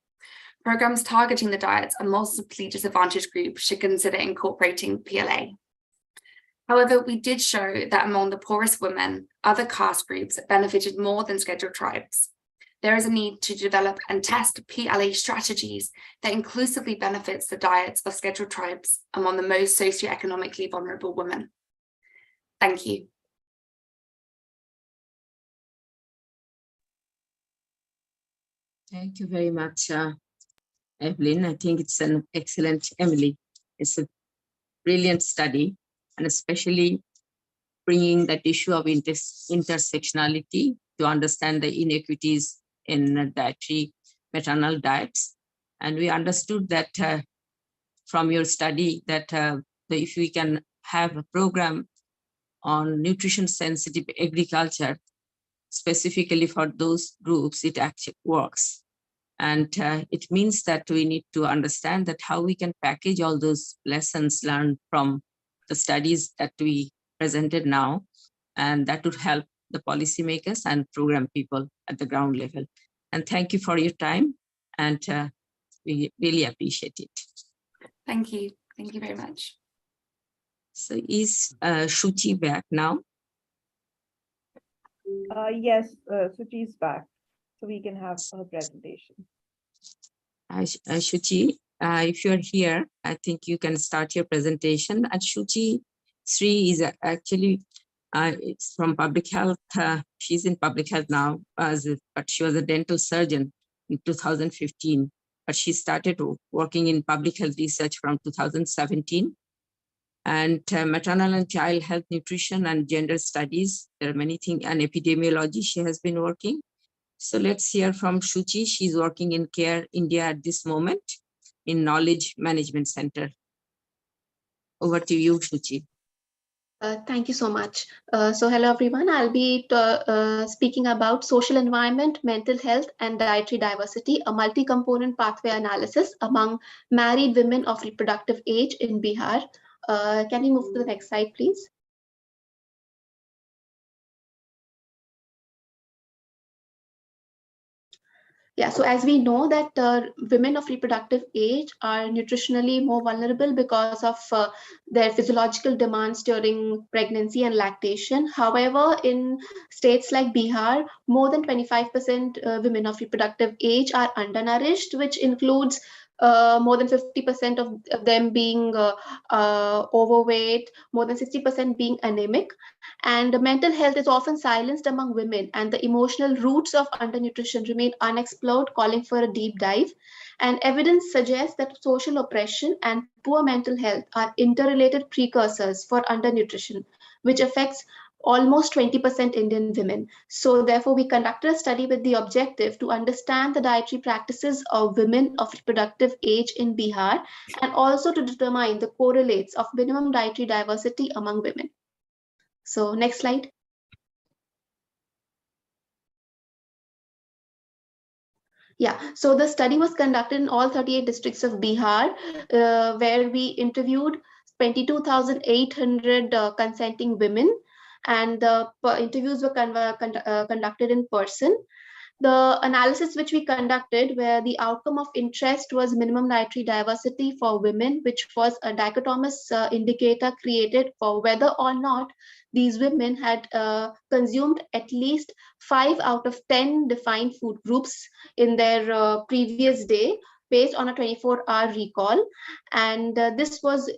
Programs targeting the diets of multiply disadvantaged groups should consider incorporating PLA. However, we did show that among the poorest women, other caste groups benefited more than scheduled tribes. There is a need to develop and test PLA strategies that inclusively benefits the diets of scheduled tribes among the most socioeconomically vulnerable women. Thank you. Thank you very much, Evelyn. I think it's an excellent, Emily. It's a brilliant study, and especially bringing that issue of intersectionality to understand the inequities in dietary maternal diets. And we understood that from your study that if we can have a program on nutrition sensitive agriculture, specifically for those groups, it actually works. And it means that we need to understand that how we can package all those lessons learned from the studies that we presented now, and that would help the policymakers and program people at the ground level. And thank you for your time, and we really appreciate it. Thank you. Thank you very much. So is Shuchi back now? Yes, Suchi is back, so we can have her presentation. Shuchi, if you're here, I think you can start your presentation. And Shuchi Sri is actually, it's from public health. She's in public health now, but she was a dental surgeon in 2015. But she started working in public health research from 2017. And maternal and child health, nutrition and gender studies. There are many things, and epidemiology she has been working. So let's hear from Shuchi. She's working in Care India at this moment in Knowledge Management Center. Over to you, Shuchi. Thank you so much. So hello, everyone. I'll be speaking about social environment, mental health, and dietary diversity, a multi-component pathway analysis among married women of reproductive age in Bihar. Can we move to the next slide, please? Yeah, so as we know that women of reproductive age are nutritionally more vulnerable because of their physiological demands during pregnancy and lactation. However, in states like Bihar, more than 25% women of reproductive age are undernourished, which includes more than 50% of them being overweight, more than 60% being anemic. And mental health is often silenced among women, and the emotional roots of undernutrition remain unexplored, calling for a deep dive. And evidence suggests that social oppression and poor mental health are interrelated precursors for undernutrition, which affects almost 20% Indian women. So therefore, we conducted a study with the objective to understand the dietary practices of women of reproductive age in Bihar, and also to determine the correlates of minimum dietary diversity among women. So next slide. Yeah, so the study was conducted in all 38 districts of Bihar, where we interviewed 22,800 consenting women, and the interviews were conducted in person. The analysis which we conducted, where the outcome of interest was minimum dietary diversity for women, which was a dichotomous indicator created for whether or not these women had consumed at least 5 out of 10 defined food groups in their previous day, based on a 24-hour recall. And this was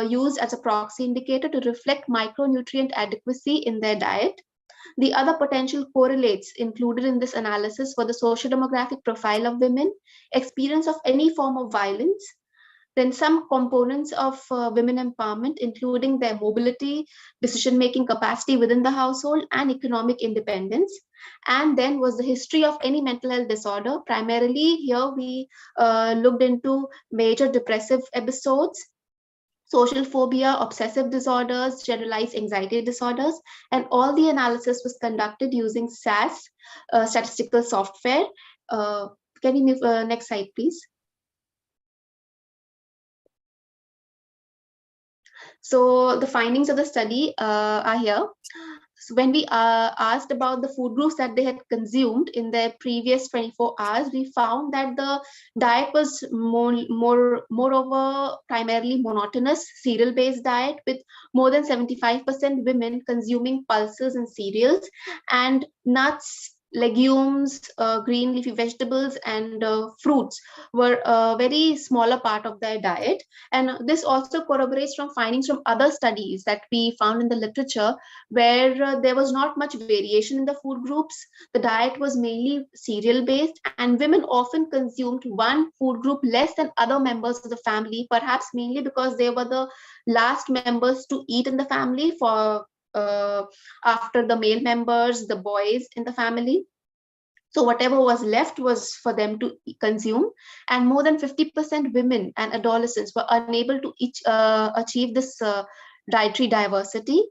used as a proxy indicator to reflect micronutrient adequacy in their diet. The other potential correlates included in this analysis were the social demographic profile of women, experience of any form of violence, Then some components of women empowerment, including their mobility, decision-making capacity within the household, and economic independence. And then was the history of any mental health disorder. Primarily here we looked into major depressive episodes, social phobia, obsessive disorders, generalized anxiety disorders, and all the analysis was conducted using SAS, statistical software. Can you move next slide, please? So the findings of the study are here. So when we asked about the food groups that they had consumed in their previous 24 hours, we found that the diet was moreover primarily monotonous cereal-based diet, with more than 75% women consuming pulses and cereals, and nuts, legumes, green leafy vegetables, and fruits were a very smaller part of their diet. And this also corroborates from findings from other studies that we found in the literature, where there was not much variation in the food groups. The diet was mainly cereal based, and women often consumed one food group less than other members of the family, perhaps mainly because they were the last members to eat in the family for after the male members, the boys in the family. So whatever was left was for them to consume, and more than 50% women and adolescents were unable to achieve this dietary diversity.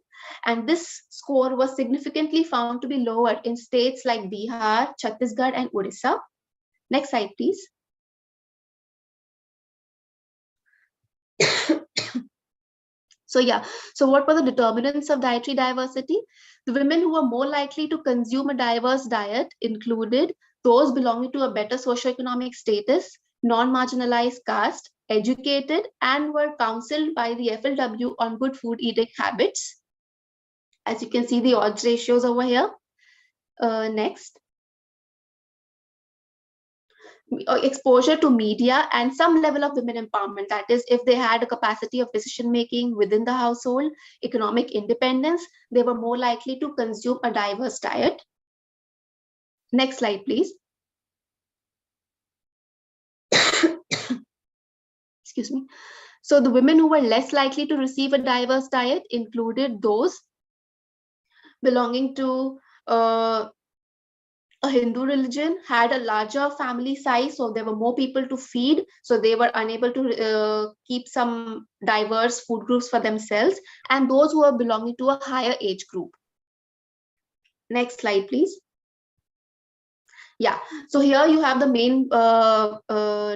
And this score was significantly found to be lower in states like Bihar, Chhattisgarh, and Odisha. Next slide, please. So yeah, so what were the determinants of dietary diversity? The women who were more likely to consume a diverse diet included those belonging to a better socioeconomic status, non-marginalized caste, educated, and were counseled by the FLW on good food eating habits. As you can see, the odds ratios over here. Next. Exposure to media and some level of women empowerment, that is, if they had a capacity of decision making within the household, economic independence, they were more likely to consume a diverse diet. Next slide, please. Excuse me. So the women who were less likely to receive a diverse diet included those belonging to a Hindu religion, had a larger family size, so there were more people to feed, so they were unable to keep some diverse food groups for themselves, and those who are belonging to a higher age group. Next slide, please. Yeah, so here you have the main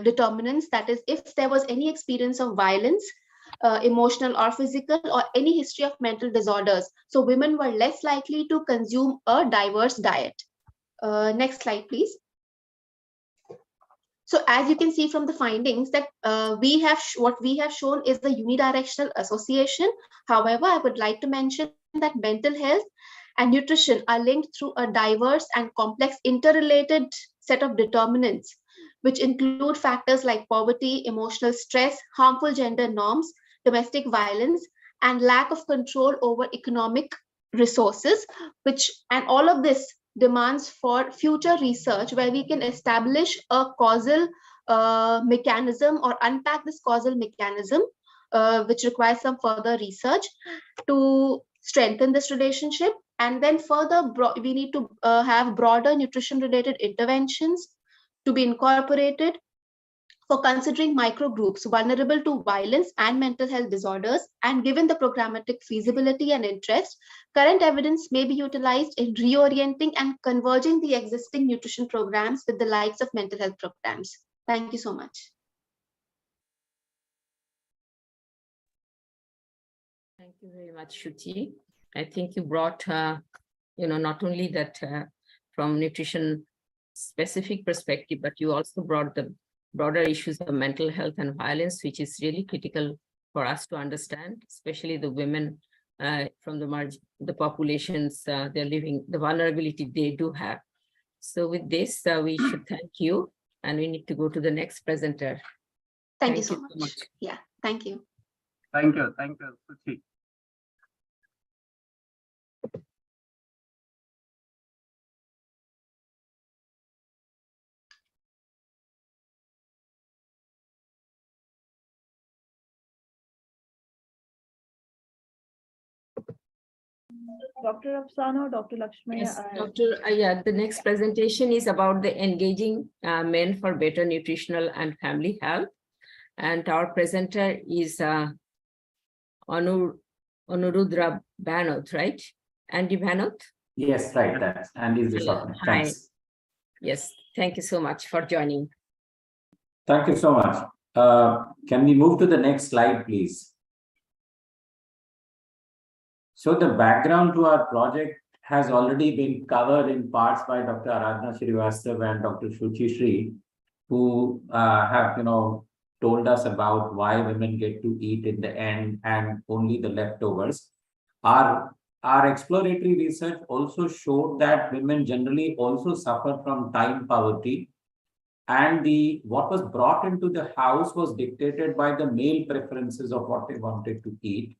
determinants, that is, if there was any experience of violence, emotional or physical, or any history of mental disorders, so women were less likely to consume a diverse diet. Next slide, please. So as you can see from the findings that what we have shown is the unidirectional association. However, I would like to mention that mental health and nutrition are linked through a diverse and complex interrelated set of determinants, which include factors like poverty, emotional stress, harmful gender norms, domestic violence, and lack of control over economic resources, and all of this demands for future research where we can establish a causal mechanism or unpack this causal mechanism, which requires some further research to strengthen this relationship. And then further, we need to have broader nutrition related interventions to be incorporated for considering microgroups vulnerable to violence and mental health disorders. And given the programmatic feasibility and interest, current evidence may be utilized in reorienting and converging the existing nutrition programs with the likes of mental health programs. Thank you so much. Thank you very much, Shruti. I think you brought, not only that from nutrition specific perspective, but you also brought the broader issues of mental health and violence, which is really critical for us to understand, especially the women from the populations they're living, the vulnerability they do have. So with this, we should thank you, and we need to go to the next presenter. Thank you so much. Yeah, thank you. Thank you, Shruti. Dr. Afsana or Dr. Lakshmi? Yes, Dr. Yeah, the next presentation is about the engaging men for better nutritional and family health. And our presenter is Anurudra Bhanoth, right? Andy Bhanoth? Yes, right. That's Andy's the short name. Hi. Thanks. Yes, thank you so much for joining. Thank you so much. Can we move to the next slide, please? So the background to our project has already been covered in parts by Dr. Aradhana Srivastava and Dr. Shuchi Shri, who have, told us about why women get to eat in the end and only the leftovers. Our exploratory research also showed that women generally also suffer from time poverty, and what was brought into the house was dictated by the male preferences of what they wanted to eat.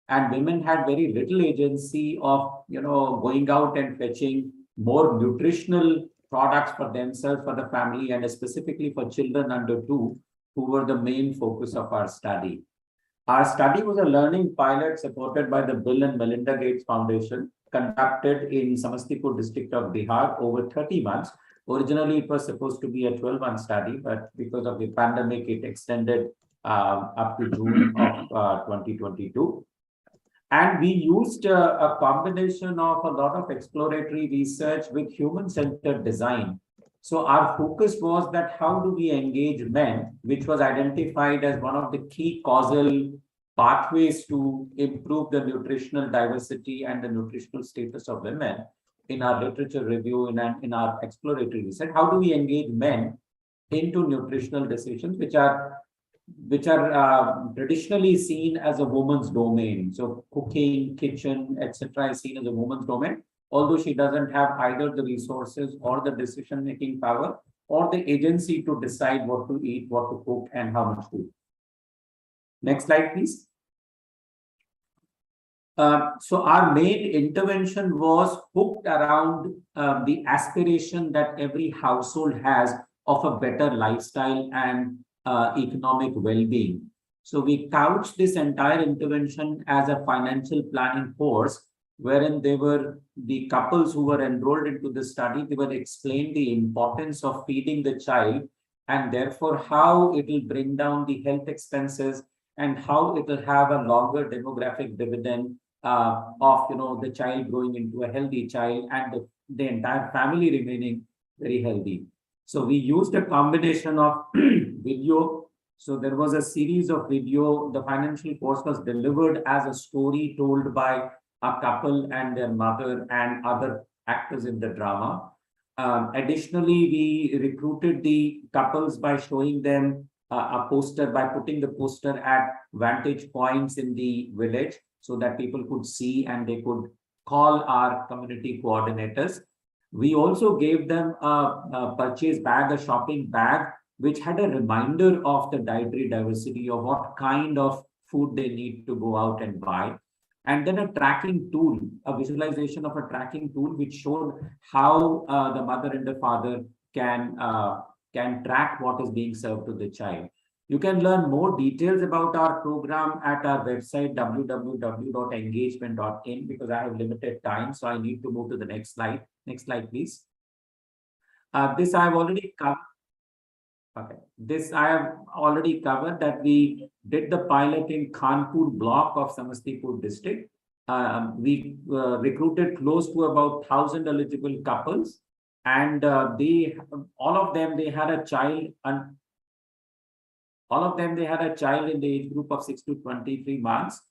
And women had very little agency of, going out and fetching more nutritional products for themselves, for the family, and specifically for children under 2, who were the main focus of our study. Our study was a learning pilot supported by the Bill and Melinda Gates Foundation, conducted in Samastipur district of Bihar over 30 months. Originally, it was supposed to be a 12-month study, but because of the pandemic, it extended up to June of 2022. And we used a combination of a lot of exploratory research with human-centered design. So our focus was that how do we engage men, which was identified as one of the key causal pathways to improve the nutritional diversity and the nutritional status of women in our literature review and in our exploratory research. How do we engage men into nutritional decisions, which are traditionally seen as a woman's domain. So cooking, kitchen, etc. is seen as a woman's domain, although she doesn't have either the resources or the decision-making power or the agency to decide what to eat, what to cook, and how much to eat. Next slide, please. So our main intervention was hooked around the aspiration that every household has of a better lifestyle and economic well-being. So we couched this entire intervention as a financial planning course, wherein they were the couples who were enrolled into the study, they were explained the importance of feeding the child and therefore how it will bring down the health expenses and how it will have a longer demographic dividend of the child growing into a healthy child and the entire family remaining very healthy. So we used a combination of video. So there was a series of video. The financial course was delivered as a story told by a couple and their mother and other actors in the drama. Additionally, we recruited the couples by showing them a poster, by putting the poster at vantage points in the village so that people could see and they could call our community coordinators. We also gave them a purchase bag, a shopping bag, which had a reminder of the dietary diversity of what kind of food they need to go out and buy. And then a tracking tool, a visualization of a tracking tool, which showed how the mother and the father can track what is being served to the child. You can learn more details about our program at our website, www.engagement.in, because I have limited time, so I need to move to the next slide. Next slide, please. This I have already covered. Okay, this I have already covered that we did the pilot in Kanpur block of Samastipur district. We recruited close to about 1,000 eligible couples, and all of them had a child, and all of them they had a child in the age group of 6 to 23 months.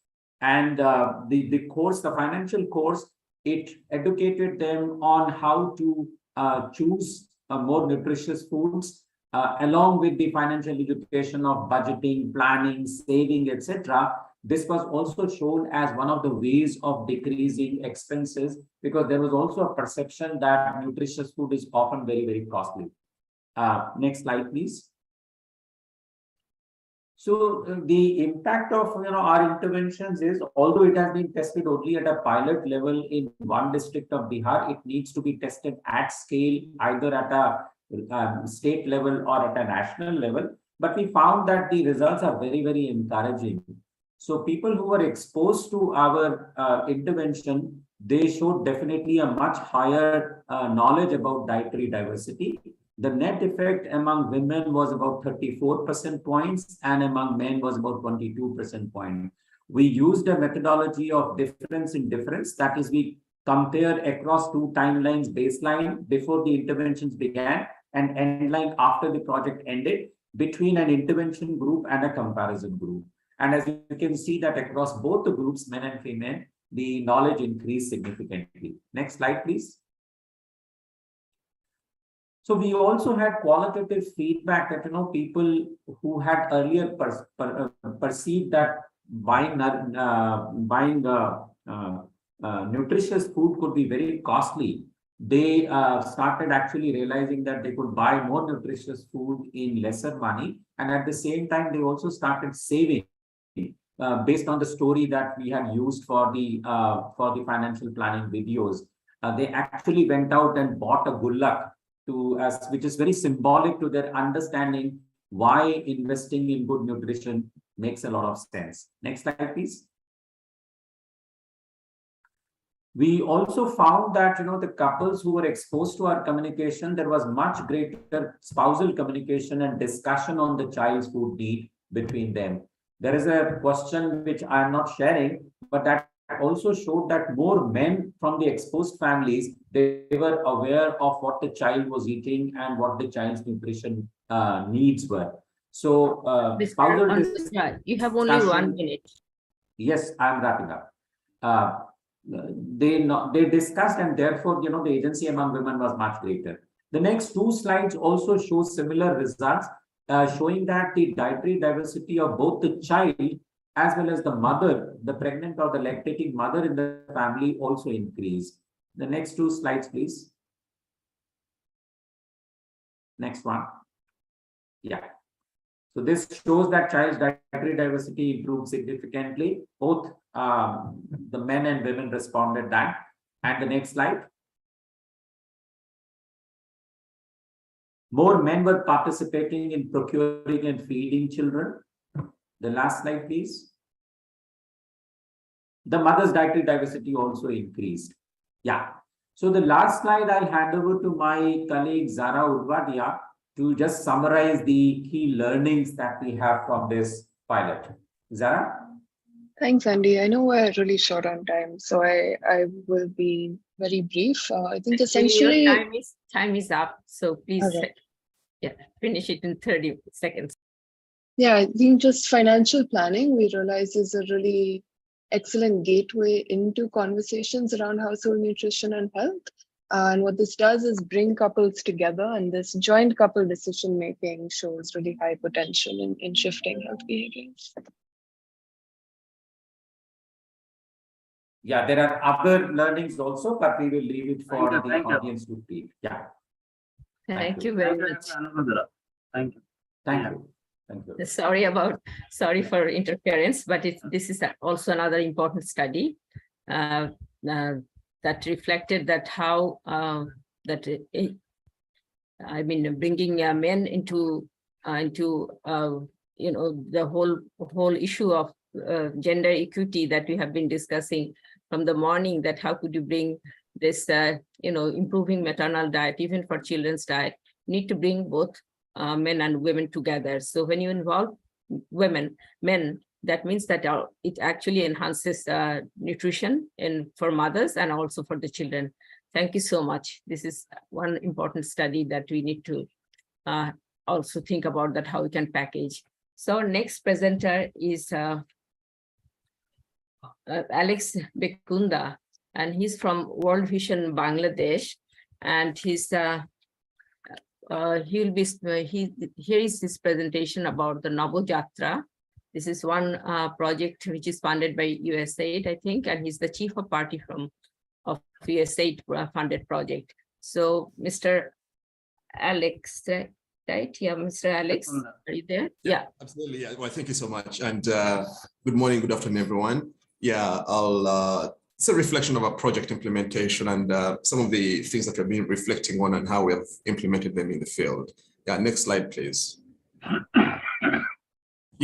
And the course, the financial course, it educated them on how to choose more nutritious foods, along with the financial education of budgeting, planning, saving, etc. This was also shown as one of the ways of decreasing expenses, because there was also a perception that nutritious food is often very, very costly. Next slide, please. So the impact of our interventions is, although it has been tested only at a pilot level in one district of Bihar, it needs to be tested at scale, either at a state level or at a national level. But we found that the results are very, very encouraging. So people who were exposed to our intervention, they showed definitely a much higher knowledge about dietary diversity. The net effect among women was about 34% points and among men was about 22% points. We used a methodology of difference in difference. That is, we compare across two timelines, baseline before the interventions began and end line after the project ended, between an intervention group and a comparison group. And as you can see that across both the groups, men and female, the knowledge increased significantly. Next slide, please. So we also had qualitative feedback that, people who had earlier perceived that buying nutritious food could be very costly, they started actually realizing that they could buy more nutritious food in lesser money. And at the same time, they also started saving based on the story that we had used for the financial planning videos. They actually went out and bought a gullak, which is very symbolic to their understanding why investing in good nutrition makes a lot of sense. Next slide, please. We also found that, the couples who were exposed to our communication, there was much greater spousal communication and discussion on the child's food need between them. There is a question which I am not sharing, but that also showed that more men from the exposed families, they were aware of what the child was eating and what the child's nutrition needs were. So, you have only 1 minute. Yes, I'm wrapping up. They discussed, and therefore, the agency among women was much greater. The next two slides also show similar results, showing that the dietary diversity of both the child as well as the mother, the pregnant or the lactating mother in the family also increased. The next two slides, please. Next one. Yeah. So this shows that child's dietary diversity improved significantly. Both the men and women responded that. And the next slide. More men were participating in procuring and feeding children. The last slide, please. The mother's dietary diversity also increased. Yeah. So the last slide, I'll hand over to my colleague Zara Udvadia to just summarize the key learnings that we have from this pilot. Zara? Thanks, Andy. I know we're really short on time, so I will be very brief. I think essentially time is up, so please finish it in 30 seconds. Yeah, I think just financial planning, we realize, is a really excellent gateway into conversations around household nutrition and health. And what this does is bring couples together, and this joint couple decision making shows really high potential in shifting health behaviors. Yeah, there are other learnings also, but we will leave it for the audience to speak. Yeah. Thank you very much. Thank you. Thank you. Thank you. Sorry for interference, but this is also another important study that reflected that how bringing men into the whole issue of gender equity that we have been discussing from the morning, that how could you bring this improving maternal diet, even for children's diet, need to bring both men and women together. So when you involve men, that means that it actually enhances nutrition for mothers and also for the children. Thank you so much. This is one important study that we need to also think about, that how we can package. So next presenter is Alex Bekunda, and he's from World Vision Bangladesh, and here is his presentation about the Navojatra. This is one project which is funded by USAID, I think, and he's the chief of party of USAID funded project. So Mr. Alex, right? Yeah, Mr. Alex, are you there? Yeah. Absolutely. Yeah. Well, thank you so much. And good morning, good afternoon, everyone. Yeah, it's a reflection of our project implementation and some of the things that we've been reflecting on and how we have implemented them in the field. Yeah, next slide, please.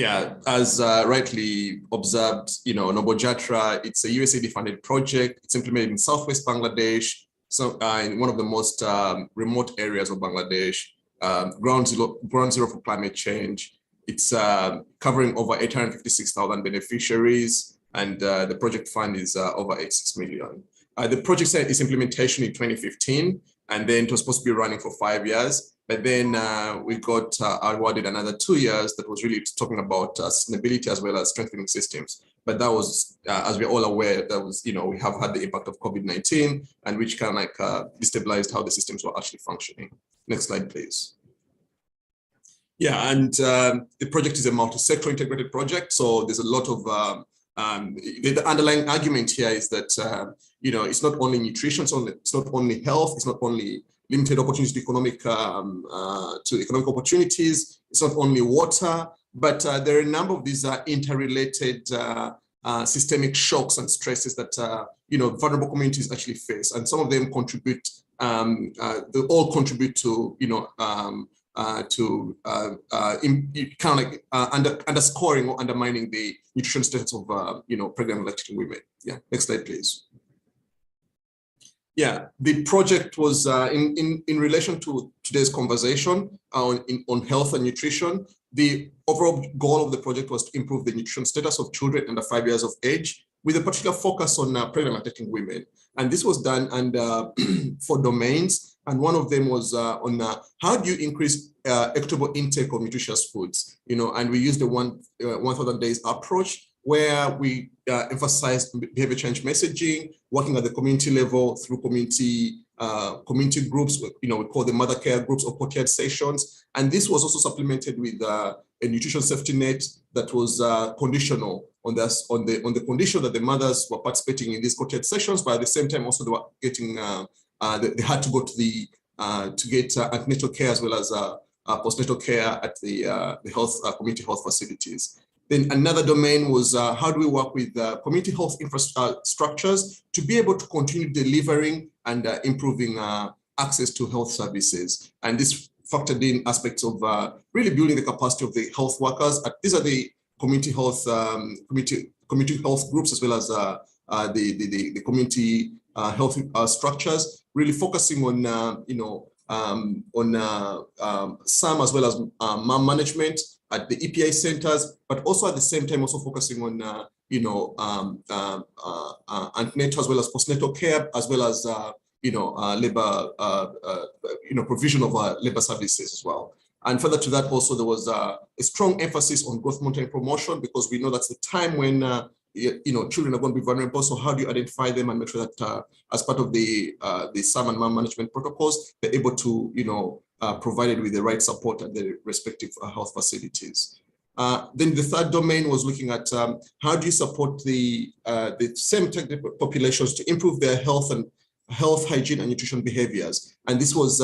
Yeah, as rightly observed, Nobo Jatra, it's a USAID-funded project. It's implemented in Southwest Bangladesh, so in one of the most remote areas of Bangladesh, ground zero for climate change. It's covering over 856,000 beneficiaries, and the project fund is over 86 million. The project said its implementation in 2015, and then it was supposed to be running for 5 years. But then we got awarded another 2 years that was really talking about sustainability as well as strengthening systems. But that was, as we're all aware, that was, we have had the impact of COVID-19, and which kind of like destabilized how the systems were actually functioning. Next slide, please. Yeah, and the project is a multi-sector integrated project. So there's a lot of, the underlying argument here is that, it's not only nutrition, it's not only health, it's not only limited opportunities to economic opportunities, it's not only water, but there are a number of these interrelated systemic shocks and stresses that, vulnerable communities actually face. And some of them contribute, they all contribute to, underscoring or undermining the nutrition status of pregnant and lactating women. Yeah, next slide, please. Yeah, the project was in relation to today's conversation on health and nutrition. The overall goal of the project was to improve the nutrition status of children under 5 years of age, with a particular focus on pregnant and lactating women. And this was done under 4 domains. And one of them was on how do you increase equitable intake of nutritious foods? And we used the 1,000 days approach, where we emphasized behavior change messaging, working at the community level through community groups. We call them mother care groups or courtyard sessions. And this was also supplemented with a nutrition safety net that was conditional on the condition that the mothers were participating in these courtyard sessions, but at the same time also they were getting they had to go to to get antenatal care as well as postnatal care at the community health facilities. Then another domain was how do we work with community health infrastructures to be able to continue delivering and improving access to health services. And this factored in aspects of really building the capacity of the health workers. These are the community health groups as well as the community health structures, really focusing on SAM as well as mom management at the EPI centers, but also at the same time also focusing on antenatal as well as postnatal care, as well as labor provision of labor services as well. And further to that, also there was a strong emphasis on growth monitoring promotion, because we know that's the time when children are going to be vulnerable. So how do you identify them and make sure that as part of the SAM and MAM management protocols, they're able to provided with the right support at the respective health facilities. Then the third domain was looking at how do you support the same technical populations to improve their health, hygiene, and nutrition behaviors. And this was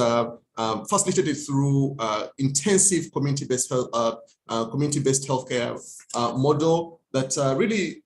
facilitated through intensive community-based healthcare model that really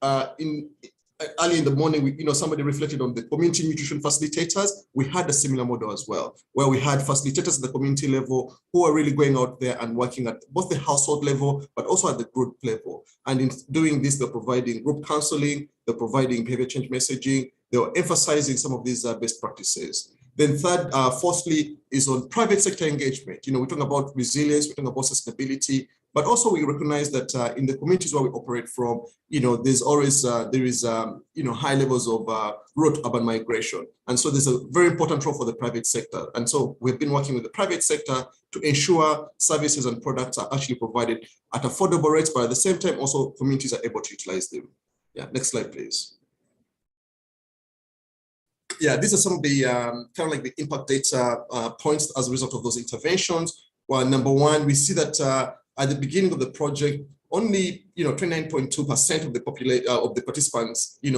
early in the morning, somebody reflected on the community nutrition facilitators. We had a similar model as well, where we had facilitators at the community level who are really going out there and working at both the household level, but also at the group level. And in doing this, they're providing group counseling, they're providing behavior change messaging, they were emphasizing some of these best practices. Then fourthly, is on private sector engagement. We're talking about resilience, we're talking about sustainability, but also we recognize that in the communities where we operate from, there's always, high levels of rural to urban migration. And so there's a very important role for the private sector. And so we've been working with the private sector to ensure services and products are actually provided at affordable rates, but at the same time, also communities are able to utilize them. Yeah, next slide, please. Yeah, these are some of the kind of like the impact data points as a result of those interventions. Well, number one, we see that at the beginning of the project, only 29.2% of the participants, they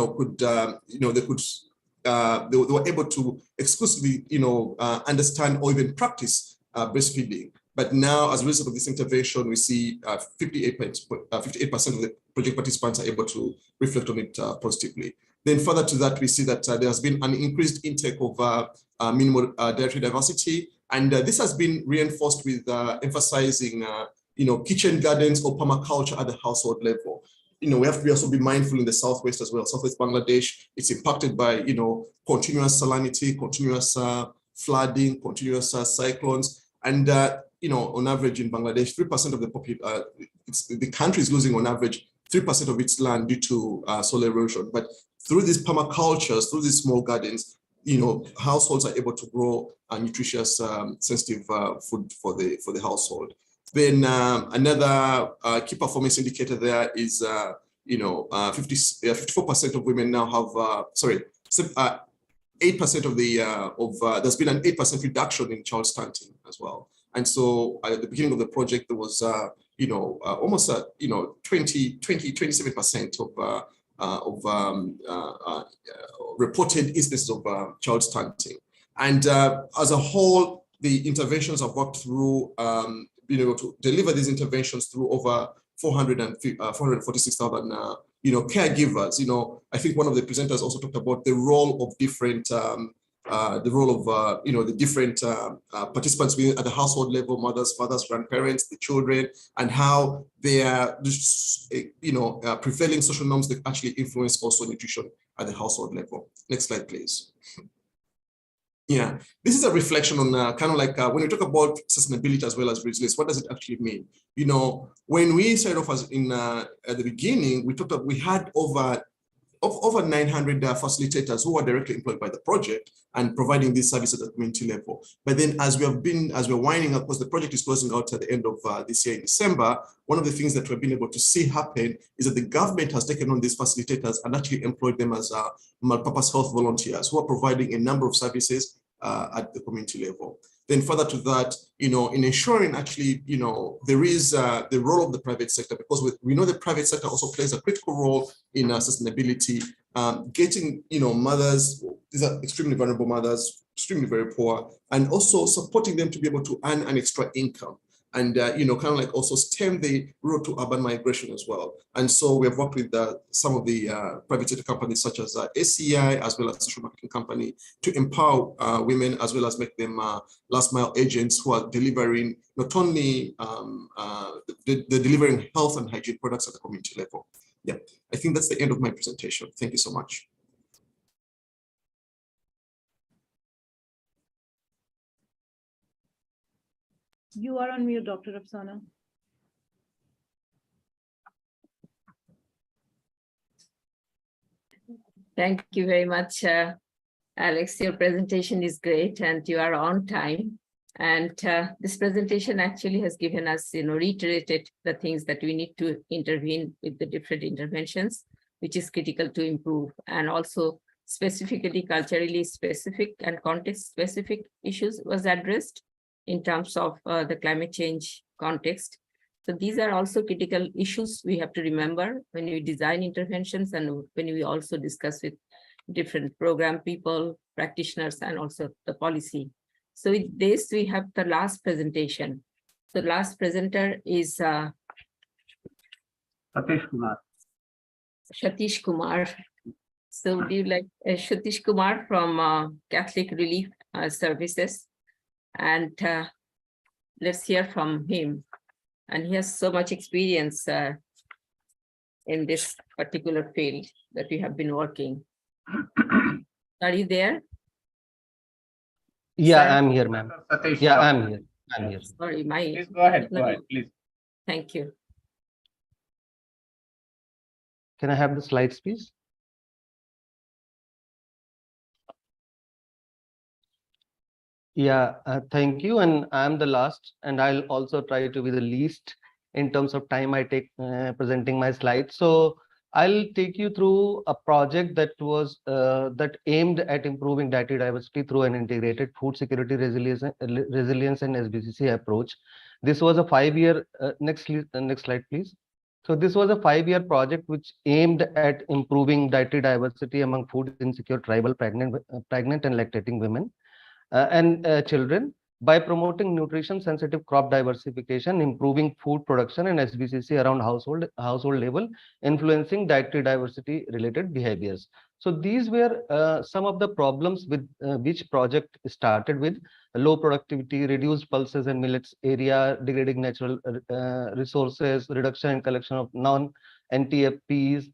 were able to exclusively, understand or even practice breastfeeding. But now, as a result of this intervention, we see 58% of the project participants are able to reflect on it positively. Then further to that, we see that there has been an increased intake of minimal dietary diversity. And this has been reinforced with emphasizing kitchen gardens or permaculture at the household level. We have to also be mindful in the Southwest as well. Southwest Bangladesh, it's impacted by, continuous salinity, continuous flooding, continuous cyclones. And, on average in Bangladesh, 3% of the population, the country is losing on average 3% of its land due to soil erosion. But through these permacultures, through these small gardens, households are able to grow nutritious, sensitive food for the household. Then another key performance indicator there is, 54% of women now have, 8% of there's been an 8% reduction in child stunting as well. And so at the beginning of the project, there was, almost 27% of reported instances of child stunting. And as a whole, the interventions have worked through, being able to deliver these interventions through over 446,000, caregivers. I think one of the presenters also talked about the role of different, the different participants at the household level, mothers, fathers, grandparents, the children, and how they are just, prevailing social norms that actually influence also nutrition at the household level. Next slide, please. Yeah, this is a reflection on kind of like when we talk about sustainability as well as resilience, what does it actually mean? When we started off as at the beginning, we had over 900 facilitators who are directly employed by the project and providing these services at the community level. But then as we're winding up, because the project is closing out at the end of this year in December, one of the things that we've been able to see happen is that the government has taken on these facilitators and actually employed them as multi-purpose health volunteers who are providing a number of services at the community level. Then further to that, in ensuring actually, there is the role of the private sector, because we know the private sector also plays a critical role in sustainability, getting, mothers, these are extremely vulnerable mothers, extremely very poor, and also supporting them to be able to earn an extra income. And, kind of like also stem the road to urban migration as well. And so we have worked with some of the private sector companies such as SCI, as well as social marketing company, to empower women as well as make them last mile agents who are delivering not only delivering health and hygiene products at the community level. Yeah, I think that's the end of my presentation. Thank you so much. You are on mute, Dr. Afsana. Thank you very much, Alex. Your presentation is great and you are on time. And this presentation actually has given us, reiterated the things that we need to intervene with the different interventions, which is critical to improve, and also specifically culturally specific and context specific issues was addressed in terms of the climate change context. So these are also critical issues we have to remember when we design interventions and when we also discuss with different program people, practitioners, and also the policy. So with this, we have the last presentation. The last presenter is Satish Kumar. Satish Kumar. So would you like Satish Kumar from Catholic Relief Services? And let's hear from him. And he has so much experience in this particular field that we have been working. Are you there? Yeah, Sir? I'm here, ma'am. Yeah, I'm here. I'm here. Sorry, my. Please go ahead, please. Thank you. Can I have the slides, please? Yeah, thank you. And I'm the last, and I'll also try to be the least in terms of time I take presenting my slides. So I'll take you through a project that was that aimed at improving dietary diversity through an integrated food security resilience and SBCC approach. This was a 5-year, next slide, please. So this was a 5-year project which aimed at improving dietary diversity among food insecure tribal pregnant and lactating women and children by promoting nutrition sensitive crop diversification, improving food production and SBCC around household level, influencing dietary diversity related behaviors. So these were some of the problems with which project started with: low productivity, reduced pulses and millets area, degrading natural resources, reduction in collection of non-NTFPs,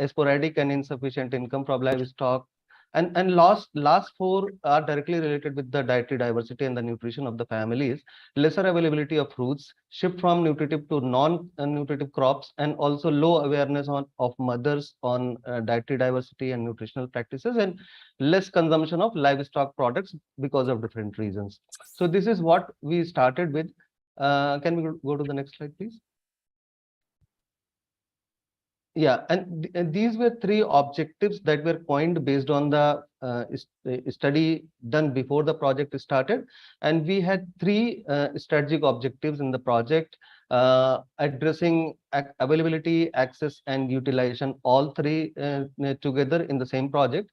sporadic and insufficient income from livestock. And last four are directly related with the dietary diversity and the nutrition of the families: lesser availability of fruits, shift from nutritive to non-nutritive crops, and also low awareness of mothers on dietary diversity and nutritional practices, and less consumption of livestock products because of different reasons. So this is what we started with. Can we go to the next slide, please? Yeah, and these were three objectives that were coined based on the study done before the project started. And we had three strategic objectives in the project, addressing availability, access, and utilization, all three together in the same project.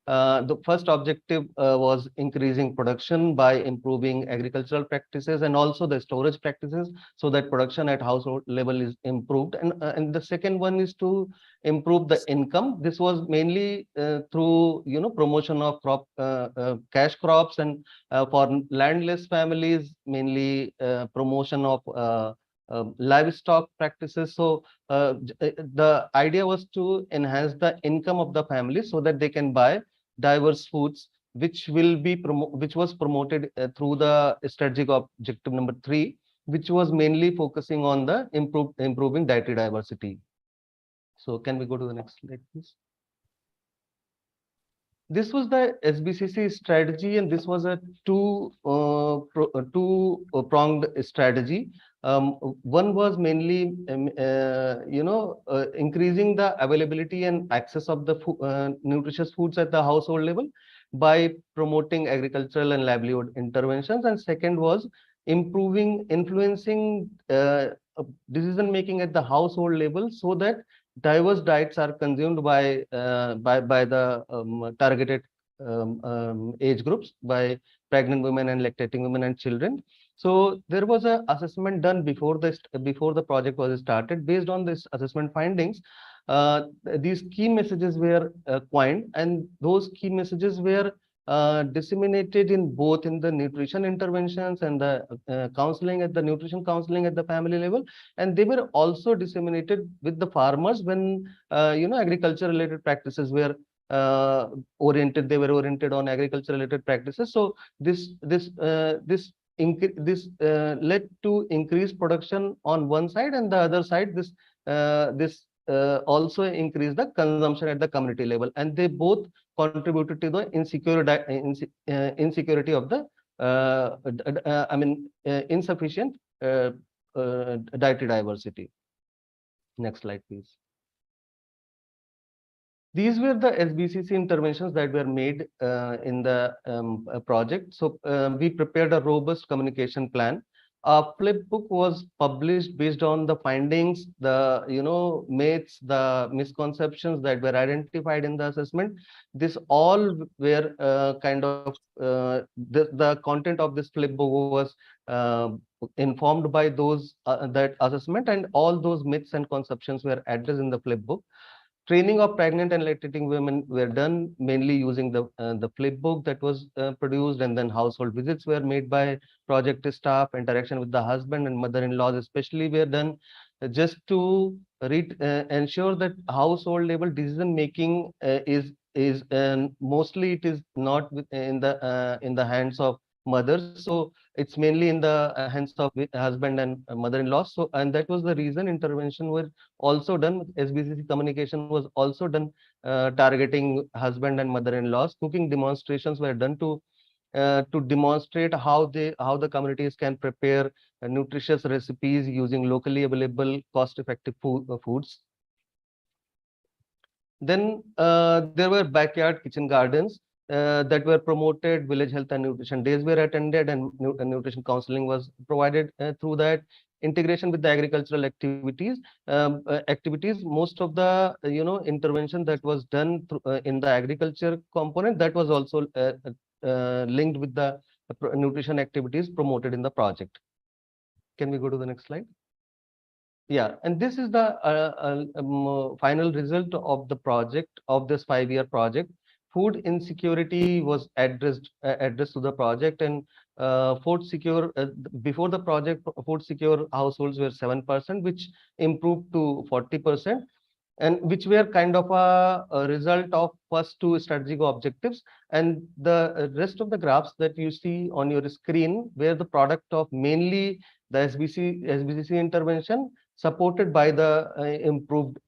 The first objective was increasing production by improving agricultural practices and also the storage practices, so that production at household level is improved. And the second one is to improve the income. This was mainly through promotion of cash crops, and for landless families mainly promotion of livestock practices. So the idea was to enhance the income of the family so that they can buy diverse foods, which was promoted through the strategic objective number 3, which was mainly focusing on the improving dietary diversity. So can we go to the next slide, please? This was the SBCC strategy, and this was a two-pronged strategy. One was mainly, increasing the availability and access of the nutritious foods at the household level by promoting agricultural and livelihood interventions. And second was influencing decision making at the household level, so that diverse diets are consumed by the targeted age groups, by pregnant women and lactating women and children. So there was an assessment done before the project was started. Based on this assessment findings, these key messages were coined, and those key messages were disseminated in the nutrition interventions and the counseling at the nutrition counseling at the family level, and they were also disseminated with the farmers when agriculture related practices were oriented. They were oriented on agriculture related practices. So this led to increased production on one side, and the other side this also increased the consumption at the community level, and they both contributed to the insecurity of the insufficient dietary diversity. Next slide, please. These were the SBCC interventions that were made in the project. So we prepared a robust communication plan. A flip book was published based on the findings, the myths, the misconceptions that were identified in the assessment. This all were kind of the content of this flip book was informed by those that assessment, and all those myths and conceptions were addressed in the flip book. Training of pregnant and lactating women were done mainly using the flip book that was produced, and then household visits were made by project staff. Interaction with the husband and mother-in-laws especially were done just to ensure that household level decision making is mostly it is not in the hands of mothers, so it's mainly in the hands of husband and mother-in-law. So, and that was the reason intervention were also done. SBCC communication was also done targeting husband and mother-in-laws. Cooking demonstrations were done to demonstrate how the communities can prepare nutritious recipes using locally available cost-effective foods. Then there were backyard kitchen gardens that were promoted. Village health and nutrition days were attended, and nutrition counseling was provided through that. Integration with the agricultural activities. Most of the intervention that was done in the agriculture component, that was also linked with the nutrition activities promoted in the project. Can we go to the next slide? Yeah, and this is the final result of the project, of this 5-year project. Food insecurity was addressed to the project, and food secure before the project, food secure households were 7%, which improved to 40%, and which were kind of a result of first two strategic objectives. And the rest of the graphs that you see on your screen were the product of mainly the SBCC intervention, supported by the improved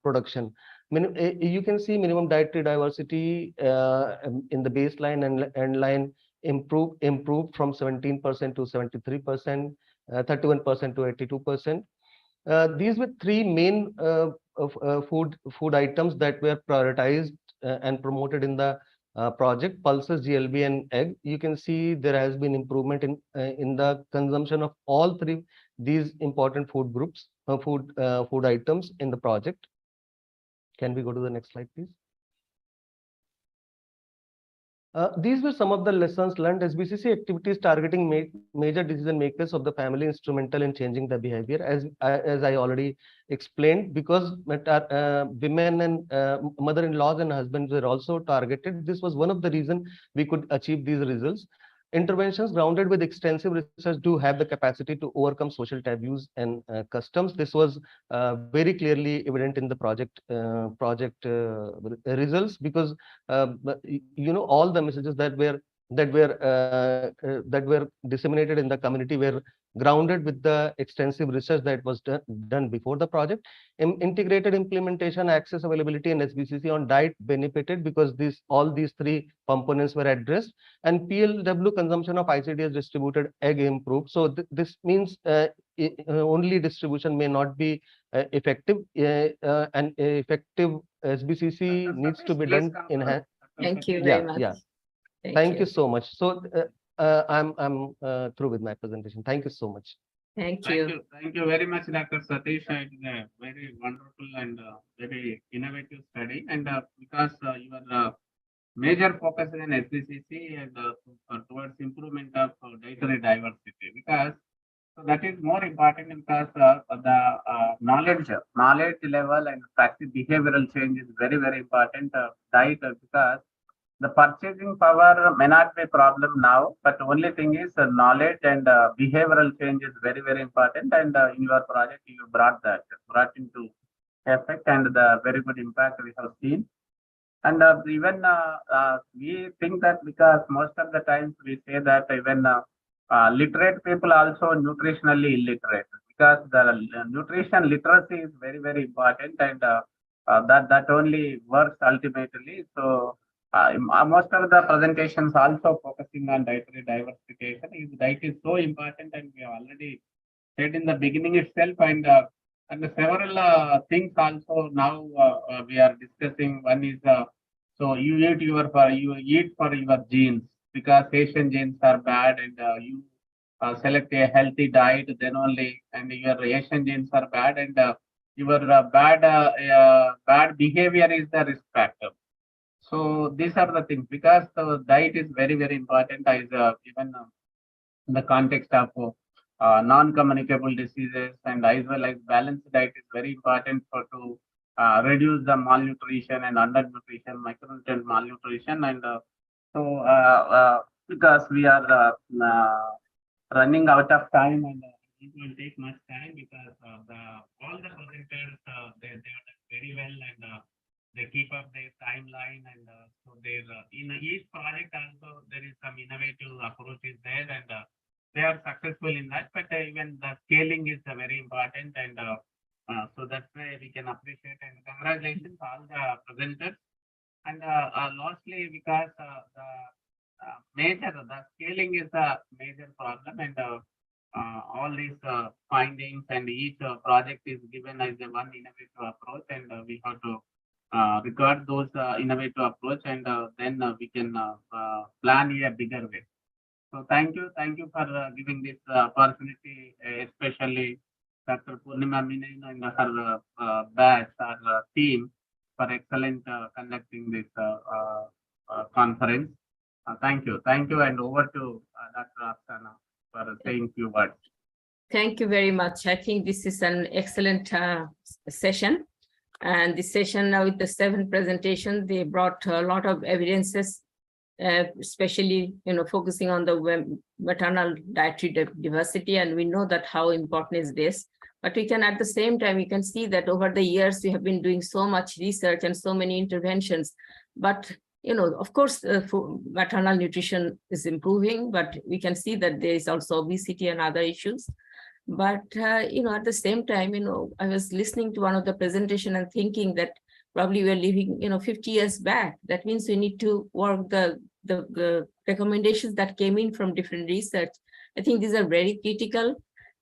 production. You can see minimum dietary diversity in the baseline and end line improved from 17% to 73%, 31% to 82%. These were three main food items that were prioritized and promoted in the project: pulses, GLB, and egg. You can see there has been improvement in the consumption of all three these important food groups, food items in the project. Can we go to the next slide, please? These were some of the lessons learned. SBCC activities targeting major decision makers of the family instrumental in changing the behavior, as I already explained, because women and mother-in-laws and husbands were also targeted. This was one of the reasons we could achieve these results. Interventions grounded with extensive research do have the capacity to overcome social taboos and customs. This was very clearly evident in the project results, because all the messages that were disseminated in the community were grounded with the extensive research that was done before the project. Integrated implementation, access, availability, and SBCC on diet benefited because all these three components were addressed, and PLW consumption of ICDS distributed egg improved. So this means only distribution may not be effective, and effective SBCC needs to be done in hand. Thank you very much. Yeah. Thank you so much. So I'm through with my presentation. Thank you so much. Thank you. Thank you very much, Dr. Satish. It is a very wonderful and very innovative study. And because your major focus is in SBCC and towards improvement of dietary diversity, because that is more important, because the knowledge level and practice behavioral change is very, very important. Diet, because the purchasing power may not be a problem now, but the only thing is knowledge and behavioral change is very, very important. And in your project, you brought into effect, and the very good impact we have seen. And even we think that, because most of the times we say that even literate people also nutritionally illiterate, because the nutrition literacy is very, very important, and that only works ultimately. So most of the presentations also focusing on dietary diversification. Diet is so important, and we have already said in the beginning itself, and several things also now we are discussing. One is so you eat for your genes, because Asian genes are bad, and you select a healthy diet, then only, and your Asian genes are bad, and your bad behavior is the risk factor. So these are the things, because the diet is very, very important, as even in the context of non-communicable diseases, and as well as balanced diet is very important to reduce the malnutrition and undernutrition, micronutrient malnutrition. And because we are running out of time, and it will take much time, because all the presenters they are very well, and they keep up their timeline, and so there in each project also there is some innovative approaches there, and they are successful in that. But even the scaling is very important, and so that's why we can appreciate, and congratulations all the presenters. And lastly, because the scaling is a major problem, and all these findings, and each project is given as a one innovative approach, and we have to record those innovative approach, and then we can plan in a bigger way. So thank you for giving this opportunity, especially Dr. Purnima Menon and her batch, our team, for excellent conducting this conference. Thank you, and over to Dr. Afsana for saying few words. Thank you very much. I think this is an excellent session. And this session now with the 7 presentations, they brought a lot of evidences, especially, focusing on the maternal dietary diversity. And we know that how important is this. But we can, at the same time, we can see that over the years, we have been doing so much research and so many interventions. But, of course, maternal nutrition is improving, but we can see that there is also obesity and other issues. But, at the same time, I was listening to one of the presentation and thinking that probably we're living, 50 years back. That means we need to work the recommendations that came in from different research. I think these are very critical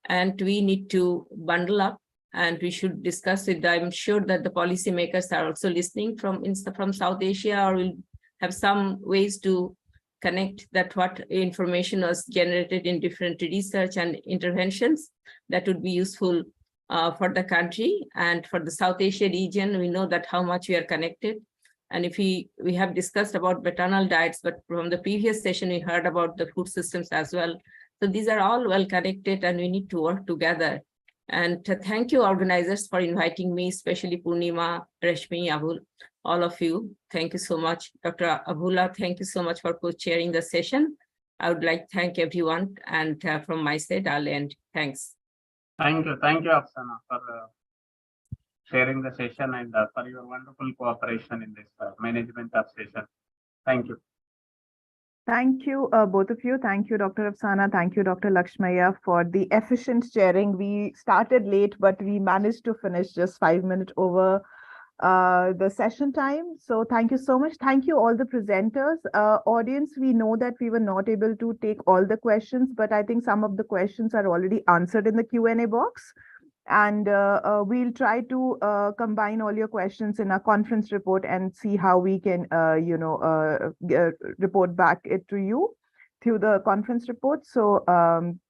and we need to bundle up and we should discuss it. I'm sure that the policymakers are also listening from South Asia, or will have some ways to connect that what information was generated in different research and interventions that would be useful for the country and for the South Asia region. We know that how much we are connected. And if we have discussed about maternal diets, but from the previous session, we heard about the food systems as well. So these are all well connected and we need to work together. And thank you organizers for inviting me, especially Purnima, Rashmi, Abul, all of you. Thank you so much. Dr. Abula, thank you so much for co-chairing the session. I would like to thank everyone, and from my side, I'll end. Thanks. Thank you, Afsana, for sharing the session and for your wonderful cooperation in this management of session. Thank you. Thank you, both of you. Thank you, Dr. Afsana. Thank you, Dr. Lakshmaya, for the efficient sharing. We started late, but we managed to finish just 5 minutes over the session time. So thank you so much. Thank you all the presenters. Audience, we know that we were not able to take all the questions, but I think some of the questions are already answered in the Q&A box. And we'll try to combine all your questions in a conference report and see how we can, report back it to you through the conference report. So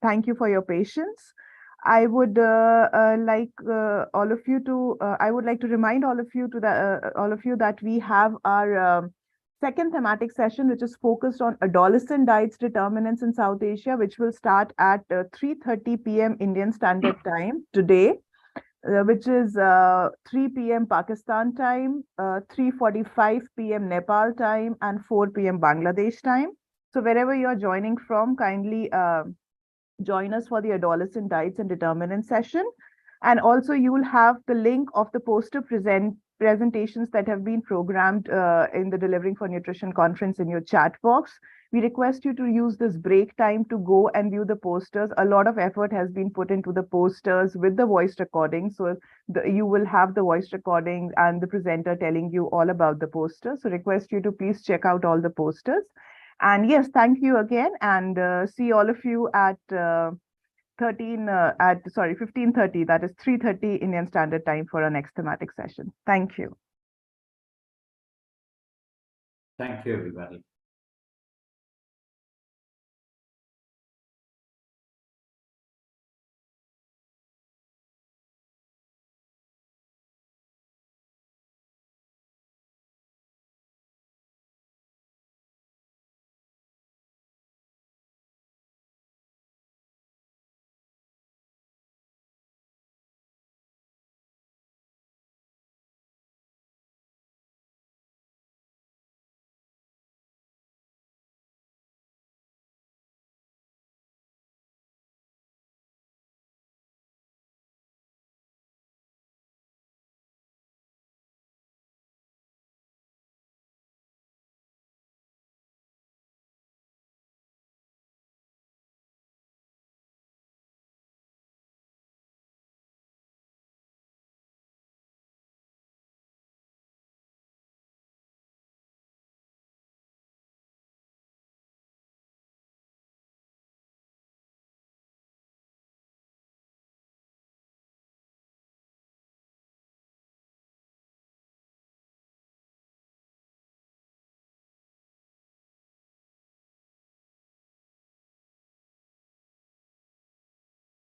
thank you for your patience. I would like all of you to. I would like to remind all of you that we have our second thematic session, which is focused on adolescent diets determinants in South Asia, which will start at 3:30 p.m. Indian Standard Time today, which is 3 p.m. Pakistan time, 3:45 p.m. Nepal time, and 4 p.m. Bangladesh time. So wherever you're joining from, kindly join us for the adolescent diets and determinants session. And also you will have the link of the poster presentations that have been programmed in the Delivering for Nutrition conference in your chat box. We request you to use this break time to go and view the posters. A lot of effort has been put into the posters with the voice recording. So you will have the voice recording and the presenter telling you all about the posters. So request you to please check out all the posters. And yes, thank you again, and see all of you at 15:30, that is 3:30 Indian Standard Time for our next thematic session. Thank you. Thank you, everybody.